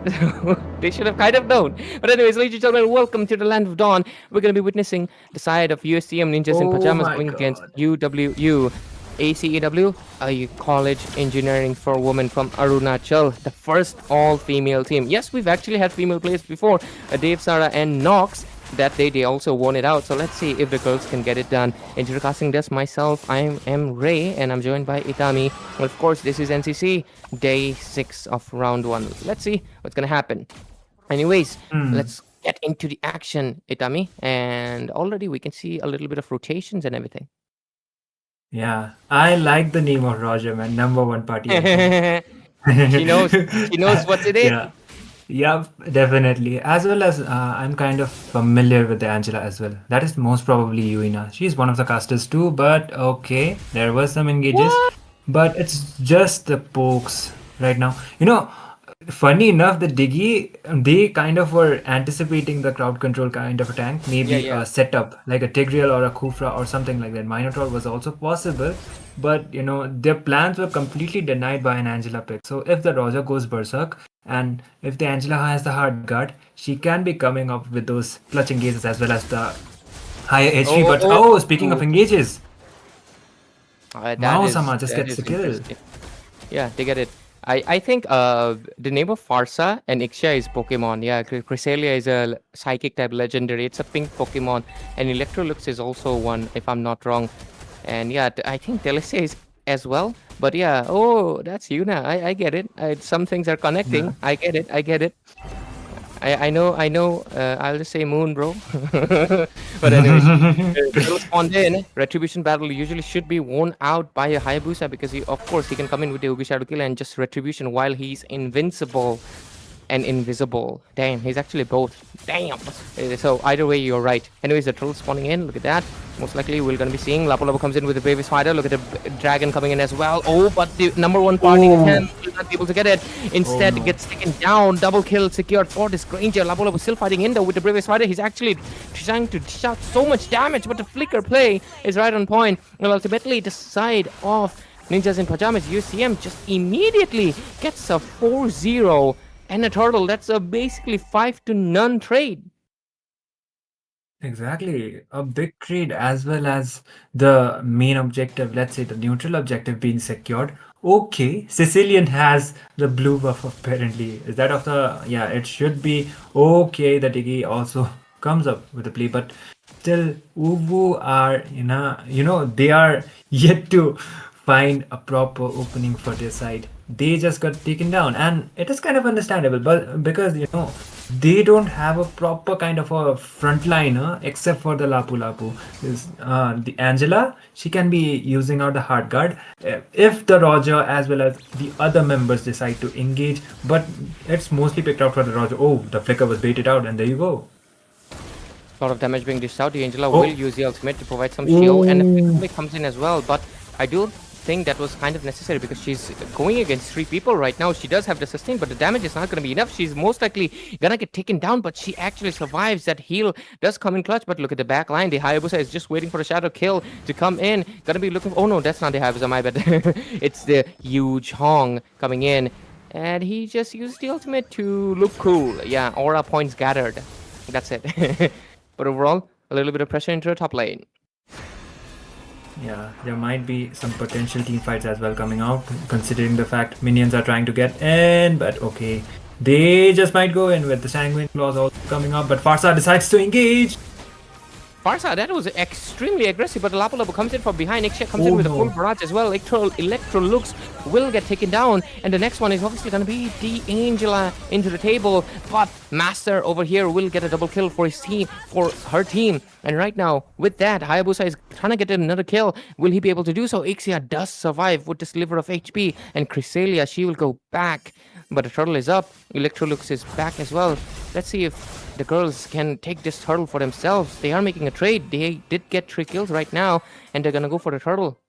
E: They should have kind of known. But anyways, ladies and gentlemen, welcome to the Land of Dawn. We're going to be witnessing the side of USTM Ninjas in
F: Oh
E: Pyjamas
F: my
E: going against
F: God.
E: UWU. ACEW, a college engineering for women from Arunachal, the first all-female team. Yes, we've actually had female players before, Dave, Sara, and Nox. That day they also won it out. So let's see if the girls can get it done. Intercasting this myself, I am Ray, and I'm joined by Itami. Well, of course, this is NCC, day 6 of round 1. Let's see what's gonna happen. Anyways, let's get into the action, Itami. And already we can see a little bit of rotations and everything.
F: Yeah, I like the name of Roger, man. Number one party.
E: She knows what's in it.
F: Yeah, definitely. As well as I'm kind of familiar with the Angela as well. That is most probably Yuina. She's one of the casters too, but okay, there was some engages. But it's just the pokes right now. Funny enough, the Diggy, they kind of were anticipating the crowd control kind of a tank. Maybe
E: Yeah.
F: a setup like a Tigreal or a Kufra or something like that. Minotaur was also possible, but their plans were completely denied by an Angela pick. So if the Roger goes berserk and if the Angela has the hard guard, she can be coming up with those clutch engages as well as the higher HP. But speaking of engages, Mao-sama just gets the kill.
E: Yeah, they get it. I think the name of Farsa and Ixia is Pokemon. Yeah, Cresselia is a psychic type legendary. It's a pink Pokemon. And Electrolux is also one, if I'm not wrong. And yeah, I think Telesia is as well. But yeah, that's Yuna. I get it. Some things are connecting. Yeah. I get it. I know. I'll just say Moon, bro. But anyways, Retribution Battle usually should be won out by a Hayabusa because of course he can come in with the Ugi Shadow Kill and just Retribution while he's invincible and invisible. Damn, he's actually both. Damn. So either way, you're right. Anyways, the troll spawning in. Look at that. Most likely we're gonna be seeing Lapu Lapu comes in with the Bravest Fighter. Look at the Dragon coming in as well. But the number one party in hand will not be able to get it. Instead, gets taken down. Double kill secured for this Granger. Lapu Lapu still fighting in though with the Bravest Fighter. He's actually trying to dish out so much damage, but the flicker play is right on point. And ultimately, the side of Ninjas in Pyjamas, UCM, just immediately gets a 4-0. And a turtle, that's a basically 5-0 trade.
F: Exactly. A big trade as well as the main objective, let's say the neutral objective being secured. Okay, Sicilian has the blue buff apparently. Is that of the, yeah, it should be okay that Iggy also comes up with the play, but still Ubu are, they are yet to find a proper opening for their side. They just got taken down, and it is kind of understandable, but because they don't have a proper kind of a frontliner except for the Lapu Lapu. Is the Angela? She can be using out the hard guard if the Roger as well as the other members decide to engage. But it's mostly picked out for the Roger. Oh, the flicker was baited out, and there you go.
E: A lot of damage being dished out. The Angela
F: Oh.
E: will use the ultimate to provide some shield, and the flicker comes in as well. But I do think that was kind of necessary because she's going against 3 people right now. She does have the sustain, but the damage is not going to be enough. She's most likely gonna get taken down, but she actually survives. That heal does come in clutch, but look at the back line. The Hayabusa is just waiting for the shadow kill to come in. Gonna be looking. Oh no, that's not the Hayabusa, my bad. It's the huge Hong coming in, and he just used the ultimate to look cool. Yeah, aura points gathered. That's it. But overall, a little bit of pressure into the top lane.
F: Yeah, there might be some potential team fights as well coming out, considering the fact minions are trying to get in, but okay. They just might go in with the Sanguine Claws also coming up, but Farsa decides to engage.
E: Farsa, that was extremely aggressive, but Lapu Lapu comes in from behind. Ixia comes in
F: Oh,
E: with a
F: no.
E: full barrage as well. Electro looks will get taken down, and the next one is obviously going to be the Angela into the table. But Master over here will get a double kill for his team, for her team. And right now, with that, Hayabusa is trying to get another kill. Will he be able to do so? Ixia does survive with the sliver of HP, and Chrysalia, she will go back. But the turtle is up. Electrolux is back as well. Let's see if the girls can take this turtle for themselves. They are making a trade. They did get 3 kills right now, and they're gonna go for the turtle.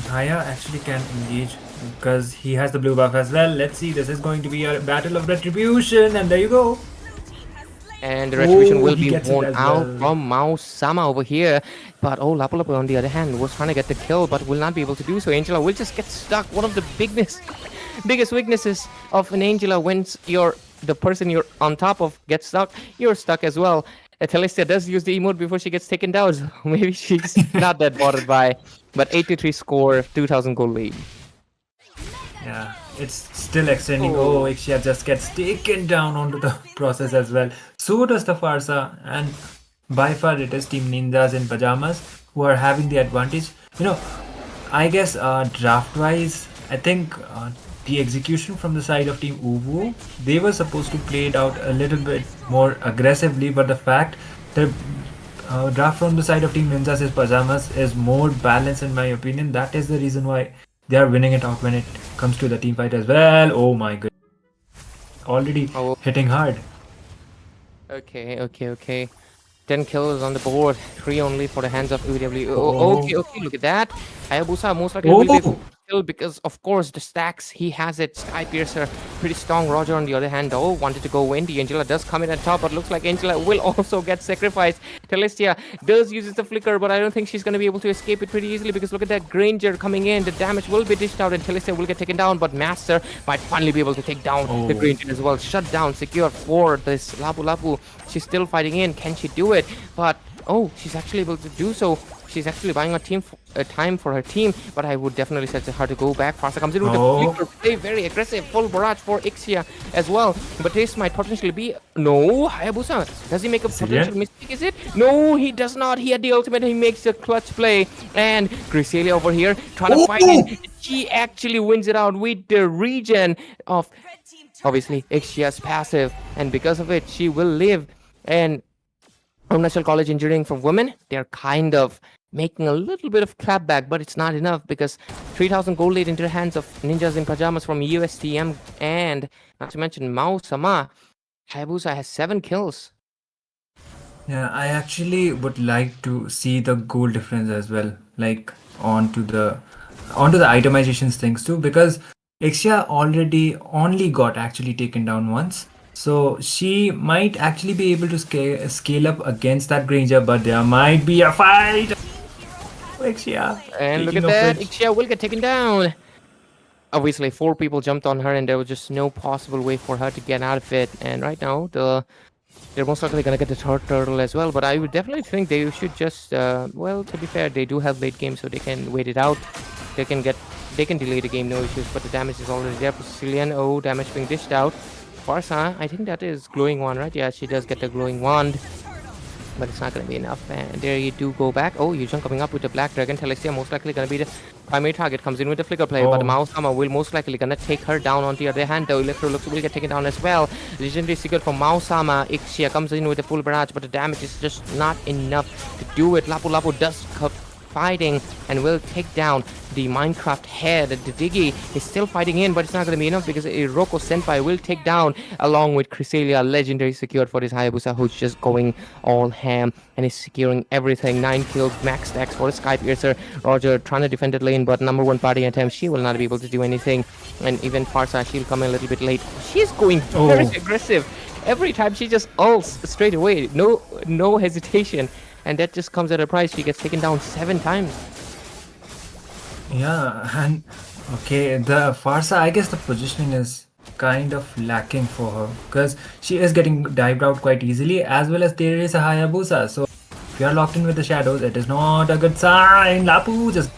F: Haya actually can engage because he has the blue buff as well. Let's see, this is going to be a battle of retribution, and there you go.
E: And the retribution will
F: he
E: be
F: gets it
E: worn
F: as
E: out
F: well.
E: from Mao Sama over here. But Lapu Lapu on the other hand was trying to get the kill, but will not be able to do so. Angela will just get stuck. One of the biggest weaknesses of an Angela, once the person you're on top of gets stuck, you're stuck as well. Telestia does use the emote before she gets taken down, so maybe she's not that bothered by. But 83 score, 2000 goal lead.
F: Yeah, it's still extending. Oh, Ixia just gets taken down onto the process as well. So does the Farsa, and by far it is Team Ninjas in Pyjamas who are having the advantage. I guess draft-wise, I think the execution from the side of Team Uwu, they were supposed to play it out a little bit more aggressively, but the fact that draft from the side of Team Ninjas is Pyjamas is more balanced in my opinion. That is the reason why they are winning it out when it comes to the team fight as well. Oh my goodness. Already hitting hard.
E: Okay. 10 kills on the board, 3 only for the hands of UW. Okay, look at that. Hayabusa most likely will be able to kill because, of course, the stacks, he has it. Sky Piercer, pretty strong. Roger, on the other hand, though, wanted to go in. The Angela does come in at top, but looks like Angela will also get sacrificed. Telestia does use the flicker, but I don't think she's going to be able to escape it pretty easily because look at that Granger coming in. The damage will be dished out and Telestia will get taken down, but Master might finally be able to take down the Granger as well. Shut down, secure for this Lapu Lapu. She's still fighting in. Can she do it? But she's actually able to do so. She's actually buying a time for her team, but I would definitely suggest her to go back. Farsa comes in with a flicker play, very aggressive, full barrage for Ixia as well. But this might potentially be Hayabusa. Does he make a potential mistake? Is it? No, he does not. He had the ultimate. He makes a clutch play, and Chrysalia over here trying to fight it. She actually wins it out with the regen of obviously Ixia's passive, and because of it, she will live. And National College Engineering for Women, they're kind of making a little bit of clapback, but it's not enough because 3,000 gold lead into the hands of Ninjas in Pyjamas from USTM, and not to mention Mao Sama. Hayabusa has 7 kills.
F: Yeah, I actually would like to see the goal difference as well, like onto the itemizations things too, because Ixia already only got actually taken down once. So she might actually be able to scale up against that Granger, but there might be a fight. Ixia.
E: And look at that, Ixia will get taken down. Obviously, 4 people jumped on her, and there was just no possible way for her to get out of it. And right now, the They're most likely gonna get the third turtle as well, but I would definitely think they should just, well, to be fair, they do have late game, so they can wait it out. They can delay the game, no issues, but the damage is already there for Sicilian. Oh, damage being dished out. Farsa, I think that is glowing wand, right? Yeah, she does get the glowing wand, but it's not going to be enough. And there you do go back. Oh, Yujong coming up with the Black Dragon. Telestia most likely going to be the primary target. Comes in with the flicker play, but the Mausama will most likely going to take her down. On the other hand, though, Electrolux will get taken down as well. Legendary Secret from Mausama. Ixia comes in with the full barrage, but the damage is just not enough to do it. Lapu Lapu does fighting and will take down the Minecraft head. The Diggy is still fighting in, but it's not going to be enough because Iroko Senpai will take down along with Cresselia. Legendary secured for this Hayabusa, who's just going all ham and is securing everything. 9 kills, max stacks for the Sky Piercer. Roger trying to defend the lane, but number 1 party attempt, she will not be able to do anything. And even Farsa, she'll come in a little bit late. She's going very aggressive. Every time she just ults straight away. No hesitation. And that just comes at a price. She gets taken down 7 times.
F: Yeah, and okay, the Farsa, I guess the positioning is kind of lacking for her because she is getting dived out quite easily, as well as there is a Hayabusa. So if you are locked in with the shadows, it is not a good sign. Lapu just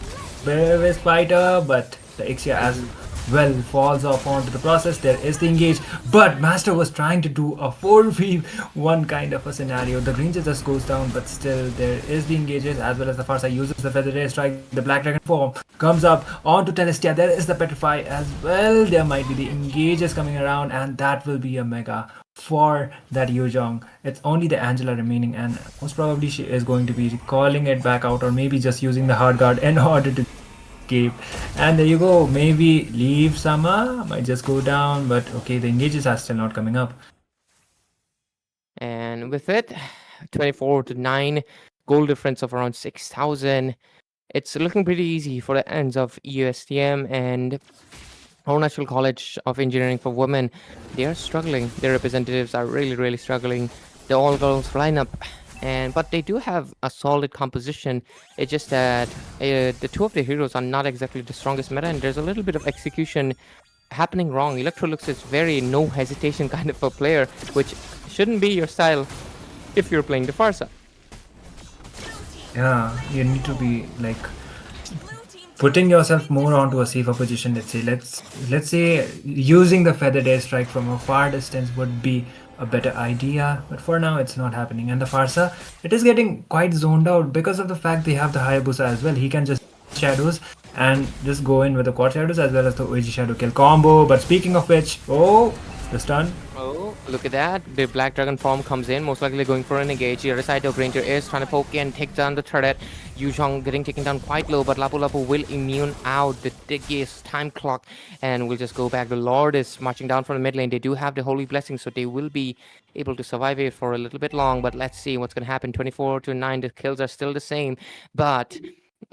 F: very fighter, but the Ixia as well falls off onto the process. There is the engage, but Master was trying to do a 4v1 kind of a scenario. The Ranger just goes down, but still there is the engages, as well as the Farsa uses the Feather Ray Strike. The Black Dragon form comes up onto Telestia. There is the Petrify as well. There might be the engages coming around, and that will be a mega for that Yujong. It's only the Angela remaining, and most probably she is going to be calling it back out, or maybe just using the hard guard in order to escape. And there you go. Maybe leave Sama, might just go down, but okay, the engages are still not coming up.
E: And with it, 24-9, goal difference of around 6,000. It's looking pretty easy for the ends of USTM and Arunachal College of Engineering for Women. They are struggling. Their representatives are really struggling. The all-girls lineup, but they do have a solid composition. It's just that the 2 of the heroes are not exactly the strongest meta, and there's a little bit of execution happening wrong. Electrolux is very no hesitation kind of a player, which shouldn't be your style if you're playing the Farsa.
F: Yeah, you need to be like putting yourself more onto a safer position. Let's say using the Feather Day Strike from a far distance would be a better idea, but for now it's not happening. And the Farsa, it is getting quite zoned out because of the fact they have the Hayabusa as well. He can just shadows and just go in with the quad shadows as well as the OG shadow kill combo. But speaking of which, oh, the stun.
E: Oh, look at that. The Black Dragon form comes in, most likely going for an engage. The other side of Ranger is trying to poke and take down the turret. Yuzhong getting taken down quite low, but Lapu Lapu will immune out the Diggy's time clock and will just go back. The Lord is marching down from the mid lane. They do have the Holy Blessing, so they will be able to survive it for a little bit long, but let's see what's going to happen. 24-9, the kills are still the same, but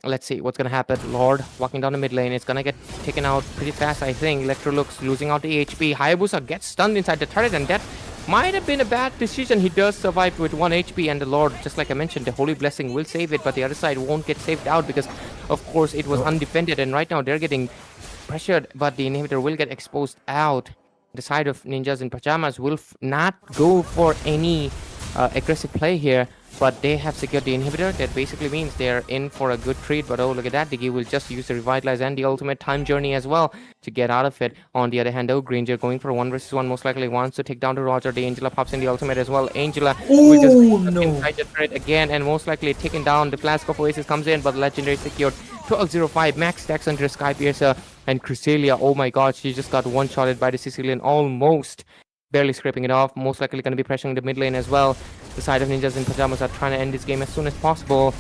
E: let's see what's going to happen. Lord walking down the mid lane. It's going to get taken out pretty fast, I think. Electrolux losing out the HP. Hayabusa gets stunned inside the turret, and that might have been a bad decision. He does survive with 1 HP, and the Lord, just like I mentioned, the Holy Blessing will save it, but the other side won't get saved out because, of course, it was undefended, and right now they're getting pressured, but the inhibitor will get exposed out. The side of Ninjas in Pyjamas will not go for any aggressive play here, but they have secured the inhibitor. That basically means they're in for a good treat. But oh, look at that. Diggy will just use the Revitalize and the ultimate time journey as well to get out of it. On the other hand, though, Granger going for 1 versus 1, most likely wants to take down the Roger. The Angela pops in the ultimate as well. Angela will just inside the turret again, and most likely taking down. The Flask of Oasis comes in, but Legendary secured. 12-05, max stacks under Sky Piercer. And Cresselia, oh my god, she just got one-shotted by the Sicilian, almost barely scraping it off. Most likely going to be pressuring the mid lane as well. The side of Ninjas in Pyjamas are trying to end this game as soon as possible,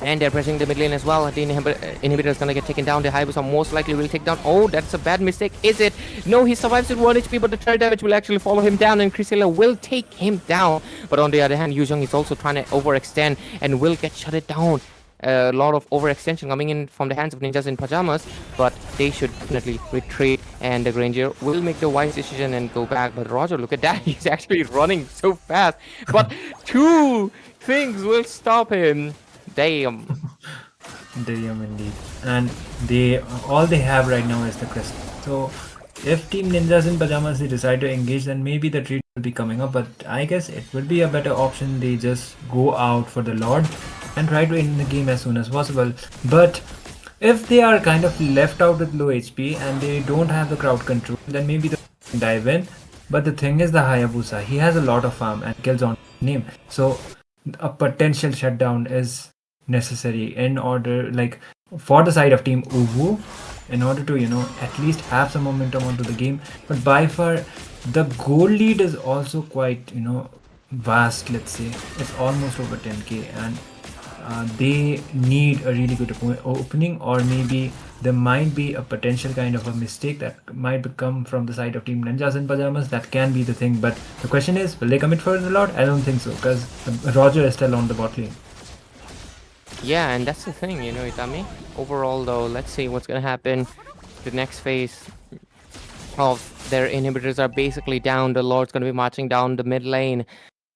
E: and they're pressuring the mid lane as well. The inhibitor is going to get taken down. The Hayabusa most likely will take down. Oh, that's a bad mistake. Is it? No, he survives with 1 HP, but the turret damage will actually follow him down, and Cresselia will take him down. But on the other hand, Yuzhong is also trying to overextend and will get shut it down. A lot of overextension coming in from the hands of Ninjas in Pyjamas, but they should definitely retreat, and the Granger will make the wise decision and go back. But Roger, look at that, he's actually running so fast, but 2 things will stop him. Damn.
F: Damn indeed. And all they have right now is the crystal. So if Team Ninjas in Pajamas they decide to engage, then maybe the treat will be coming up. But I guess it will be a better option. They just go out for the Lord and try to end the game as soon as possible. But if they are kind of left out with low HP and they don't have the crowd control, then maybe they can dive in. But the thing is, the Hayabusa, he has a lot of farm and kills on name. So a potential shutdown is necessary in order, like, for the side of Team Uwu, in order to, at least have some momentum onto the game. But by far, the goal lead is also quite, vast, let's say. It's almost over 10k, and they need a really good opening, or maybe there might be a potential kind of a mistake that might come from the side of Team Ninjas in Pajamas. That can be the thing, but the question is, will they commit for the Lord? I don't think so, because Roger is still on the bot lane.
E: Yeah, and that's the thing, Itami. Overall, though, let's see what's gonna happen. The next phase of their inhibitors are basically down. The Lord's gonna be marching down the mid lane.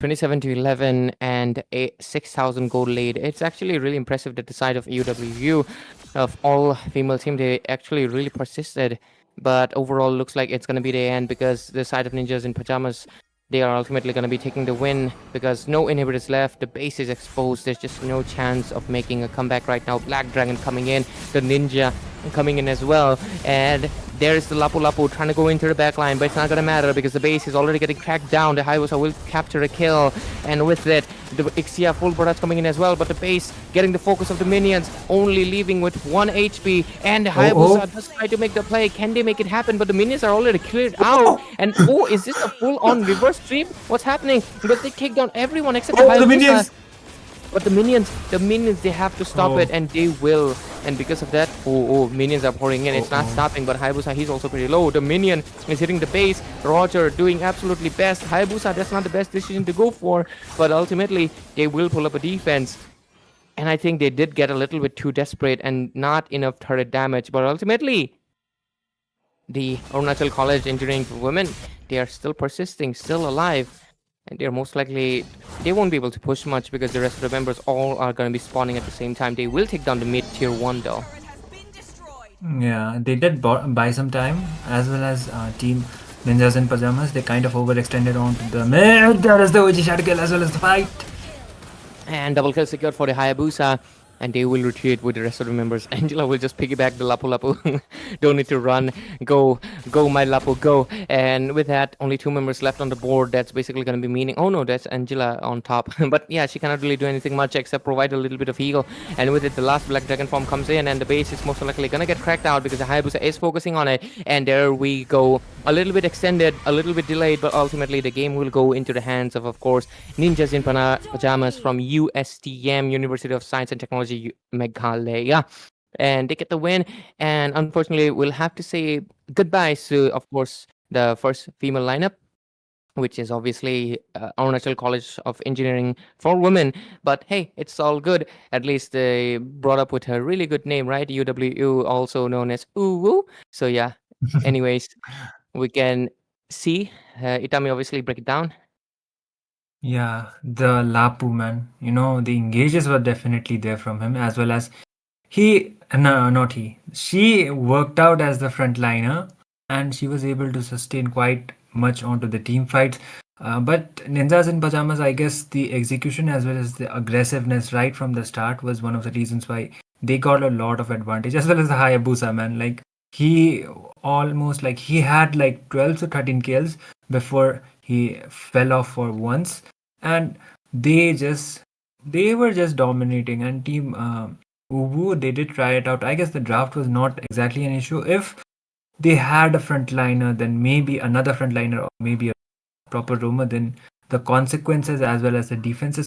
E: 27 to 11 and a 6,000 gold lead. It's actually really impressive that the side of UWU, of all female team, they actually really persisted. But overall, looks like it's going to be the end, because the side of Ninjas in Pajamas, they are ultimately going to be taking the win, because no inhibitors left. The base is exposed. There's just no chance of making a comeback right now. Black Dragon coming in, the Ninja coming in as well, and there's the Lapu Lapu trying to go into the backline, but it's not gonna matter because the base is already getting cracked down. The Hayabusa will capture a kill, and with it, the Ixia full product coming in as well, but the base getting the focus of the minions, only leaving with 1 HP, and the Hayabusa does try to make the play. Can they make it happen? But the minions are already cleared out, and is this a full-on reverse sweep? What's happening? Because they take down everyone except the Hayabusa.
F: The minions!
E: But the minions, they have to stop it, and they will. And because of that, minions are pouring in. It's not stopping, but Hayabusa, he's also pretty low. The minion is hitting the base. Roger doing absolutely best. Hayabusa, that's not the best decision to go for, but ultimately, they will pull up a defense. And I think they did get a little bit too desperate and not enough turret damage. But ultimately, the Arunachal College Engineering for Women, they are still persisting, still alive. And they're most likely, they won't be able to push much because the rest of the members all are going to be spawning at the same time. They will take down the mid tier 1 though.
F: Yeah, they did buy some time, as well as Team Ninjas in Pajamas. They kind of overextended onto the mid. There is the OG shadow kill as well as the fight.
E: And double kill secured for the Hayabusa. And they will retreat with the rest of the members. Angela will just piggyback the Lapu Lapu. Don't need to run. Go, my Lapu, go. And with that, only 2 members left on the board. That's basically going to be meaning... Oh no, that's Angela on top. But yeah, she cannot really do anything much except provide a little bit of heal. And with it, the last Black Dragon form comes in, and the base is most likely going to get cracked out because the Hayabusa is focusing on it. And there we go. A little bit extended, a little bit delayed, but ultimately the game will go into the hands of course, Ninjas in Pajamas from USTM, University of Science and Technology, Meghalaya, and they get the win. And unfortunately, we'll have to say goodbye to, of course, the first female lineup, which is obviously Arunachal College of Engineering for Women. But hey, it's all good. At least they brought up with a really good name, right? UWU, also known as Uwu. So yeah. Anyways, we can see Itami obviously break it down.
F: Yeah, the Lapu, man. The engages were definitely there from him, as well as she worked out as the frontliner, and she was able to sustain quite much onto the team fights. But Ninjas in Pajamas, I guess the execution as well as the aggressiveness right from the start was one of the reasons why they got a lot of advantage, as well as the Hayabusa, man. Like, he had like 12 to 13 kills before he fell off for once, and they were just dominating. And Team Uwu, they did try it out. I guess the draft was not exactly an issue. If they had a frontliner, then maybe another frontliner, or maybe a proper roamer, then the consequences as well as the defenses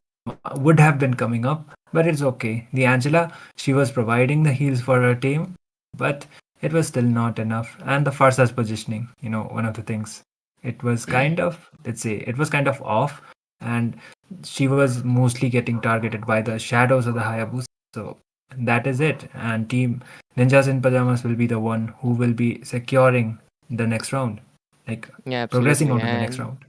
F: would have been coming up. But it's okay. The Angela, she was providing the heals for her team, but it was still not enough. And the Farsa's positioning, one of the things. It was kind of, off, and she was mostly getting targeted by the shadows of the Hayabusa. So that is it. And Team Ninjas in Pajamas will be the one who will be securing the next round. Progressing on to the next round.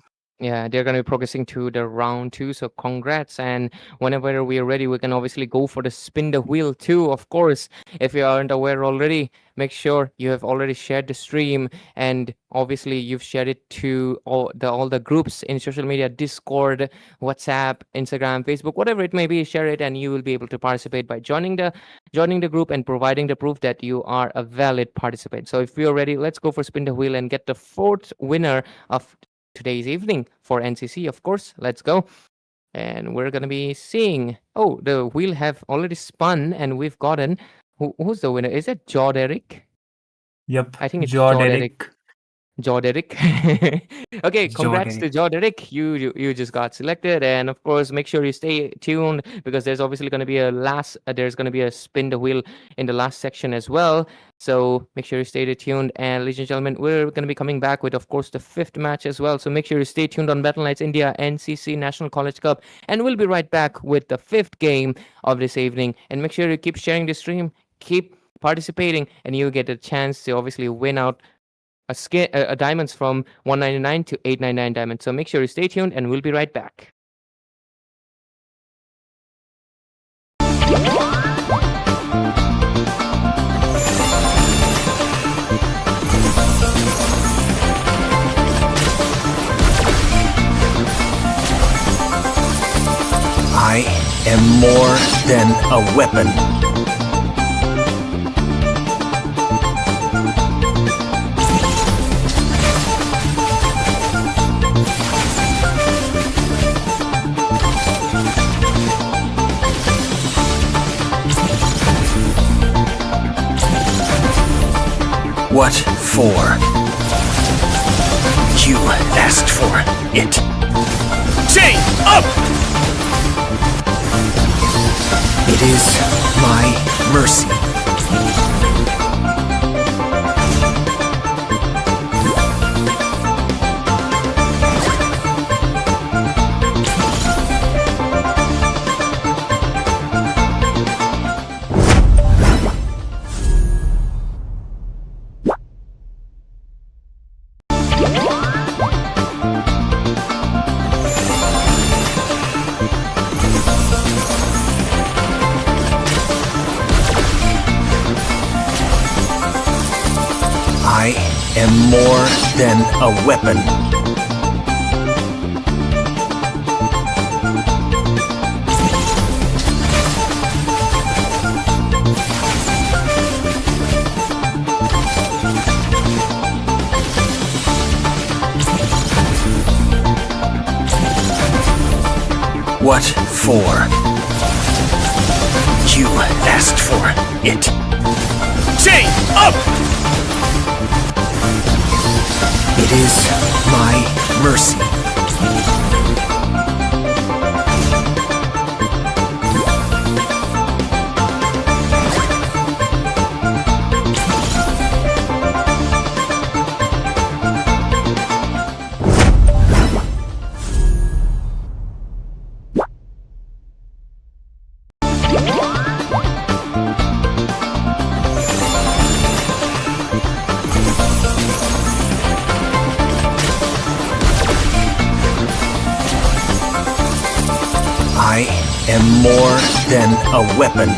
E: Yeah, they're going to be progressing to the round 2. So congrats. And whenever we are ready, we can obviously go for the spin the wheel too. Of course, if you aren't aware already, make sure you have already shared the stream, and obviously you've shared it to all the groups in social media, Discord, WhatsApp, Instagram, Facebook, whatever it may be. Share it, and you will be able to participate by joining the group and providing the proof that you are a valid participant. So if you're ready, let's go for spin the wheel and get the 4th winner of today's evening for NCC. Of course, let's go. And we're gonna be seeing, oh, the wheel have already spun, and we've gotten, who's the winner? Is it Jod Eric?
F: Yep.
E: I think it's
F: Jod
E: Jod
F: Eric.
E: Jod Eric. Okay,
F: Jod
E: congrats to
F: Eric.
E: Jod Eric. You just got selected, and of course, make sure you stay tuned, because there's obviously going to be there's going to be a spin the wheel in the last section as well. So make sure you stay tuned. And ladies and gentlemen, we're going to be coming back with, of course, the 5th match as well. So make sure you stay tuned on Battleknights India NCC National College Cup, and we'll be right back with the 5th game of this evening. And make sure you keep sharing the stream, keep participating, and you'll get a chance to obviously win out a diamonds from 199 to 899 diamonds. So make sure you stay tuned, and we'll be right back.
A: I am more than a weapon. What for? You asked for it. Chain up! It is my mercy. I am more than a weapon. What for? You asked for it. Chain up! It is my mercy. I am more than a weapon.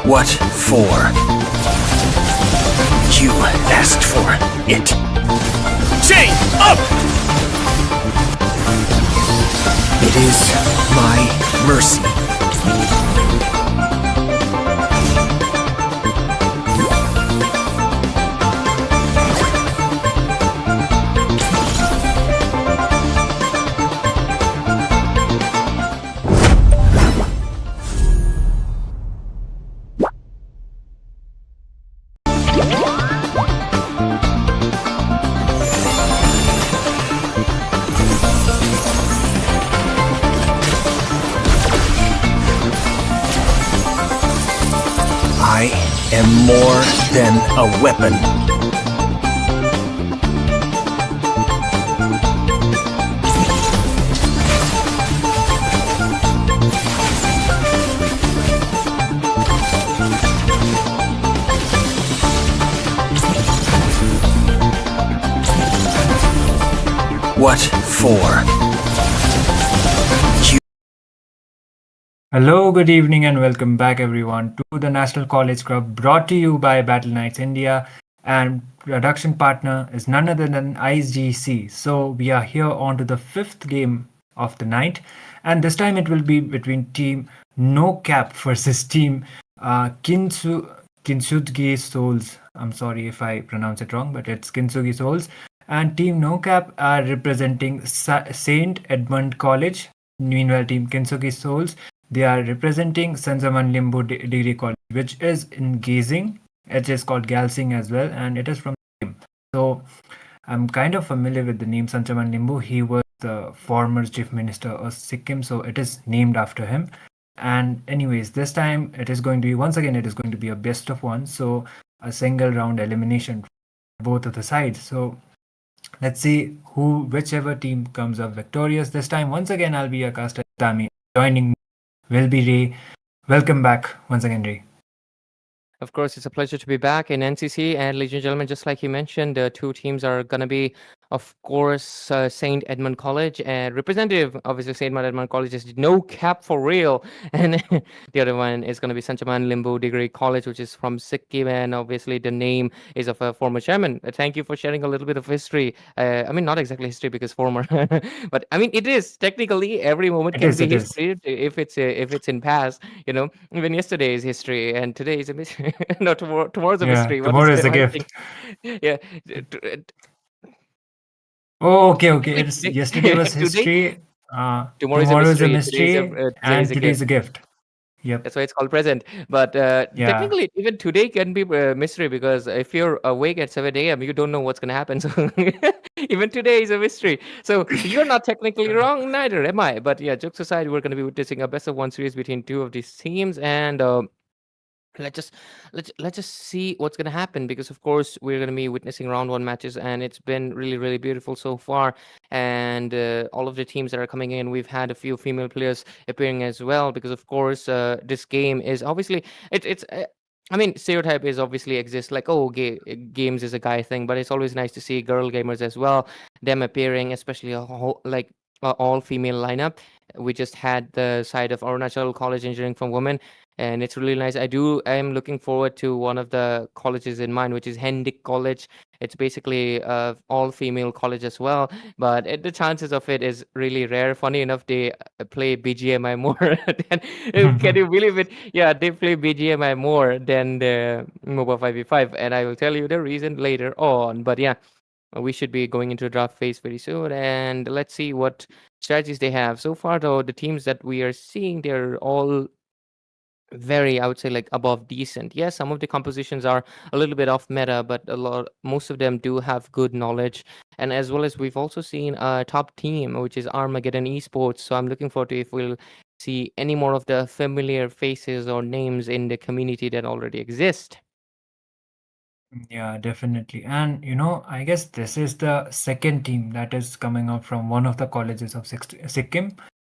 A: What for? You asked for it. Chain up! It is my mercy. I am more than a weapon. What for?
F: Hello, good evening, and welcome back, everyone, to the National College Club, brought to you by Battleknights India, and production partner is none other than IGC. So we are here on to the fifth game of the night, and this time it will be between team No Cap versus team Kintsugi Souls. I'm sorry if I pronounce it wrong, but it's Kintsugi Souls. And team No Cap are representing Saint Edmund College. Meanwhile, team Kintsugi Souls, they are representing Sanjaman Limbu Degree College, which is in Gazing. It is called Galsing as well, and it is from Sikkim. So I'm kind of familiar with the name Sanjaman Limbu. He was the former chief minister of Sikkim, so it is named after him. And anyways, this time it is going to be, once again, it is going to be a best of one. So a single round elimination for both of the sides. So let's see whichever team comes up victorious this time. Once again, I'll be your caster, Tami. Joining me will be Ray. Welcome back once again, Ray.
E: Of course, it's a pleasure to be back in NCC. And ladies and gentlemen, just like you mentioned, the two teams are going to be, of course, St. Edmund College, and representative, obviously, St. Edmund College is No Cap for real. And the other one is going to be Sanchaman Limbu Degree College, which is from Sikkim. And obviously, the name is of a former chairman. Thank you for sharing a little bit of history. I mean, not exactly history because former, but I mean, it is technically every moment can be history if it's in past. You know, even yesterday is history and today is a mystery. No, tomorrow's a mystery.
F: Tomorrow is a gift.
E: Yeah.
F: Oh, okay. Yesterday was history. Tomorrow is a mystery, and today is a gift. Yep.
E: That's why it's called present. But technically, even today can be a mystery because if you're awake at 7 a.m., you don't know what's going to happen. So even today is a mystery. So you're not technically wrong, neither am I. But yeah, jokes aside, we're going to be witnessing a best of one series between two of these teams, and let's just see what's going to happen, because of course we're going to be witnessing round one matches, and it's been really beautiful so far. And all of the teams that are coming in, we've had a few female players appearing as well, because of course this game is obviously it's I mean, stereotype is obviously exists, like, oh, games is a guy thing, but it's always nice to see girl gamers as well, them appearing, especially a whole, like, all female lineup. We just had the side of Arunachal College Engineering from women, and it's really nice. I am looking forward to one of the colleges in mind, which is Hendik College. It's basically all female college as well, but the chances of it is really rare. Funny enough, they play BGMI more than, can you believe it? Yeah, they play BGMI more than the MOBA 5v5, and I will tell you the reason later on. But yeah, we should be going into the draft phase very soon, and let's see what strategies they have. So far, though, the teams that we are seeing, they're all very, I would say, like, above decent. Yes, some of the compositions are a little bit off meta, but most of them do have good knowledge. And as well as we've also seen a top team, which is Armageddon Esports. So I'm looking forward to if we'll see any more of the familiar faces or names in the community that already exist.
F: Yeah, definitely. And I guess this is the second team that is coming up from one of the colleges of Sikkim.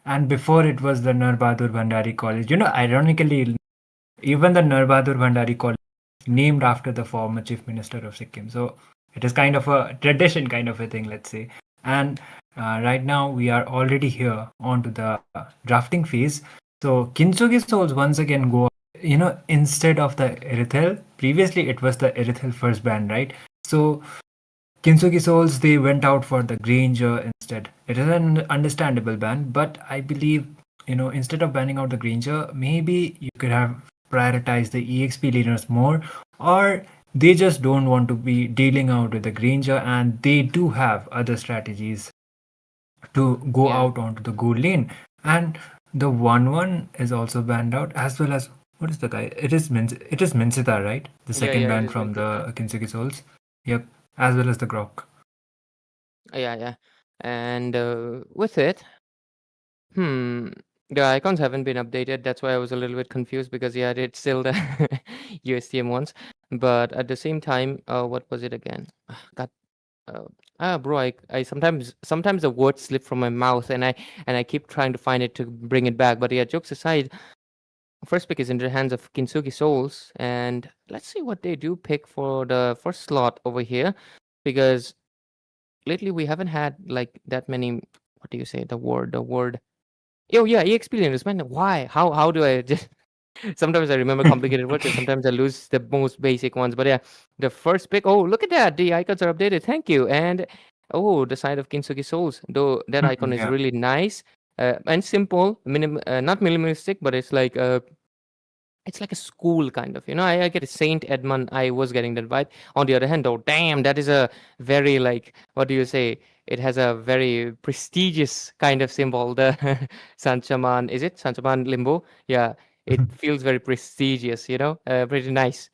F: And before it was the Narbadur Bhandari College. Ironically, even the Narbadur Bhandari College is named after the former chief minister of Sikkim. So it is kind of a tradition kind of a thing, let's say. And right now we are already here onto the drafting phase. So Kintsugi Souls once again go, instead of the Erithel, previously it was the Erithel first ban, right? So Kintsugi Souls, they went out for the Granger instead. It is an understandable ban, but I believe, instead of banning out the Granger, maybe you could have prioritized the EXP leaders more, or they just don't want to be dealing out with the Granger, and they do have other strategies to go out onto the gold lane. And the 1-1 is also banned out, as well as, what is the guy? It is Minsita, right? The second ban from the Kintsugi Souls. Yep. As well as the Grok.
E: Yeah. And with it, the icons haven't been updated. That's why I was a little bit confused, because yeah, it's still the USTM ones. But at the same time, what was it again? Bro, I sometimes the words slip from my mouth, and I keep trying to find it to bring it back. But yeah, jokes aside, first pick is in the hands of Kintsugi Souls, and let's see what they do pick for the first slot over here, because lately we haven't had like that many. What do you say? The word. Oh yeah, EXP laners, man. Why? How do I just? Sometimes I remember complicated words, and sometimes I lose the most basic ones. But yeah, the first pick. Oh, look at that! The icons are updated. Thank you. And oh, the side of Kintsugi Souls. Though that icon is
F: Yeah.
E: really nice and simple. Not minimalistic, but it's like a school kind of, I get a Saint Edmund. I was getting that vibe. On the other hand, though, damn, that is a very, like, what do you say? It has a very prestigious kind of symbol. The Sanchaman, is it Sanchaman Limbo? Yeah, it feels very prestigious. Pretty nice.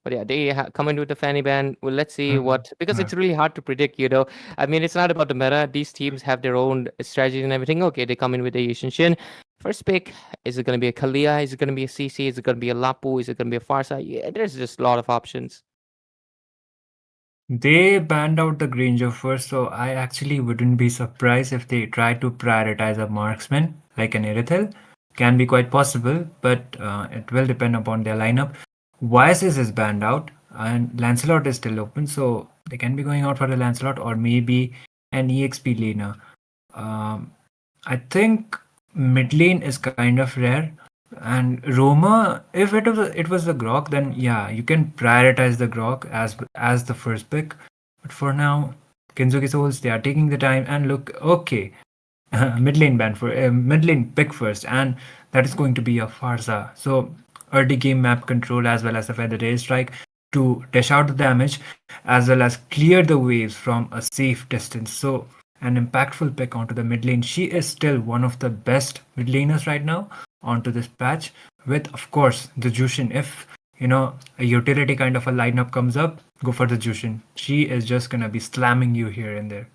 E: But yeah, they come in with the fanny band. Well, let's see what, because it's really hard to predict. I mean, it's not about the meta. These teams have their own strategies and everything. Okay, they come in with a Yushin Shin. First pick, is it going to be a Kalia? Is it going to be a CC? Is it going to be a Lapu? Is it going to be a Farsa? Yeah, there's just a lot of options.
F: They banned out the Granger first, so I actually wouldn't be surprised if they try to prioritize a marksman like an Irithel. Can be quite possible, but it will depend upon their lineup. Vices is banned out, and Lancelot is still open, so they can be going out for the Lancelot or maybe an EXP laner. I think mid lane is kind of rare. And Roma, if it was the Grok, then yeah, you can prioritize the Grok as the first pick. But for now, Kintsugi Souls, they are taking the time and look, okay, mid lane ban for mid lane pick first, and that is going to be a Farsa. So early game map control as well as the feather air strike to dish out the damage as well as clear the waves from a safe distance. So an impactful pick onto the mid lane. She is still one of the best mid laners right now onto this patch, with of course the Jushin. If a utility kind of a lineup comes up, go for the Jushin. She is just gonna be slamming you here and there.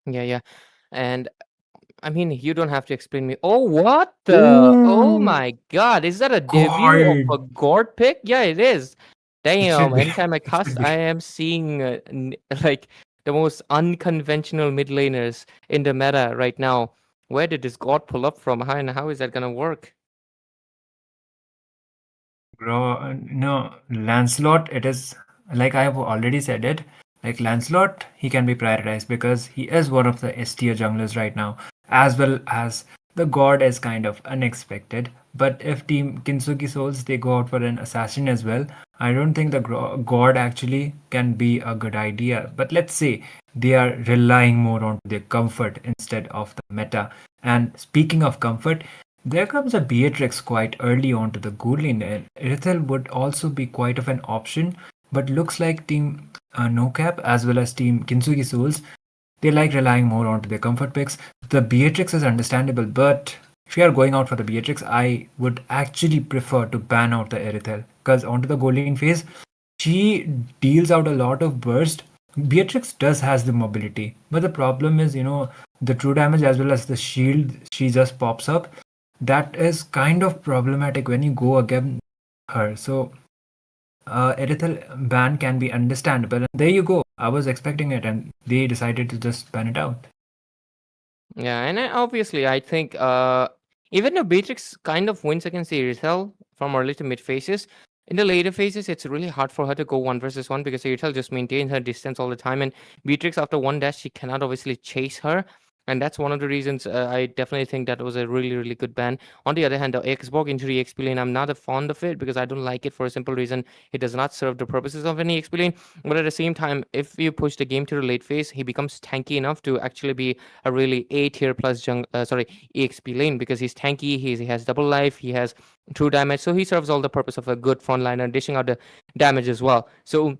E: Yeah. And I mean, you don't have to explain me. Oh, what the? Oh my God. Is that a debut of a God pick? Yeah, it is. Damn.
F: be.
E: Anytime I
F: It should
E: cast,
F: be.
E: I am seeing like the most unconventional mid laners in the meta right now. Where did this God pull up from? How is that gonna work?
F: Bro, no, Lancelot, it is like I have already said it. Like Lancelot, he can be prioritized because he is one of the S tier junglers right now, as well as the god is kind of unexpected. But if Team Kintsugi Souls they go out for an assassin as well, I don't think the god actually can be a good idea. But let's say they are relying more on their comfort instead of the meta. And speaking of comfort, there comes a Beatrix quite early onto the Ghoul lane, and Irithel would also be quite of an option, but looks like Team NoCap as well as Team Kintsugi Souls, they like relying more onto their comfort picks. The Beatrix is understandable, but if you are going out for the Beatrix, I would actually prefer to ban out the Irithel, because onto the Ghoul lane phase, she deals out a lot of burst. Beatrix does has the mobility, but the problem is, the true damage as well as the shield she just pops up, that is kind of problematic when you go against her. So Irithel ban can be understandable. And there you go. I was expecting it, and they decided to just ban it out.
E: Yeah, and obviously, I think even though Beatrix kind of wins against the Irithel from early to mid phases, in the later phases, it's really hard for her to go 1 versus 1 because Irithel just maintains her distance all the time. And Beatrix, after one dash, she cannot obviously chase her. And that's one of the reasons I definitely think that was a really, really good ban. On the other hand, the Xbox into the XP lane, I'm not a fond of it because I don't like it for a simple reason. It does not serve the purposes of any XP lane. But at the same time, if you push the game to the late phase, he becomes tanky enough to actually be a really A tier plus EXP lane because he's tanky, he has double life, he has true damage. So he serves all the purpose of a good frontliner, dishing out the damage as well. So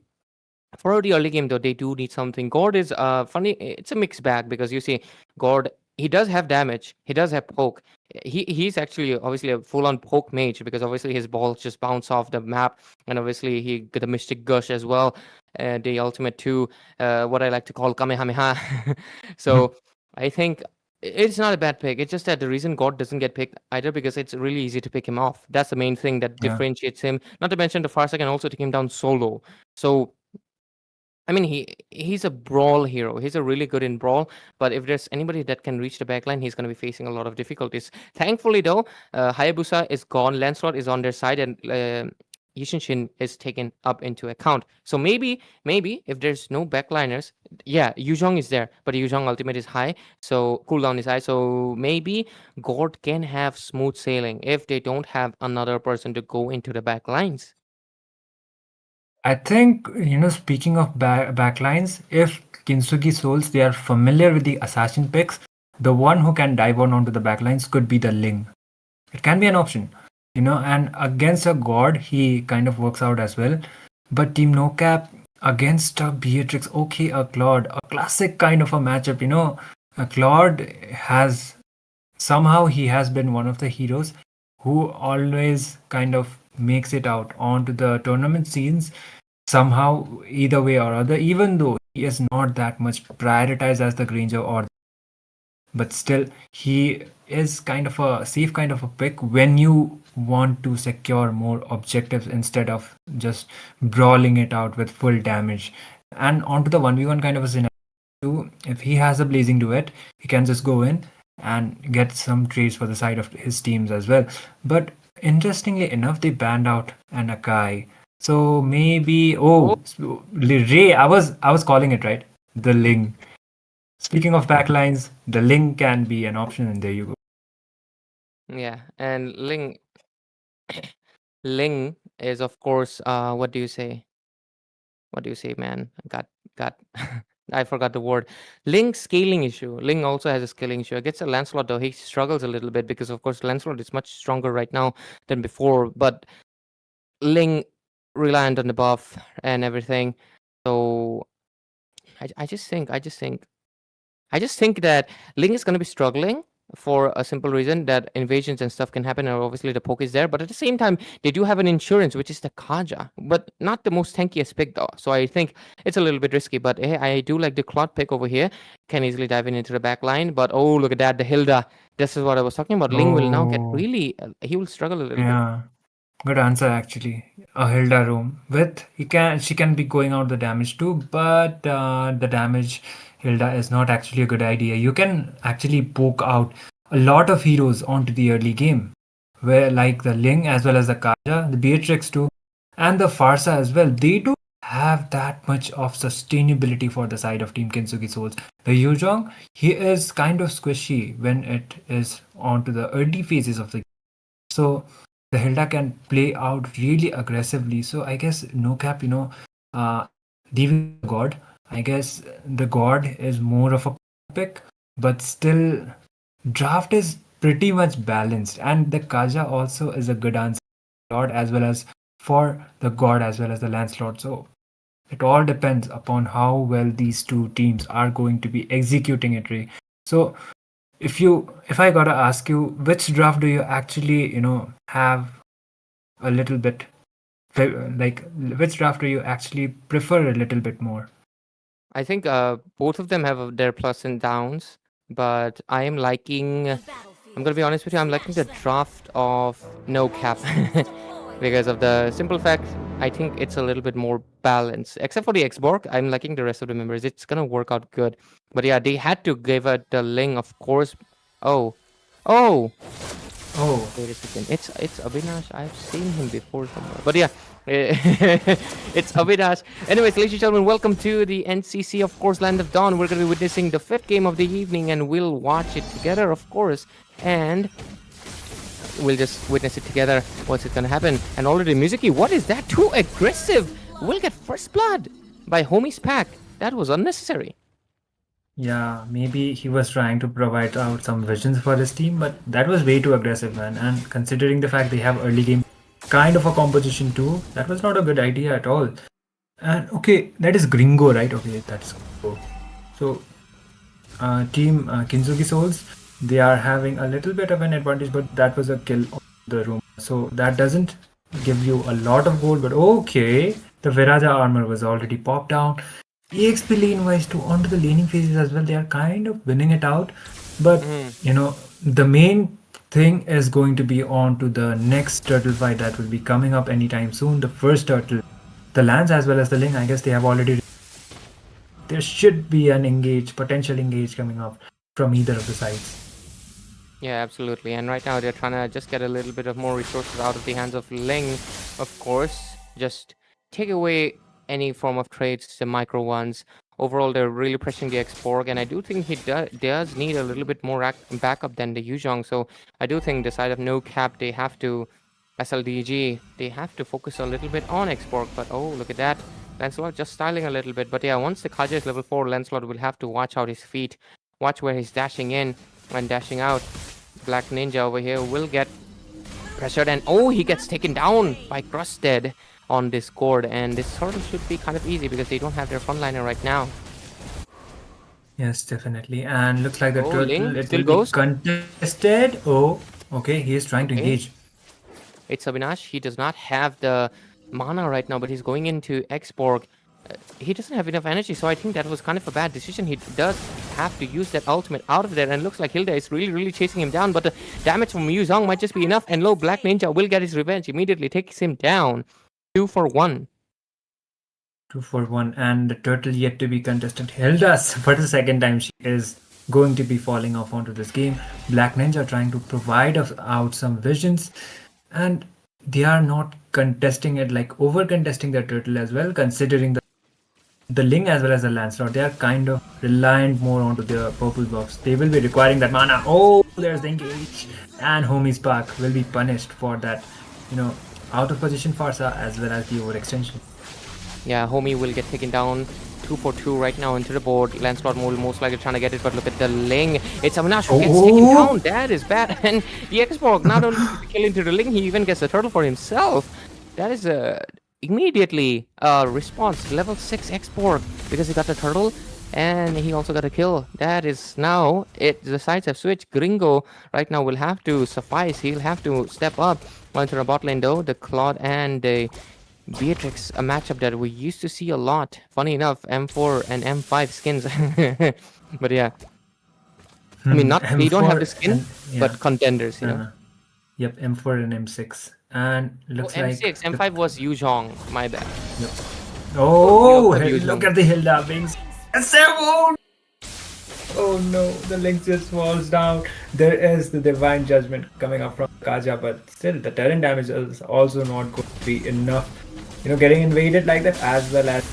E: for the early game though, they do need something. God is funny, it's a mixed bag because you see God, he does have damage, he does have poke. He's actually obviously a full-on poke mage because obviously his balls just bounce off the map, and obviously he got the mystic gush as well, the ultimate 2, what I like to call kamehameha. So I think it's not a bad pick. It's just that the reason God doesn't get picked either because it's really easy to pick him off. That's the main thing that
F: Yeah.
E: differentiates him. Not to mention the Farsa can also take him down solo. So I mean, he's a brawl hero. He's a really good in brawl. But if there's anybody that can reach the backline, he's going to be facing a lot of difficulties. Thankfully, though, Hayabusa is gone. Lancelot is on their side, and Yishin is taken up into account. So maybe if there's no backliners, yeah, Yuzhong is there, but Yuzhong ultimate is high, so cooldown is high. So maybe God can have smooth sailing if they don't have another person to go into the back lines.
F: I think, speaking of backlines, if Kintsugi Souls, they are familiar with the assassin picks, the one who can dive onto the backlines could be the Ling. It can be an option, and against a god, he kind of works out as well. But Team No Cap against a Beatrix, okay, a Claude, a classic kind of a matchup, a Claude has somehow he has been one of the heroes who always kind of makes it out onto the tournament scenes somehow, either way or other, even though he is not that much prioritized as the Granger but still he is kind of a safe kind of a pick when you want to secure more objectives instead of just brawling it out with full damage. And onto the 1v1 kind of a scenario too, if he has a blazing duet, he can just go in and get some trades for the side of his teams as well. But interestingly enough, they banned out an Akai. So maybe Ray, I was calling it right. The Ling. Speaking of backlines, the Ling can be an option, and there you go.
E: Yeah, and Ling is of course what do you say? What do you say, man? Got I forgot the word. Ling scaling issue. Ling also has a scaling issue. Against a Lancelot though, he struggles a little bit because of course Lancelot is much stronger right now than before, but Ling reliant on the buff and everything. So I just think that Ling is gonna be struggling for a simple reason that invasions and stuff can happen, and obviously the poke is there, but at the same time they do have an insurance, which is the Kaja, but not the most tankiest pick though. So I think it's a little bit risky, but hey, I do like the Claude pick over here. Can easily dive into the back line, but oh, look at that, the Hilda. This is what I was talking about. Ling will now get really he will struggle a little bit.
F: Yeah, good answer actually. A Hilda roam with she can be going out the damage too, but the damage Hilda is not actually a good idea. You can actually poke out a lot of heroes onto the early game, where like the Ling as well as the Kaja, the Beatrix too, and the Farsa as well. They don't have that much of sustainability for the side of Team Kintsugi Souls. The Yuzhong, he is kind of squishy when it is onto the early phases of the game. So the Hilda can play out really aggressively. So I guess no cap, leaving the God. I guess the God is more of a pick, but still draft is pretty much balanced. And the Kaja also is a good answer Lord as well as for the God as well as the Lancelot. So it all depends upon how well these two teams are going to be executing it, Ray. So if I gotta ask you, which draft do you actually, have a little bit like which draft do you actually prefer a little bit more?
E: I think both of them have their plus and downs, but I am liking. I'm gonna be honest with you. I'm liking the draft of No Cap because of the simple fact I think it's a little bit more balanced. Except for the Xborg, I'm liking the rest of the members. It's gonna work out good. But yeah, they had to give it the Ling, of course. Oh. Wait a second. It's Avinash. I've seen him before somewhere. But yeah. It's Avinash. Anyways, ladies and gentlemen, welcome to the NCC, of course, Land of Dawn. We're going to be witnessing the 5th game of the evening, and we'll watch it together, of course. And we'll just witness it together. What's it going to happen? And already Mizuki, what is that? Too aggressive. We'll get first blood by Homie's pack. That was unnecessary.
F: Yeah, maybe he was trying to provide out some visions for his team, but that was way too aggressive, man. And considering the fact they have early game kind of a composition too, that was not a good idea at all. And okay, that is Gringo, right? Okay, that's Gringo. So team Kintsugi Souls, they are having a little bit of an advantage, but that was a kill on the room, so that doesn't give you a lot of gold. But okay, the Viraja armor was already popped down. EXP lane wise too, onto the laning phases as well, they are kind of winning it out. But the main thing is going to be on to the next turtle fight that will be coming up anytime soon. The first turtle, the Lance as well as the Ling, I guess they have already. There should be an potential engage coming up from either of the sides.
E: Yeah, absolutely. And right now they're trying to just get a little bit of more resources out of the hands of Ling. of course, just take away any form of trades, the micro ones. Overall, they're really pressing the Xborg, and I do think he does need a little bit more backup than the Yuzhong. So I do think the side of no cap, they have to, SLDG, they have to focus a little bit on Xborg. But oh, look at that. Lancelot just styling a little bit. But yeah, once the Kaja is level 4, Lancelot will have to watch out his feet, watch where he's dashing in and dashing out. Black Ninja over here will get pressured, and oh, he gets taken down by Crusted on this chord, and this turtle should be kind of easy because they don't have their frontliner right now.
F: Yes, definitely. And looks like the
E: Oh,
F: turtle,
E: Ling
F: it
E: still
F: will
E: goes.
F: be contested. Oh, okay, he is trying to
E: Okay.
F: engage.
E: It's Avinash. He does not have the mana right now, but he's going into Xborg. He doesn't have enough energy, so I think that was kind of a bad decision. He does have to use that ultimate out of there, and looks like Hilda is really chasing him down, but the damage from Yu Zhong might just be enough, and low Black Ninja will get his revenge, immediately takes him down. 2 for 1.
F: 2 for 1, and the turtle yet to be contested. Hilda's for the second time she is going to be falling off onto this game. Black Ninja trying to provide out some visions, and they are not contesting it, like over contesting the turtle as well, considering the Ling as well as the Lancelot. They are kind of reliant more onto their purple buffs. They will be requiring that mana. Oh, there's the engage, and Homie Spark will be punished for that, out of position Farsa as well as the overextension.
E: Yeah, Homie will get taken down. 2 for 2 right now into the board. Lancelot will most likely trying to get it, but look at the Ling. It's Avinash who gets taken down. That is bad. And the Xborg not only gets the kill into the Ling, he even gets the turtle for himself. That is immediately response. Level 6 Xborg because he got the turtle and he also got a kill. That is now it. The sides have switched. Gringo right now will have to suffice. He'll have to step up onto the bot lane though. The Claude and the Beatrix, a matchup that we used to see a lot. Funny enough, M4 and M5 skins. But yeah, I mean, not they don't have the skin, but contenders, you know.
F: Yep, M4 and M6, and looks
E: M6,
F: like
E: M5 was Yu Zhong. My bad.
F: Yep. Oh,
E: Yu
F: look
E: Zhong.
F: at the Hilda wings. Oh no, the link just falls down. There is the divine judgment coming up from Kaja, but still the Terran damage is also not going to be enough. Getting invaded like that, as well as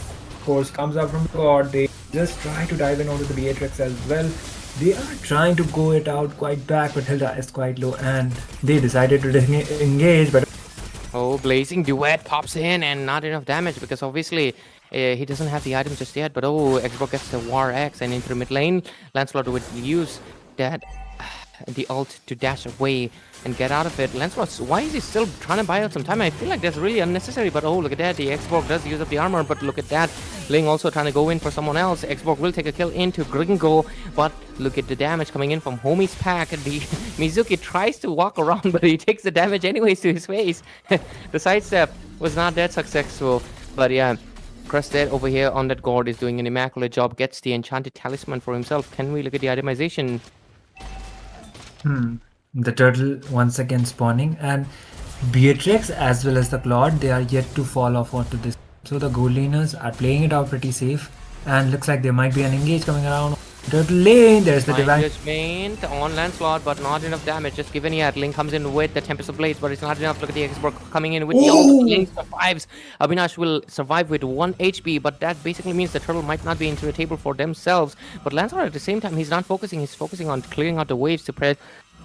F: course comes up from God. They just try to dive in onto the Beatrix as well. They are trying to go it out quite back, but Hilda is quite low, and they decided to engage. But
E: oh, Blazing Duet pops in, and not enough damage because obviously he doesn't have the items just yet. But oh, Xbox gets the War X and into the mid lane. Lancelot would use that the ult to dash away and get out of it. Lancelot, why is he still trying to buy out some time? I feel like that's really unnecessary, but oh, look at that. The Xbox does use up the armor, but look at that. Ling also trying to go in for someone else. Xbox will take a kill into Gringo, but look at the damage coming in from Homie's pack. The Mizuki tries to walk around, but he takes the damage anyways to his face. The sidestep was not that successful, but yeah. Crusted over here on that gourd is doing an immaculate job, gets the enchanted talisman for himself. Can we look at the itemization?
F: The turtle once again spawning, and Beatrix as well as the Claude, they are yet to fall off onto this. So the gold laners are playing it out pretty safe, and looks like there might be an engage coming around turtle lane. There's the divine
E: judgment on Lancelot, but not enough damage. Just given yet. Link comes in with the Tempest of Blades, but it's not enough. Look at the Xborg coming in with the ult. Link survives. Avinash will survive with 1 HP, but that basically means the turtle might not be into the table for themselves. But Lancelot at the same time, he's not focusing. He's focusing on clearing out the waves to press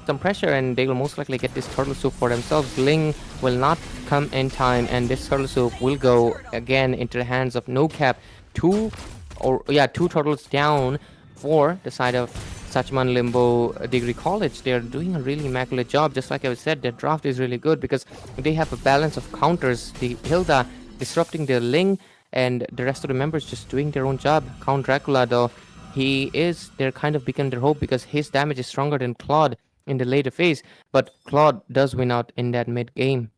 E: some pressure, and they will most likely get this turtle soup for themselves. Ling will not come in time, and this turtle soup will go again into the hands of No Cap. Two turtles down for the side of Sachman Limbo Degree College. They're doing a really immaculate job. Just like I said, their draft is really good because they have a balance of counters. The Hilda disrupting the Ling, and the rest of the members just doing their own job. Count Dracula, though, they're kind of become their hope because his damage is stronger than Claude in the later phase, but Claude does win out in that mid game.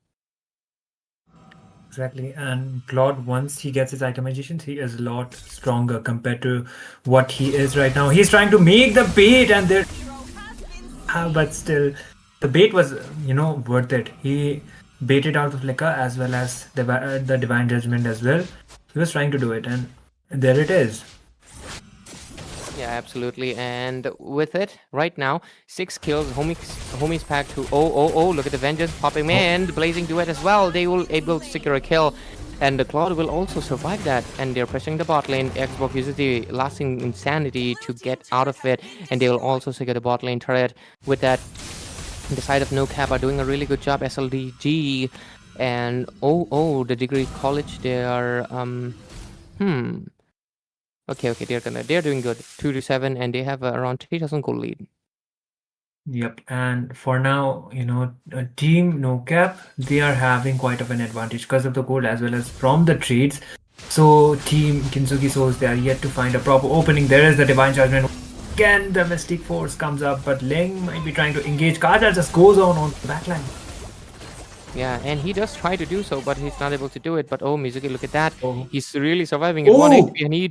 F: Exactly, and Claude, once he gets his itemizations, he is a lot stronger compared to what he is right now. He's trying to make the bait, and there, but still, the bait was, worth it. He baited out of Leka as well as the Divine Judgment as well. He was trying to do it, and there it is.
E: Yeah, absolutely. And with it, right now, 6 kills. Homies pack to oh. Look at the Vengeance popping in. The Blazing Duet as well. They will able to secure a kill. And the Cloud will also survive that. And they're pressing the bot lane. Xbox uses the lasting insanity to get out of it. And they will also secure the bot lane turret. With that, the side of NoCap are doing a really good job. SLDG and the Degree College, they are Okay, they're doing good. 2-7, and they have around 3,000 gold lead.
F: Yep, and for now, Team NoCap, they are having quite of an advantage because of the gold as well as from the trades. So Team Kintsugi Souls, they are yet to find a proper opening. There is the Divine Judgment. Again, the Mystic Force comes up, but Ling might be trying to engage. Kaja just goes on the backline.
E: Yeah, and he does try to do so, but he's not able to do it. But Mizuki, look at that.
F: Oh.
E: He's really surviving at 1 HP, and he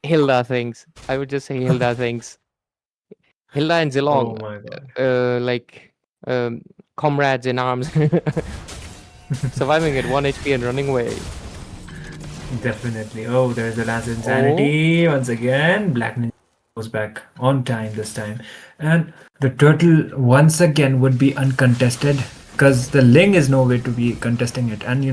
E: Hilda things. I would just say Hilda things. Hilda and Zilong,
F: Oh my god.
E: comrades in arms, surviving at 1 HP and running away.
F: Definitely. Oh, there's the last insanity once again. Black Ninja goes back on time this time, and the turtle once again would be uncontested because the Ling is nowhere to be contesting it. And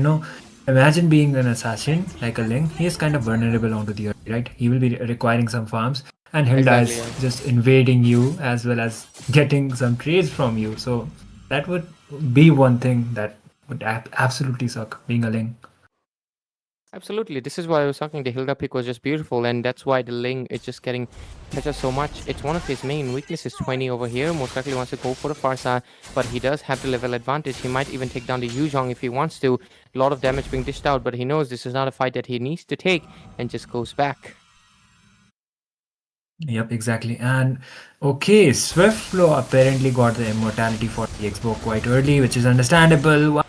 F: imagine being an assassin like a Ling. He is kind of vulnerable onto the earth, right? He will be requiring some farms, and Hilda is just invading you as well as getting some trades from you. So that would be one thing that would absolutely suck, being a Ling.
E: Absolutely. This is why I was talking. The Hilda pick was just beautiful, and that's why the Ling is just getting pressure so much. It's one of his main weaknesses. 20 over here. Most likely wants to go for the Farsa, but he does have the level advantage. He might even take down the Yuzhong if he wants to. A lot of damage being dished out, but he knows this is not a fight that he needs to take, and just goes back.
F: Yep, exactly. And okay, Swiftflow apparently got the immortality for the Xbox quite early, which is understandable.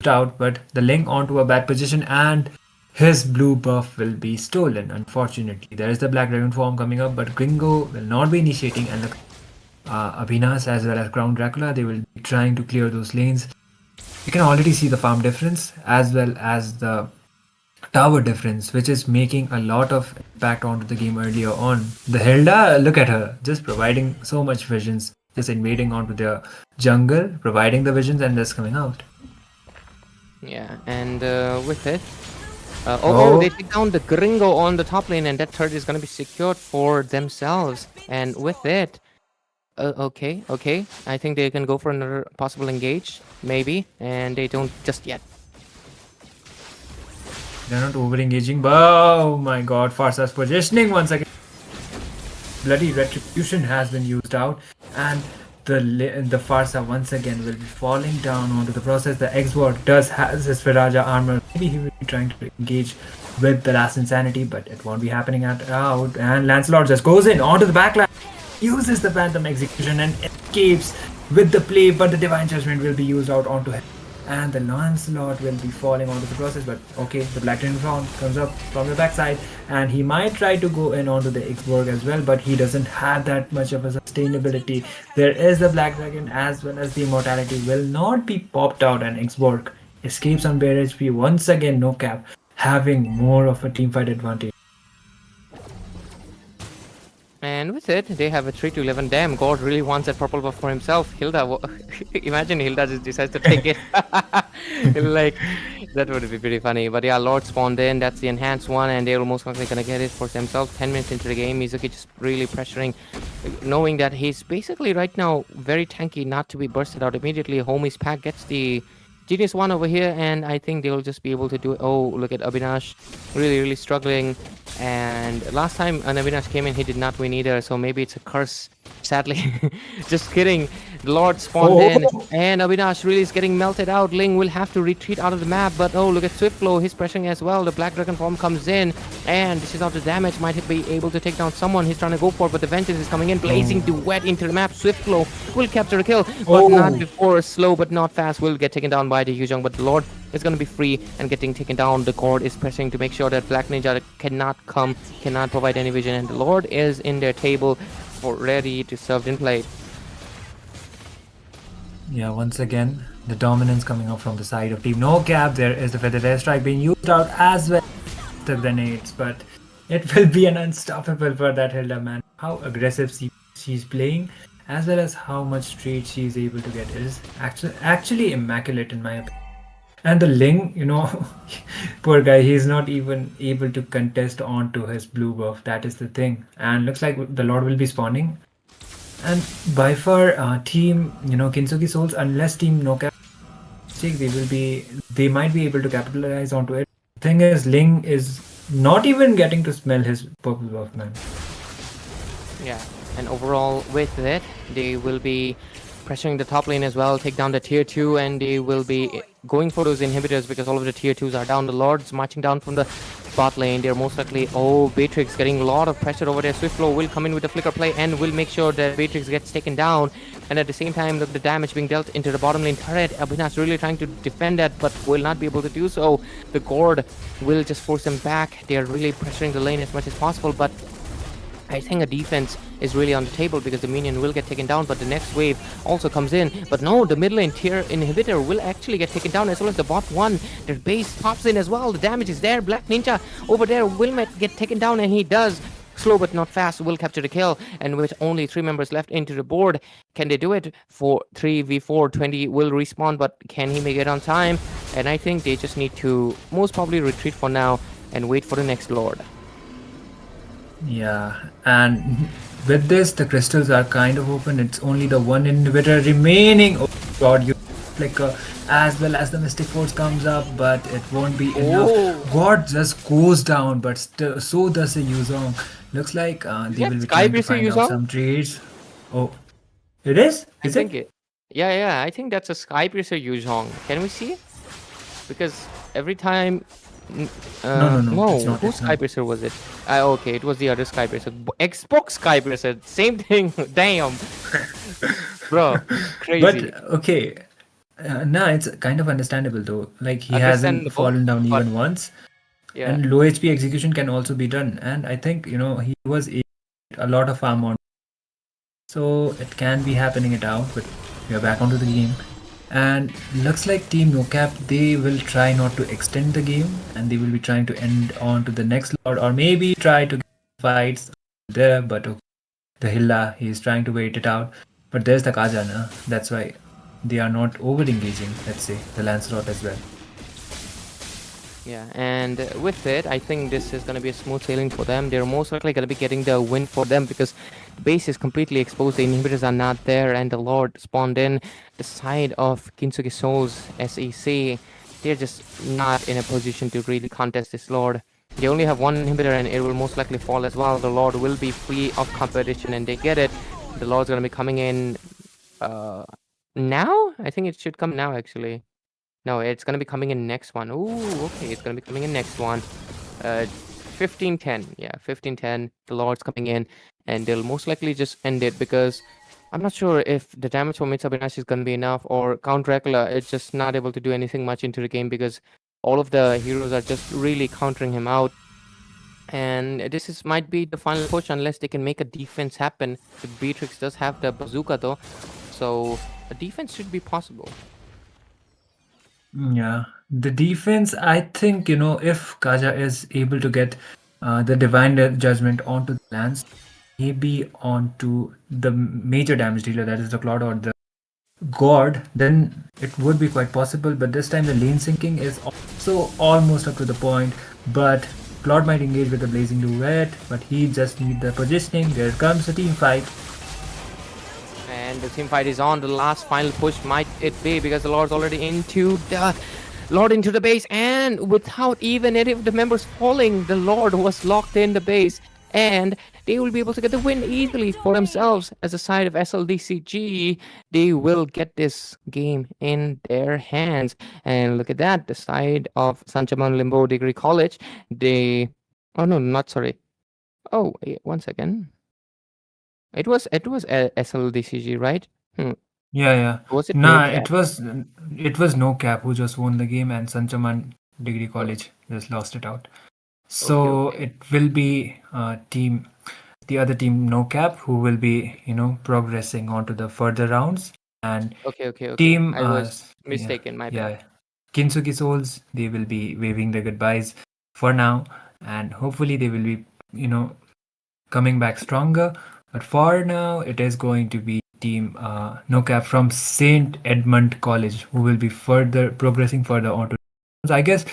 F: Out, but the Ling onto a bad position, and his blue buff will be stolen. Unfortunately, there is the Black Dragon form coming up, but Gringo will not be initiating, and the Abhinas as well as Crown Dracula, they will be trying to clear those lanes. You can already see the farm difference as well as the tower difference, which is making a lot of impact onto the game earlier on. The Hilda, look at her, just providing so much visions, just invading onto their jungle, providing the visions, and just coming out.
E: Yeah, and with it, they take down the Gringo on the top lane, and that turret is going to be secured for themselves. And with it, okay, I think they can go for another possible engage, maybe, and they don't just yet.
F: They're not over-engaging, but oh my god, Farsa's positioning once again. Bloody Retribution has been used out, and the Farsa once again will be falling down onto the process. The Xbox does has his Firaja armor. Maybe he will be trying to engage with the last insanity, but it won't be happening out. And Lancelot just goes in onto the backline, uses the Phantom Execution and escapes with the play, but the Divine Judgment will be used out onto him. And the Lancelot will be falling onto the process, but okay, the Black Dragon form comes up from the backside, and he might try to go in onto the Xborg as well, but he doesn't have that much of a sustainability. There is the Black Dragon as well as the immortality will not be popped out, and Xborg escapes on bare HP. Once again, NoCap having more of a teamfight advantage.
E: And with it, they have a 3-11. Damn, God really wants that purple buff for himself. Hilda, imagine Hilda just decides to take it. Like, that would be pretty funny. But yeah, Lord spawned in. That's the enhanced one, and they're most likely going to get it for themselves. 10 minutes into the game, Mizuki just really pressuring, knowing that he's basically right now very tanky not to be bursted out immediately. Homie's pack gets the Genius 1 over here, and I think they'll just be able to do it. Oh, look at Abhinash, really struggling. And last time an Abhinash came in, he did not win either, so maybe it's a curse, sadly. Just kidding. The Lord spawned in, and Abhinash really is getting melted out. Ling will have to retreat out of the map, but oh, look at Swiftflow, he's pressuring as well. The Black Dragon form comes in, and this is out the damage. Might be able to take down someone he's trying to go for, but the Vengeance is coming in. Blazing Duet into the map. Swiftflow will capture a kill, but not before. Slow but not fast will get taken down by the Yuzhong, but the Lord is going to be free and getting taken down. The Cord is pressing to make sure that Black Ninja cannot provide any vision, and the Lord is in their table for ready to serve in play.
F: Yeah, once again, the dominance coming up from the side of Team NoCap. There is the Feather Airstrike being used out as well as the grenades, but it will be an unstoppable for that Hilda, man. How aggressive she's playing, as well as how much trade she's able to get, is actually immaculate in my opinion. And the Ling, poor guy, he's not even able to contest onto his blue buff. That is the thing. And looks like the Lord will be spawning. And by far, team, Kintsugi Souls, unless team NoCap, they might be able to capitalize onto it. Thing is, Ling is not even getting to smell his purple buff, man.
E: Yeah, and overall with it, they will be pressuring the top lane as well, take down the tier 2, and they will be going for those inhibitors because all of the tier 2s are down. The Lords marching down from the bot lane. They're most likely, Beatrix getting a lot of pressure over there. Swiftflow will come in with a flicker play and will make sure that Beatrix gets taken down. And at the same time, look, the damage being dealt into the bottom lane turret. Abhinash really trying to defend that, but will not be able to do so. The Gord will just force them back. They are really pressuring the lane as much as possible, but I think a defense is really on the table because the minion will get taken down, but the next wave also comes in. But no, the mid lane tier inhibitor will actually get taken down, as well as the bot 1. Their base pops in as well. The damage is there. Black Ninja over there will get taken down, and he does. Slow but not fast will capture the kill, and with only 3 members left into the board, can they do it? For 3v4, 20 will respawn, but can he make it on time? And I think they just need to most probably retreat for now and wait for the next Lord.
F: Yeah, and with this, the crystals are kind of open. It's only the one inhibitor remaining. Oh god, you flicker, as well as the Mystic Force comes up, but it won't be enough. God just goes down, but still, so does the Yuzong. Looks like they will be trying to find out some trades. Oh, it is? Is it?
E: Yeah, I think that's a Skypiercer Yuzong. Can we see? Because every time...
F: no.
E: Whose Skypiercer was it? Okay, it was the other Skypiercer. Xbox Skypiercer, same thing. Damn, bro, crazy.
F: But okay, it's kind of understandable though. Like he hasn't fallen down even once.
E: Yeah.
F: And low HP execution can also be done. And I think he was a lot of farm on, so it can be happening it out. But we are back onto the game. And looks like Team NoCap, they will try not to extend the game, and they will be trying to end on to the next Lord, or maybe try to get fights there. But the Hilla, he is trying to wait it out. But there's the Kajana. That's why they are not over engaging, let's say, the Lancelot as well.
E: Yeah, and with it, I think this is going to be a smooth sailing for them. They're most likely going to be getting the win for them because the base is completely exposed. The inhibitors are not there, and the Lord spawned in. The side of Kintsugi Souls, SEC, they're just not in a position to really contest this Lord. They only have one inhibitor, and it will most likely fall as well. The Lord will be free of competition, and they get it. The Lord's going to be coming in now? I think it should come now, actually. No, it's going to be coming in next one. Ooh, okay, it's going to be coming in next one. 15-10. Yeah, 15-10. The Lord's coming in, and they'll most likely just end it because I'm not sure if the damage for Mitsubinashi is going to be enough, or Count Dracula is just not able to do anything much into the game because all of the heroes are just really countering him out. And this might be the final push unless they can make a defense happen. The Beatrix does have the bazooka though, so a defense should be possible.
F: Yeah, the defense, I think, if Kaja is able to get the Divine Judgment onto the Lance, maybe onto the major damage dealer, that is the Claude or the God, then it would be quite possible. But this time the lane sinking is also almost up to the point. But Claude might engage with the Blazing Duet, but he just needs the positioning. There comes the team fight.
E: And the team fight is on. The last final push might it be because the Lord's already into the base, and without even any of the members falling, the Lord was locked in the base, and they will be able to get the win easily for themselves. As a side of SLDCG, they will get this game in their hands. And look at that, the side of Sanchaman Limbo Degree College, oh wait, 1 second. It was SLDCG, right?
F: Yeah.
E: Was it?
F: Nah, it was NoCap who just won the game, and Sanchaman Degree College just lost it out. So
E: Okay.
F: it will be the other team NoCap who will be progressing on to the further rounds, and
E: Okay.
F: team
E: I was mistaken. My bad.
F: Kintsugi Souls, they will be waving their goodbyes for now, and hopefully they will be coming back stronger. But for now, it is going to be team NOCAP from St. Edmund College who will be progressing further onto. So I guess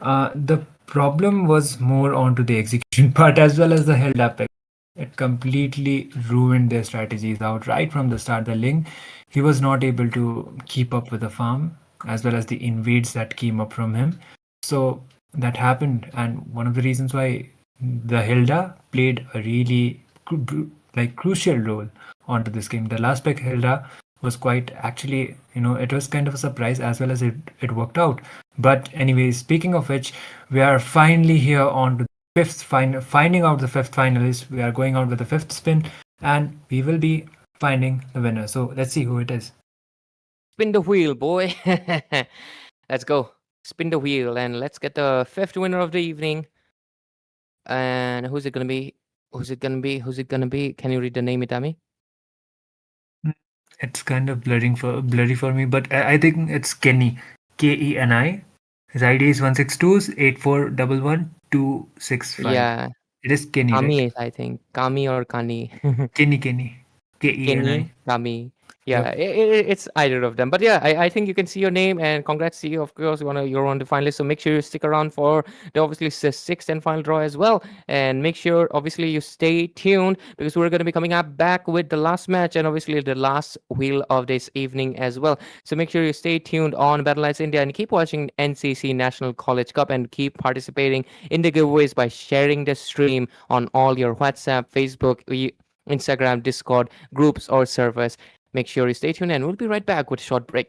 F: the problem was more onto the execution part as well as the held up. It completely ruined their strategies out right from the start. The Ling, he was not able to keep up with the farm as well as the invades that came up from him. So that happened, and one of the reasons why the Hilda played a really crucial role onto this game. The last pick Hilda was quite actually, it was kind of a surprise as well as it worked out. But anyways, speaking of which, we are finally here on to the finding out the fifth finalist. We are going out with the fifth spin and we will be finding the winner. So let's see who it is.
E: Spin the wheel, boy. Let's go. Spin the wheel and let's get the fifth winner of the evening. And who's it gonna be? Who's it gonna be? Can you read the name, Itami?
F: It's kind of blurry for me, but I think it's Kenny. Keni. His ID is 162-8411-265.
E: Yeah.
F: It is Kenny,
E: Kami,
F: right?
E: I think. Kami or Kani.
F: Kenny.
E: Kenny,
F: Keni.
E: Kami. Yeah,
F: Yep.
E: it's either of them. But yeah, I think you can see your name and congrats to you. Of course, you're on the finalist. So make sure you stick around for the obviously sixth and final draw as well. And make sure obviously you stay tuned because we're going to be coming up back with the last match and obviously the last wheel of this evening as well. So make sure you stay tuned on Battleknights India and keep watching NCC National College Cup and keep participating in the giveaways by sharing the stream on all your WhatsApp, Facebook, Instagram, Discord groups or servers. Make sure you stay tuned and we'll be right back with a short break.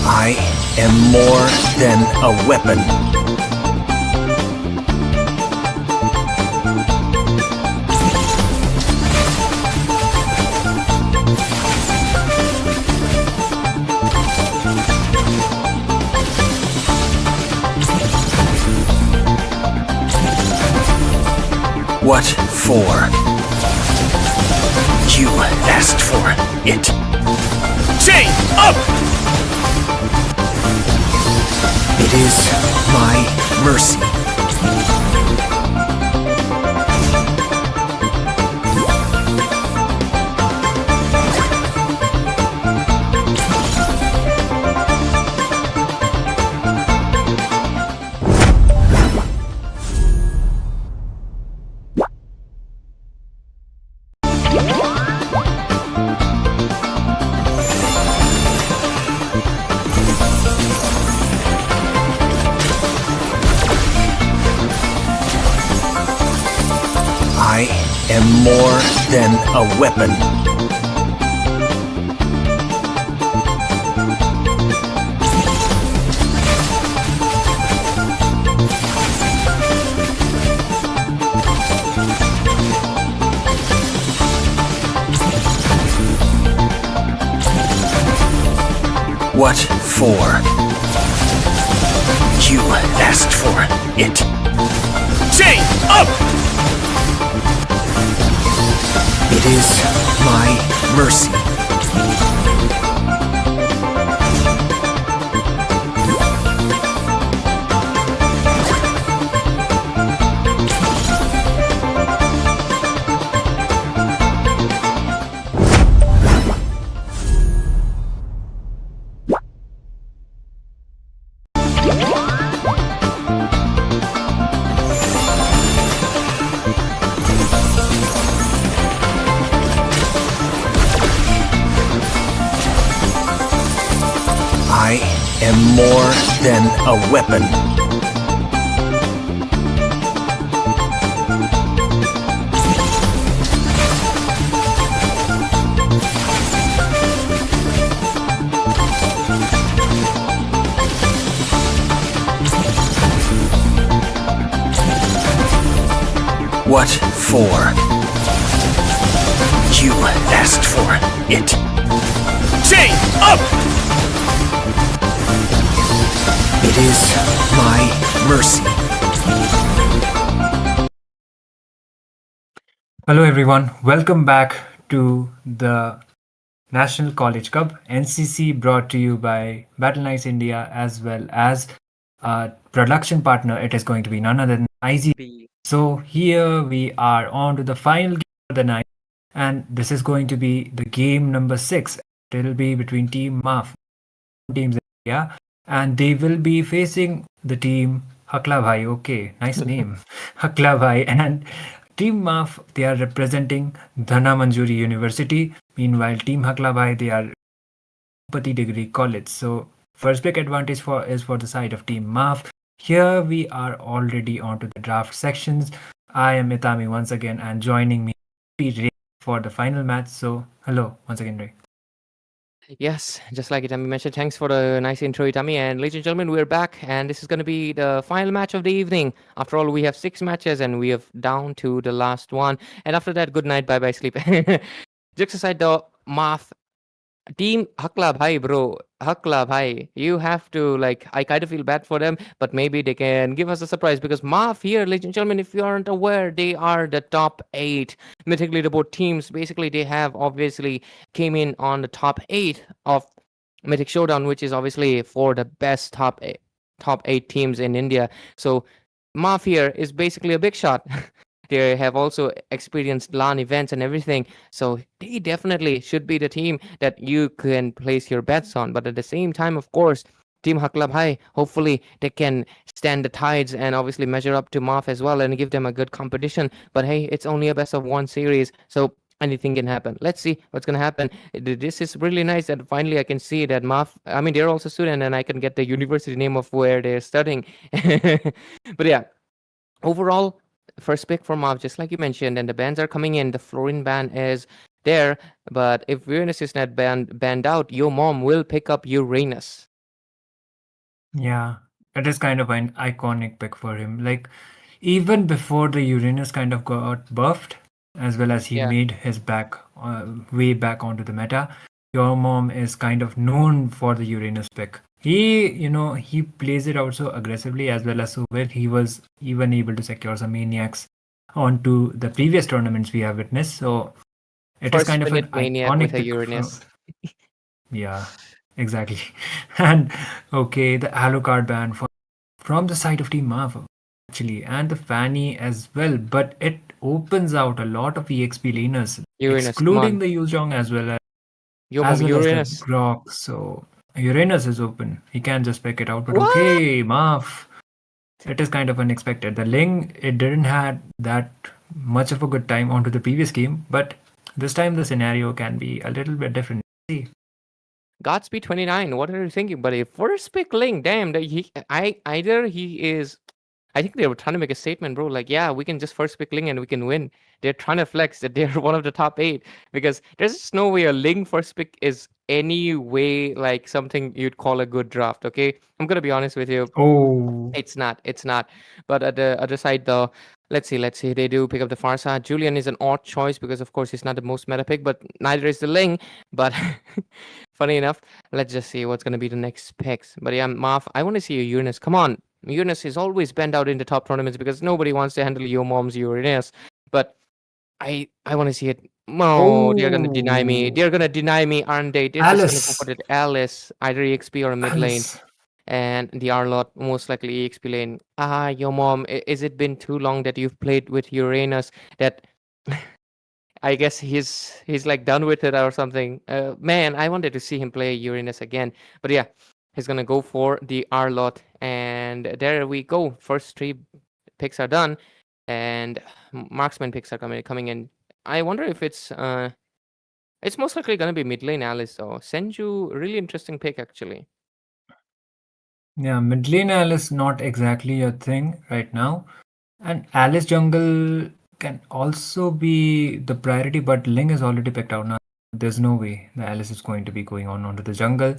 A: I am more than a weapon. What for? You asked for it. Chain up! It is my mercy. I am more than a weapon. What for? You asked for it. Chain up! It is my mercy. I am more than a weapon. What for? You asked for it. Chain up! It is my mercy.
F: Hello, everyone. Welcome back to the National College Cup, NCC, brought to you by Battleknights India, as well as production partner. It is going to be none other than IGN. So here we are on to the final game of the night, and this is going to be the game number 6. It will be between Team MAAF, teams in India, and they will be facing the team Hakla Bhai. Okay, nice name, Hakla Bhai, and Team MAAF. They are representing Dhana Manjuri University. Meanwhile, Team Hakla Bhai, they are Pati Degree College. So first pick advantage is for the side of Team MAAF. Here we are already onto the draft sections. I am Itami once again, and joining me Ray for the final match. So hello once again, Ray.
E: Yes, just like Itami mentioned, thanks for the nice intro, Itami. And ladies and gentlemen, we're back, and this is going to be the final match of the evening. After all, we have 6 matches, and we have down to the last one. And after that, good night, bye-bye, sleep. Jokes aside, though, math team Hakla Bhai, bro. Hakla Bhai. You have to, like, I kind of feel bad for them, but maybe they can give us a surprise because MAAF here, ladies and gentlemen, if you aren't aware, they are the top 8 Mythic Leaderboard teams. Basically, they have obviously came in on the top 8 of Mythic Showdown, which is obviously for the best top 8 teams in India. So MAAF here is basically a big shot. They have also experienced LAN events and everything. So they definitely should be the team that you can place your bets on. But at the same time, of course, Team Hakla Bhai, hopefully they can stand the tides and obviously measure up to MAAF as well and give them a good competition. But hey, it's only a best of 1 series. So anything can happen. Let's see what's going to happen. This is really nice that finally I can see that MAAF, I mean, they're also student and I can get the university name of where they're studying. But yeah, overall, first pick for MAAF, just like you mentioned, and the bans are coming in. The Florin ban is there, but if Uranus is not banned out, your mom will pick up Uranus.
F: Yeah, it is kind of an iconic pick for him. Like even before the Uranus kind of got buffed, as well as he
E: Yeah.
F: made his way back onto the meta. Your mom is kind of known for the Uranus pick. He plays it out so aggressively as well as so well. He was even able to secure some maniacs onto the previous tournaments we have witnessed. So it is
E: First
F: kind of an
E: minute maniac
F: iconic
E: with a
F: pick.
E: Uranus.
F: Yeah, exactly. And okay, the Alucard ban from the side of Team MAAF actually, and the Fanny as well. But it opens out a lot of EXP laners,
E: Uranus, come
F: excluding
E: on.
F: the Yuzhong as well
E: Your mom,
F: as the
E: Uranus.
F: Grok. So Uranus is open. He can just pick it out. But
E: What?
F: okay, MAAF. It is kind of unexpected. The Ling, it didn't had that much of a good time onto the previous game, but this time the scenario can be a little bit different. See.
E: Godspeed 29. What are you thinking, buddy? First pick Link. Damn, either he is. I think they were trying to make a statement, bro. Like, yeah, we can just first pick Ling and we can win. They're trying to flex that they're one of the top 8 because there's just no way a Ling first pick is any way like something you'd call a good draft. Okay, I'm gonna be honest with you.
F: Oh,
E: It's not. It's not. But at the other side, though, let's see. Let's see. They do pick up the Farsa. Julian is an odd choice because, of course, he's not the most meta pick, but neither is the Ling. But funny enough, let's just see what's going to be the next picks. But yeah, MAAF, I want to see a Uranus. Come on. Uranus is always bent out in the top tournaments because nobody wants to handle your mom's Uranus. But I want to see it. No, they're going to deny me.
F: Oh.
E: They're going to deny me, aren't they? They're just going to go
F: Alice.
E: for that Alice, either EXP or a mid lane.
F: Alice.
E: And the Arlot most likely EXP lane. Your mom, is it been too long that you've played with Uranus that I guess he's like done with it or something. Man, I wanted to see him play Uranus again. But yeah, he's gonna go for the Arlot. And there we go. First 3 picks are done. And marksman picks are coming in. I wonder if it's most likely gonna be mid lane Alice or Senju. Really interesting pick actually.
F: Yeah, mid lane Alice not exactly a thing right now. And Alice jungle can also be the priority, but Ling is already picked out now. There's no way the Alice is going to be going onto the jungle.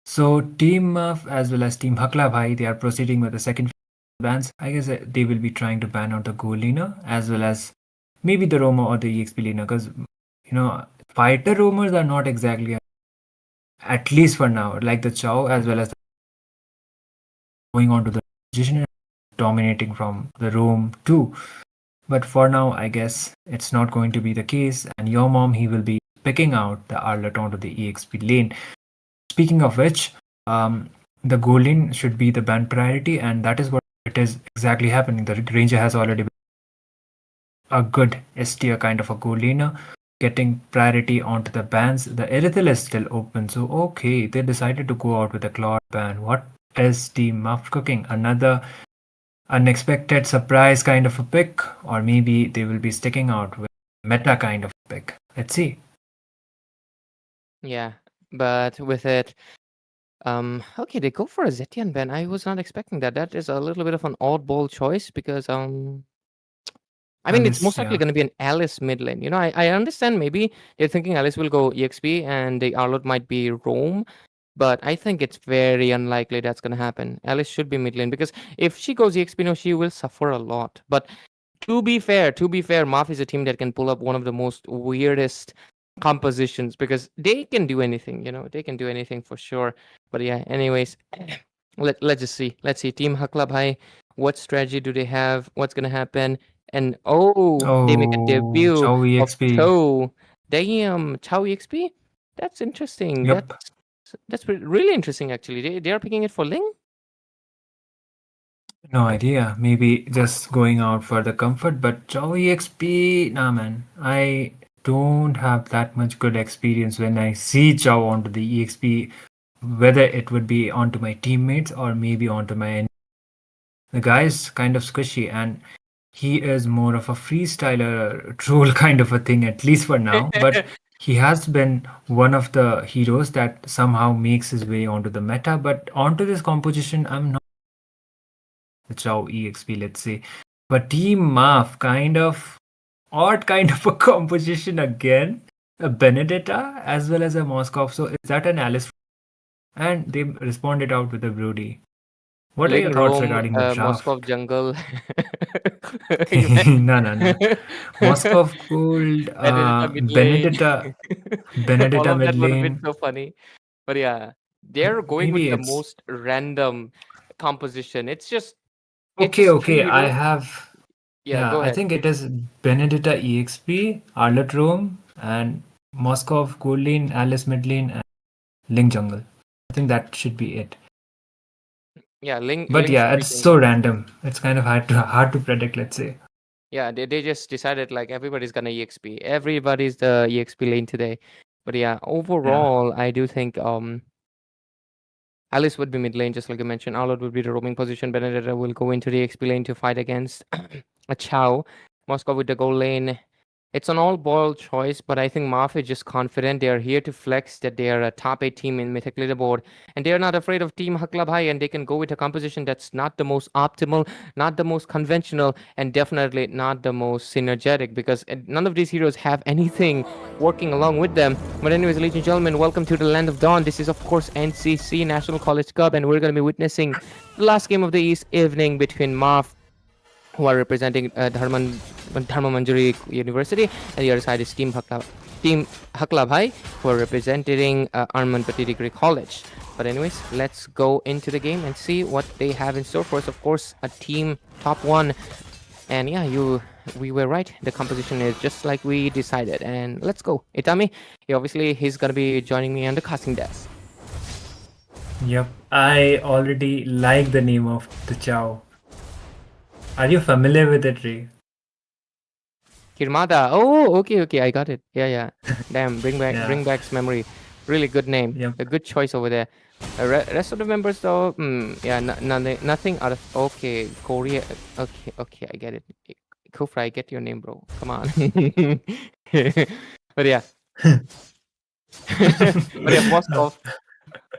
F: So Team MAAF as well as Team Hakla Bhai, they are proceeding with the second bans. I guess they will be trying to ban out the gold laner as well as maybe the Roma or the EXP laner because fighter roamers are not exactly, at least for now, like the Chow as well as going on to the position and dominating from the roam too. But for now, I guess it's not going to be the case. And your mom, he will be picking out the Arlet onto the EXP lane. Speaking of which, the goal lane should be the ban priority, and that is what it is exactly happening. The Ranger has already been a good S tier kind of a goal laner, getting priority onto the bans. The Erithel is still open, so okay, they decided to go out with a Claw ban. What is Team MAAF cooking? Another unexpected surprise kind of a pick, or maybe they will be sticking out with meta kind of a pick. Let's see.
E: Yeah, but with it, okay, they go for a Zetian ban. I was not expecting that. That is a little bit of an oddball choice because I mean, it's
F: Alice,
E: most likely
F: yeah.
E: going to be an Alice mid lane. You know, I understand maybe they're thinking Alice will go EXP and the Arlot might be roam, but I think it's very unlikely that's going to happen. Alice should be mid lane because if she goes EXP, no, she will suffer a lot. But to be fair, MAAF is a team that can pull up one of the most weirdest compositions because they can do anything. You know, they can do anything for sure. But yeah, anyways, let's just see. Let's see. Team Hakla Bhai, what strategy do they have? What's going to happen? And they make a
F: Oh,
E: debut
F: Chow
E: of
F: EXP.
E: Cho. Damn, Chow EXP? That's interesting.
F: Yep.
E: That's really interesting actually. They are picking it for Ling?
F: No idea. Maybe just going out for the comfort, but Chow EXP, nah man. I don't have that much good experience when I see Chow onto the EXP, whether it would be onto my teammates or maybe onto my. The guy is kind of squishy and he is more of a freestyler troll kind of a thing, at least for now. But he has been one of the heroes that somehow makes his way onto the meta. But onto this composition, I'm not the Chow EXP, let's say. But Team MAAF, kind of odd kind of a composition again. A Benedetta as well as a Moskov. So is that an Alice? And they responded out with a Brody. What are your
E: Ling
F: thoughts
E: roam,
F: regarding the draft?
E: Moscow jungle.
F: No, no, no. Moskov Gold,
E: Benedetta mid lane. All
F: Benedetta
E: of
F: mid
E: that would have been
F: lane.
E: so funny. But yeah, they're going with
F: Maybe
E: the
F: it's
E: most random composition. It's just three
F: okay. I
E: heroes.
F: have,
E: Yeah, go
F: I
E: ahead.
F: think it is Benedetta EXP, Arlet Rome, and Moskov Gold Lane, Alice mid lane, and Ling Jungle. I think that should be it.
E: Yeah,
F: But
E: Ling
F: yeah,
E: should be
F: it's so
E: jungle.
F: random. It's kind of hard to predict, let's say.
E: Yeah, they just decided like everybody's gonna EXP. Everybody's the EXP lane today. But yeah, overall, I do think Alice would be mid lane, just like you mentioned. Arlot would be the roaming position. Benedetta will go into the XP lane to fight against a Chow. Moscow with the gold lane. It's an all-ball choice, but I think MAAF is just confident. They are here to flex that they are a top 8 team in Mythic Leaderboard, and they are not afraid of Team Hakla Bhai, and they can go with a composition that's not the most optimal, not the most conventional, and definitely not the most synergetic, because none of these heroes have anything working along with them. But anyways, ladies and gentlemen, welcome to the Land of Dawn. This is, of course, NCC National College Cup, and we're going to be witnessing the last game of the evening between MAAF, who are representing Dharma Manjari University, and the other side is Team Hakla Bhai, who are representing Armanpati Degree College. But anyways, let's go into the game and see what they have in store for us. Of course, a team top 1. And yeah, we were right. The composition is just like we decided. And let's go. Itami, he's going to be joining me on the casting desk.
F: Yep, I already like the name of the Chow. Are you familiar with it, Ray?
E: Kirmada. Oh, okay, I got it. Yeah. Damn, bring back memory. Really good name.
F: Yep.
E: A good choice over there. Rest of the members though, yeah, nothing out of. Okay, Korea. Okay, I get it. Kufra, I get your name, bro. Come on. But yeah.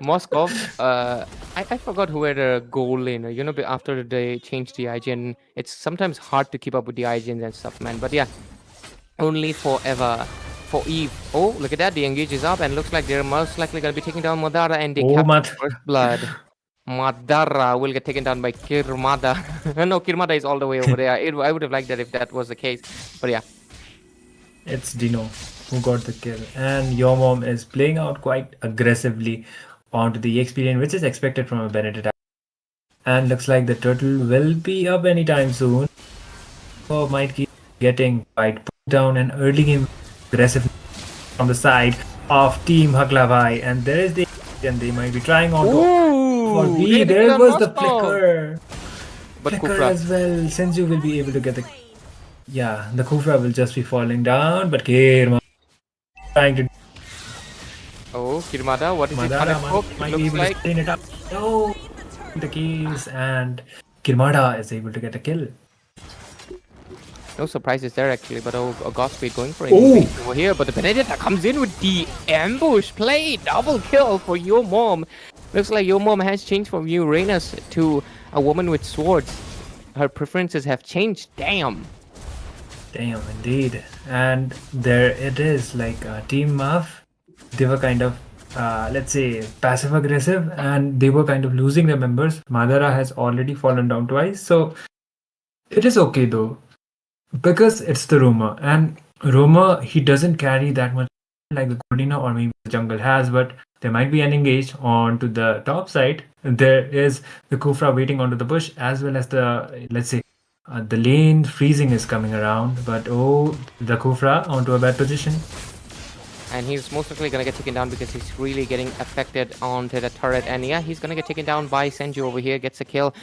E: Moscow. I forgot who had a goal laner. You know, after they changed the IGN, it's sometimes hard to keep up with the IGNs and stuff, man. But yeah, only forever. For Eve. Oh, look at that. The engage is up, and looks like they're most likely going to be taking down Madara, and they capture first blood. Madara will get taken down by Kirmada. No, Kirmada is all the way over there. I would have liked that if that was the case. But yeah.
F: It's Dino who got the kill. And your mom is playing out quite aggressively onto the experience, which is expected from a Benedetta. And looks like the turtle will be up anytime soon. Oh, might keep getting quite put down and early game aggressive from the side of Team Hakla Bhai, and there is the and they might be trying on to for
E: Ooh,
F: B.
E: they're
F: There
E: on
F: was the
E: Moscow.
F: flicker.
E: But
F: Flicker
E: Kufra.
F: as well. Senju will be able to get the the Kufra will just be falling down, but Kirma trying to
E: Oh, Kirmada, what is it?
F: Madara might be
E: Looks
F: able
E: like
F: to clean it up. No, the keys, and Kirmada is able to get a kill.
E: no surprises there actually, but Godspeed going for it
F: Oh.
E: over here. But the Benedetta comes in with the ambush play, double kill for your mom. Looks like your mom has changed from Uranus to a woman with swords. Her preferences have changed. Damn.
F: Damn, indeed. And there it is, like Team MAAF, they were kind of, let's say, passive aggressive, and they were kind of losing their members. Madara has already fallen down twice, so it is okay though, because it's the Roma, and Roma, he doesn't carry that much like the Godina or maybe the jungle has, but there might be an engage on to the top side. There is the Kufra waiting onto the bush, as well as the, let's say, the lane freezing is coming around, but oh, the Kufra onto a bad position.
E: And he's most likely gonna get taken down because he's really getting affected onto the turret. And yeah, he's gonna get taken down by Senju over here, gets a kill.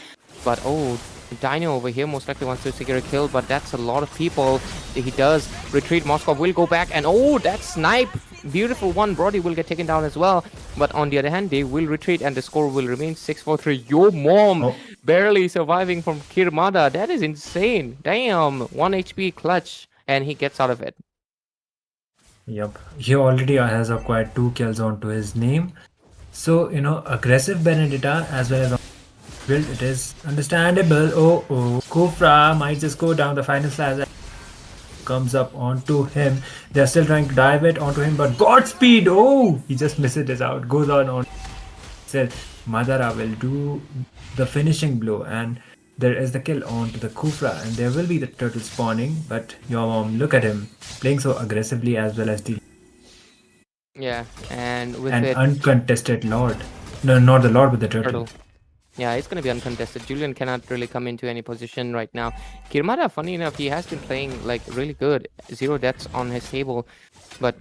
E: But oh, Dino over here most likely wants to secure a kill, but that's a lot of people. He does retreat. Moskov will go back, and oh, that snipe, beautiful one. Brody will get taken down as well. But on the other hand, they will retreat, and the score will remain 6-4-3. Your mom barely surviving from Kirmada. That is insane. Damn, 1 HP clutch, and he gets out of it.
F: Yep, he already has acquired 2 kills onto his name. So, aggressive Benedetta as well as build, it is understandable. Oh, Kufra might just go down. The final slash comes up onto him. They're still trying to dive it onto him, but Godspeed! Oh, he just misses it out. Goes on. So Madara will do the finishing blow, and there is the kill onto the Kufra, and there will be the turtle spawning. But your mom, look at him playing so aggressively as well as the
E: and with
F: an
E: it,
F: uncontested Lord. No, not the Lord, but the turtle.
E: Yeah, it's going to be uncontested. Julian cannot really come into any position right now. Kirmada, funny enough, he has been playing like really good. 0 deaths on his table. But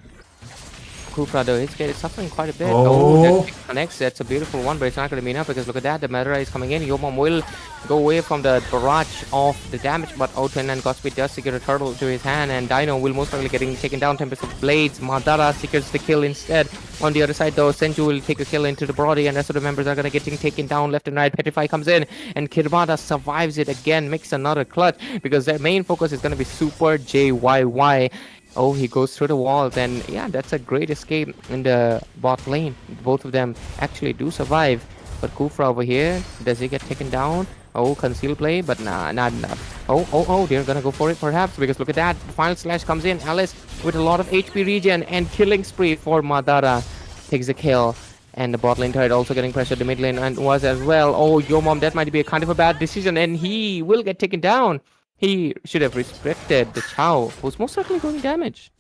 E: Kufra, though, is suffering quite a bit.
F: Oh.
E: That connects. That's a beautiful one, but it's not going to be enough because look at that. The Madara is coming in. Yomom will go away from the barrage of the damage, but Oten and Godspeed does secure a turtle to his hand, and Dino will most likely getting taken down. Tempest of Blades. Madara secures the kill instead. On the other side, though, Senju will take a kill into the Brody, and rest of the members are going to get taken down left and right. Petrify comes in, and Kirmada survives it again, makes another clutch, because their main focus is going to be Super JYY. Oh, he goes through the walls, and yeah, that's a great escape in the bot lane. Both of them actually do survive. But Kufra over here, does he get taken down? Oh, conceal play, but nah, not enough. Oh, they're gonna go for it perhaps, because look at that. Final slash comes in. Alice with a lot of HP regen and killing spree for Madara. Takes a kill. And the bot lane turret also getting pressured. The mid lane and was as well. Oh, your mom, that might be a kind of a bad decision, and he will get taken down. He should have respected the Chow, who's most likely going damage.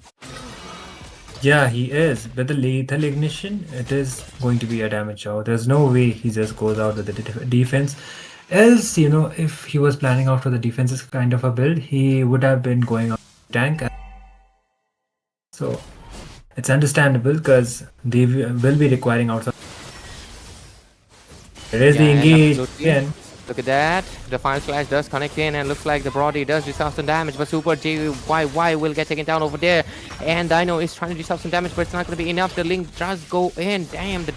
F: Yeah, he is. With the lethal ignition, it is going to be a damage Chow. There's no way he just goes out with the defense. Else, if he was planning out for the defenses kind of a build, he would have been going on tank. So it's understandable because they will be requiring outside. There is the engage again.
E: Look at that. The final slash does connect in, and looks like the Brody does dissolve some damage, but Super JYY will get taken down over there. And Dino is trying to dissolve some damage, but it's not going to be enough. The Link does go in. Damn, the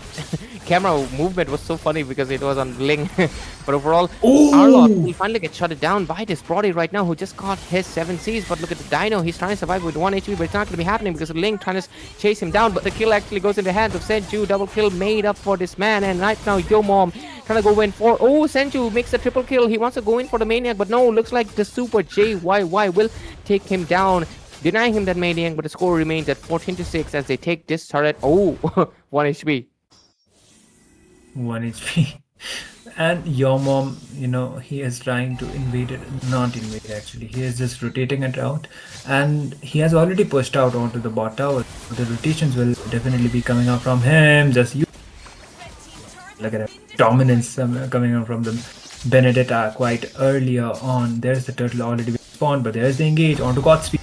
E: camera movement was so funny because it was on Link. But overall, Arlott will finally get shut down by this Brody right now, who just got his 7 Cs. But look at the Dino. He's trying to survive with 1 HP, but it's not going to be happening because of Link trying to chase him down. But the kill actually goes in the hands of Senju. Double kill made up for this man. And right now, Yo Mom trying to go in for... Oh, Senju makes a triple kill. He wants to go in for the Maniac, but no, looks like the Super JYY will take him down, denying him that Maniac, but the score remains at 14-6 as they take this turret. Oh, 1 HP.
F: 1 HP. And your mom, he is trying to invade it. Not invade actually. He is just rotating it out. And he has already pushed out onto the bot tower. The rotations will definitely be coming out from him. Just you. Look at that dominance coming out from the Benedetta quite earlier on. There's the turtle already spawn, but there's the engage onto Godspeed.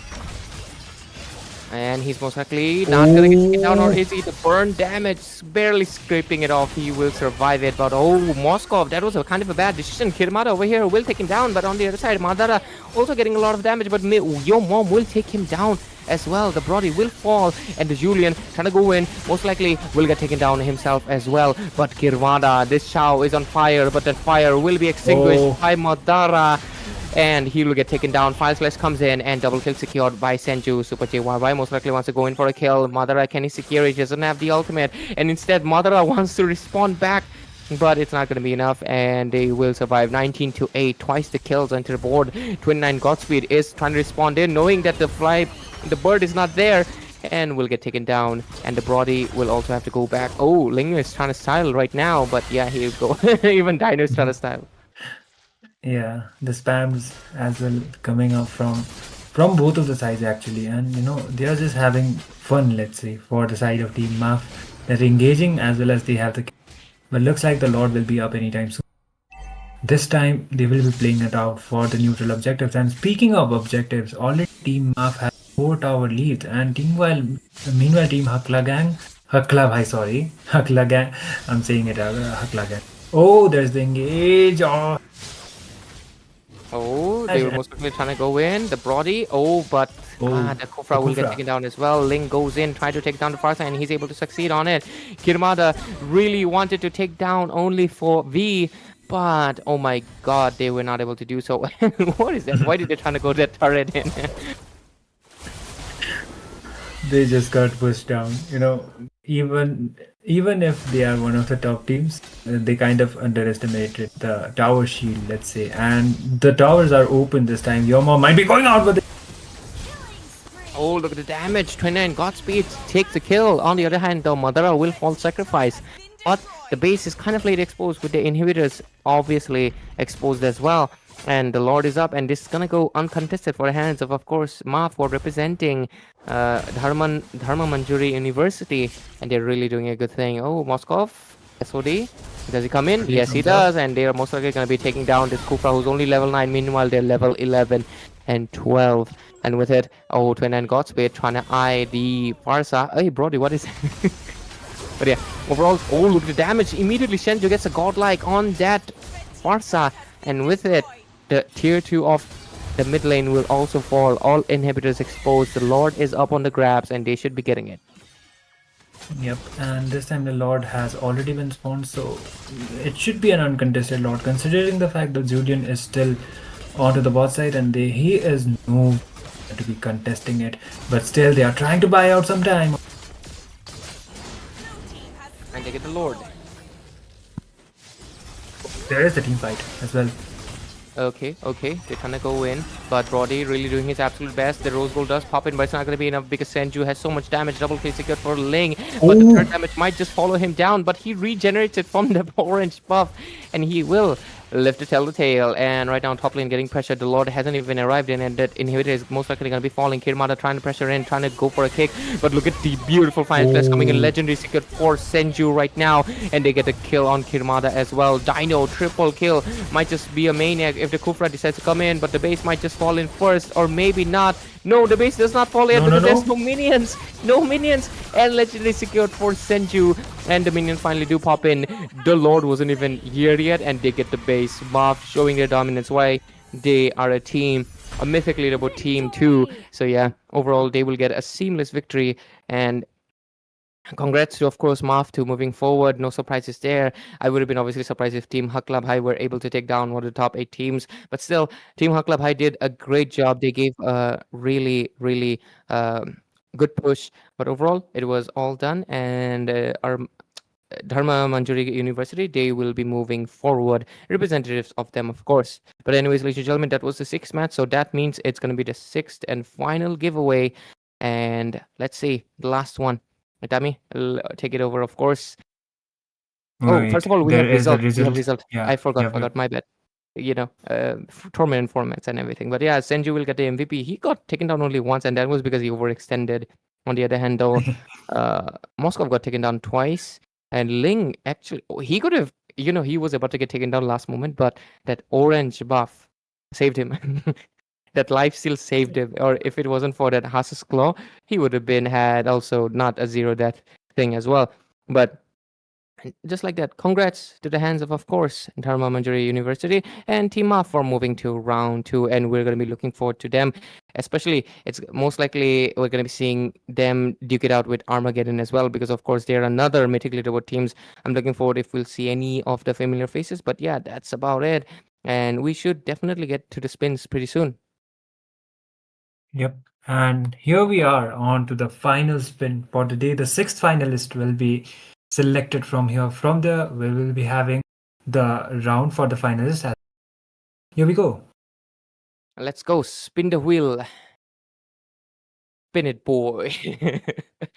E: And he's most likely not gonna get taken down, or is he? The burn damage, barely scraping it off. He will survive it, but oh, Moskov, that was a kind of a bad decision. Kirmada over here will take him down, but on the other side, Madara also getting a lot of damage, but Yo Mom will take him down as well. The Brody will fall, and the Julian trying to go in, most likely will get taken down himself as well. But Kirmada, this Shao is on fire, but that fire will be extinguished by Madara. And he will get taken down. Fire Slash comes in and double kill secured by Senju. Super JYY most likely wants to go in for a kill. Madara, can he secure it? He doesn't have the ultimate. And instead, Madara wants to respond back. But it's not going to be enough. And they will survive 19-8. Twice the kills onto the board. 29 Godspeed is trying to respond in, knowing that the bird is not there. And will get taken down. And the Brody will also have to go back. Oh, Ling is trying to style right now. But yeah, here you go. Even Dino is trying to style.
F: Yeah, the spams as well coming up from both of the sides actually, and they are just having fun. Let's say for the side of Team MAAF, they're engaging as well as they have the. But looks like the Lord will be up anytime soon. This time they will be playing it out for the neutral objectives. And speaking of objectives, already Team MAAF has 4 tower leads, and meanwhile Team Hakla Bhai, sorry, Hakla gang. I'm saying it Hakla gang. Oh, there's the engage.
E: Oh, they were most likely trying to go in. The Brody. Oh, but the Kufra will get taken down as well. Ling goes in, trying to take down the far side, and he's able to succeed on it. Kirmada really wanted to take down only for V, but oh my god, they were not able to do so. What is that? Why did they try to go that turret in?
F: They just got pushed down. Even if they are one of the top teams, they kind of underestimated the tower shield, let's say. And the towers are open this time. Yomo might be going out with it.
E: Oh, look at the damage. 29 Godspeed takes the kill. On the other hand, though, Madara will fall sacrifice. But the base is kind of late exposed with the inhibitors obviously exposed as well. And the Lord is up, and this is gonna go uncontested for the hands of course, MAAF, for representing Dharma Manjuri University, and they're really doing a good thing. Oh, Moskov, SOD, does he come in? Yes, he does, and they are most likely gonna be taking down this Kufra, who's only level 9. Meanwhile, they're level 11 and 12. And with it, 29 Godspeed trying to eye the Farsa. Hey, Brody, what is it? But yeah, overall, oh, look at the damage. Immediately, Shenju gets a godlike on that Farsa, and with it, the tier 2 of the mid lane will also fall. All inhibitors exposed. The Lord is up on the grabs, and they should be getting it.
F: Yep, and this time the Lord has already been spawned, so it should be an uncontested Lord, considering the fact that Julian is still onto the bot side, and he is no to be contesting it. But still, they are trying to buy out some time.
E: And they get the Lord.
F: There is the team fight as well.
E: Okay, they're trying to go in, but Brody really doing his absolute best. The Rose Gold does pop in, but it's not going to be enough because Senju has so much damage. Double kill secured for Ling, but the third damage might just follow him down, but he regenerates it from the orange buff, and he will live to tell the tale. And right now top lane getting pressured. The Lord hasn't even arrived in, and that inhibitor is most likely going to be falling. Kirmada trying to pressure in, trying to go for a kick, but look at the beautiful final flash coming in. Legendary secured for Senju right now, and they get a kill on Kirmada as well. Dino triple kill, might just be a maniac if the Kufra decides to come in, but the base might just fall in first, or maybe not. No, the base does not fall in because there's no minions. No minions. And legendary secured for Senju. And the minions finally do pop in. The Lord wasn't even here yet, and they get the base. MAAF showing their dominance. Why they are a team, a mythically level team too. So yeah, overall they will get a seamless victory. And congrats to, of course, MAAF to moving forward. No surprises there. I would have been obviously surprised if Team Hakla Bhai were able to take down one of the top 8 teams. But still, Team Hakla Bhai did a great job. They gave a really good push. But overall, it was all done. And our Dharma Manjuri University, they will be moving forward. Representatives of them, of course. But anyways, ladies and gentlemen, that was the 6th match. So that means it's going to be the 6th and final giveaway. And let's see, the last one. Itami, I'll take it over, of course.
F: Wait,
E: first of all, we have result. We have result.
F: Yeah,
E: I forgot. My bad. Tournament formats and everything. But yeah, Senju will get the MVP. He got taken down only once, and that was because he overextended. On the other hand, though, Moskov got taken down twice, and Ling actually he could have. He was about to get taken down last moment, but that orange buff saved him. that life still saved him. Or if it wasn't for that Haas's claw, he would have been had also not a zero death thing as well. But just like that, congrats to the hands of course, Dharma Manjari University and Team MAAF for moving to round 2, and we're going to be looking forward to them. Especially, it's most likely we're going to be seeing them duke it out with Armageddon as well, because of course they're another Mythic Leaderboard teams. I'm looking forward if we'll see any of the familiar faces, but yeah, that's about it. And we should definitely get to the spins pretty soon.
F: Yep. And here we are on to the final spin for today. The 6th finalist will be selected from here. From there, we will be having the round for the finalists. Here we go.
E: Let's go, spin the wheel. Spin it, boy.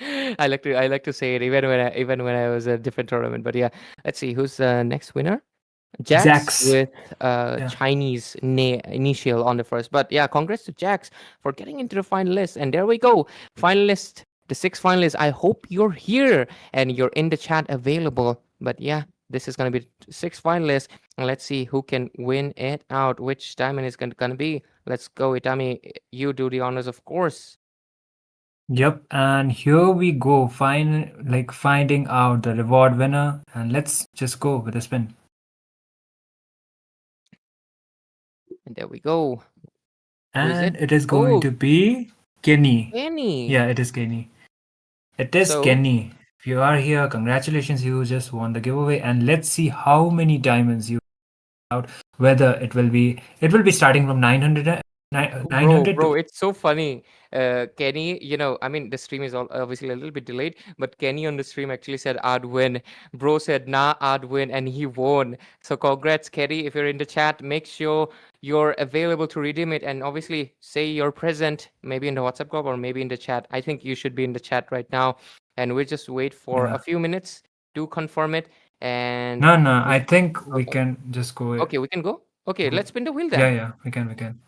E: I like to say it even when I was a different tournament. But yeah, let's see who's the next winner. Jax with Chinese initial on the first. But yeah, congrats to Jax for getting into the finalists. And there we go, finalist, the 6th finalist. I hope you're here and you're in the chat available. But yeah, this is gonna be 6 finalists, and let's see who can win it out. Which diamond is gonna be? Let's go, Itami. You do the honors, of course.
F: Yep, and here we go, finding out the reward winner, and let's just go with a spin.
E: And there we go.
F: And it is going to be Kenny.
E: Kenny.
F: Yeah, it is Kenny. It is Kenny. If you are here, congratulations, you just won the giveaway. And let's see how many diamonds you out. Whether it will be starting from 900.
E: Bro, it's so funny. Kenny, I mean, the stream is obviously a little bit delayed, but Kenny on the stream actually said I'd win. Bro said nah, I'd win, and he won. So congrats, Kenny. If you're in the chat, make sure you're available to redeem it, and obviously say you're present, maybe in the WhatsApp group or maybe in the chat. I think you should be in the chat right now, and we'll just wait for a few minutes to confirm it. And
F: no, I think we can just go.
E: Okay, we can go. Okay, let's spin the wheel then.
F: Yeah, we can.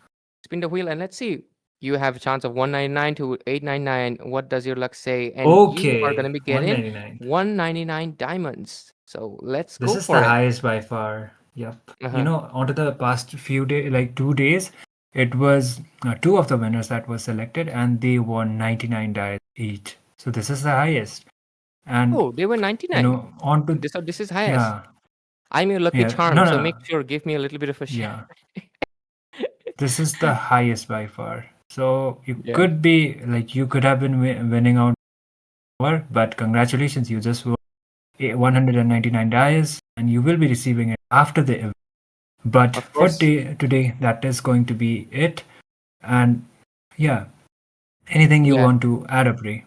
E: Spin the wheel and let's see. You have a chance of 199 to 899. What does your luck say? And
F: okay,
E: you are gonna be getting 199 diamonds. So let's go for it.
F: This is the highest by far. Yep. Onto the past few days, like 2 days, it was 2 of the winners that were selected, and they won 99 dice each. So this is the highest. And
E: they were 99. This is highest.
F: Yeah.
E: I'm your lucky charm. So make sure give me a little bit of a share.
F: Yeah. This is the highest by far. So you could be you could have been winning out more, but congratulations, you just won 199 dice, and you will be receiving it after the event. But for today, that is going to be it. And yeah, anything you want to add up, Ray?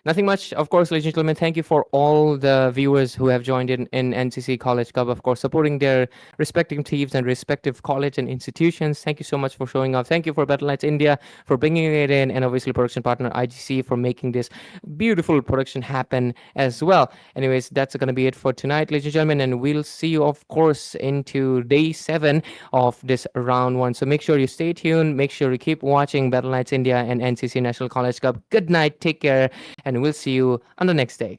E: Nothing much. Of course, ladies and gentlemen, thank you for all the viewers who have joined in NCC College Cup, of course, supporting their respective teams and respective college and institutions. Thank you so much for showing up. Thank you for Battleknights India for bringing it in, and obviously production partner IGC for making this beautiful production happen as well. Anyways, that's going to be it for tonight, ladies and gentlemen, and we'll see you, of course, into day 7 of this round 1. So make sure you stay tuned. Make sure you keep watching Battleknights India and NCC National College Cup. Good night. Take care. And we'll see you on the next day.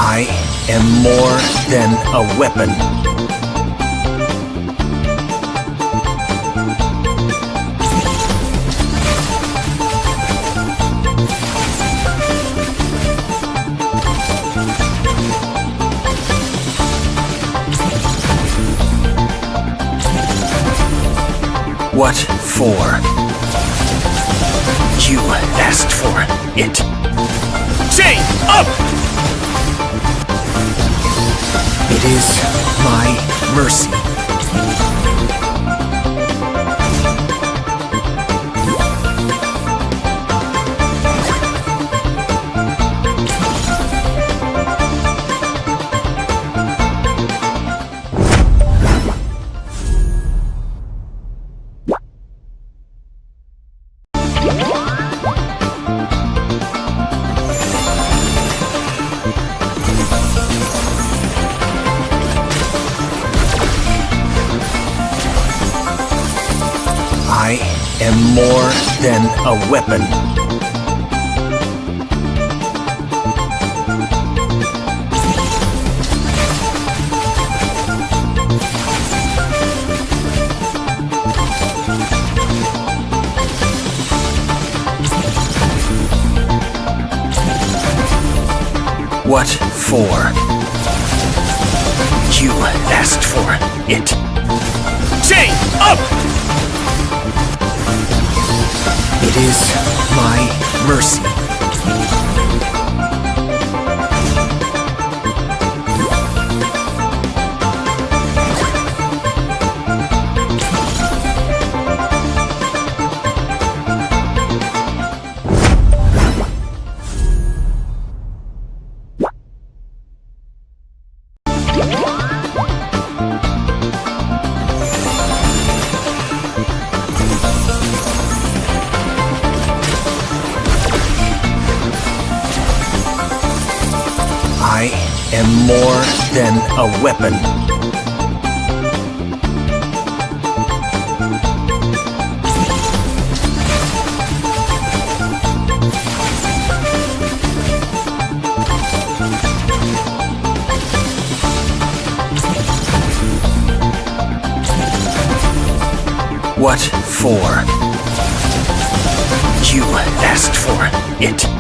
A: I am more than a weapon. What for? You asked for it. Chain up! It is my mercy. am more than a weapon. What for? You asked for it. Chain up! It is my mercy. I am more than a weapon. What for? You asked for it.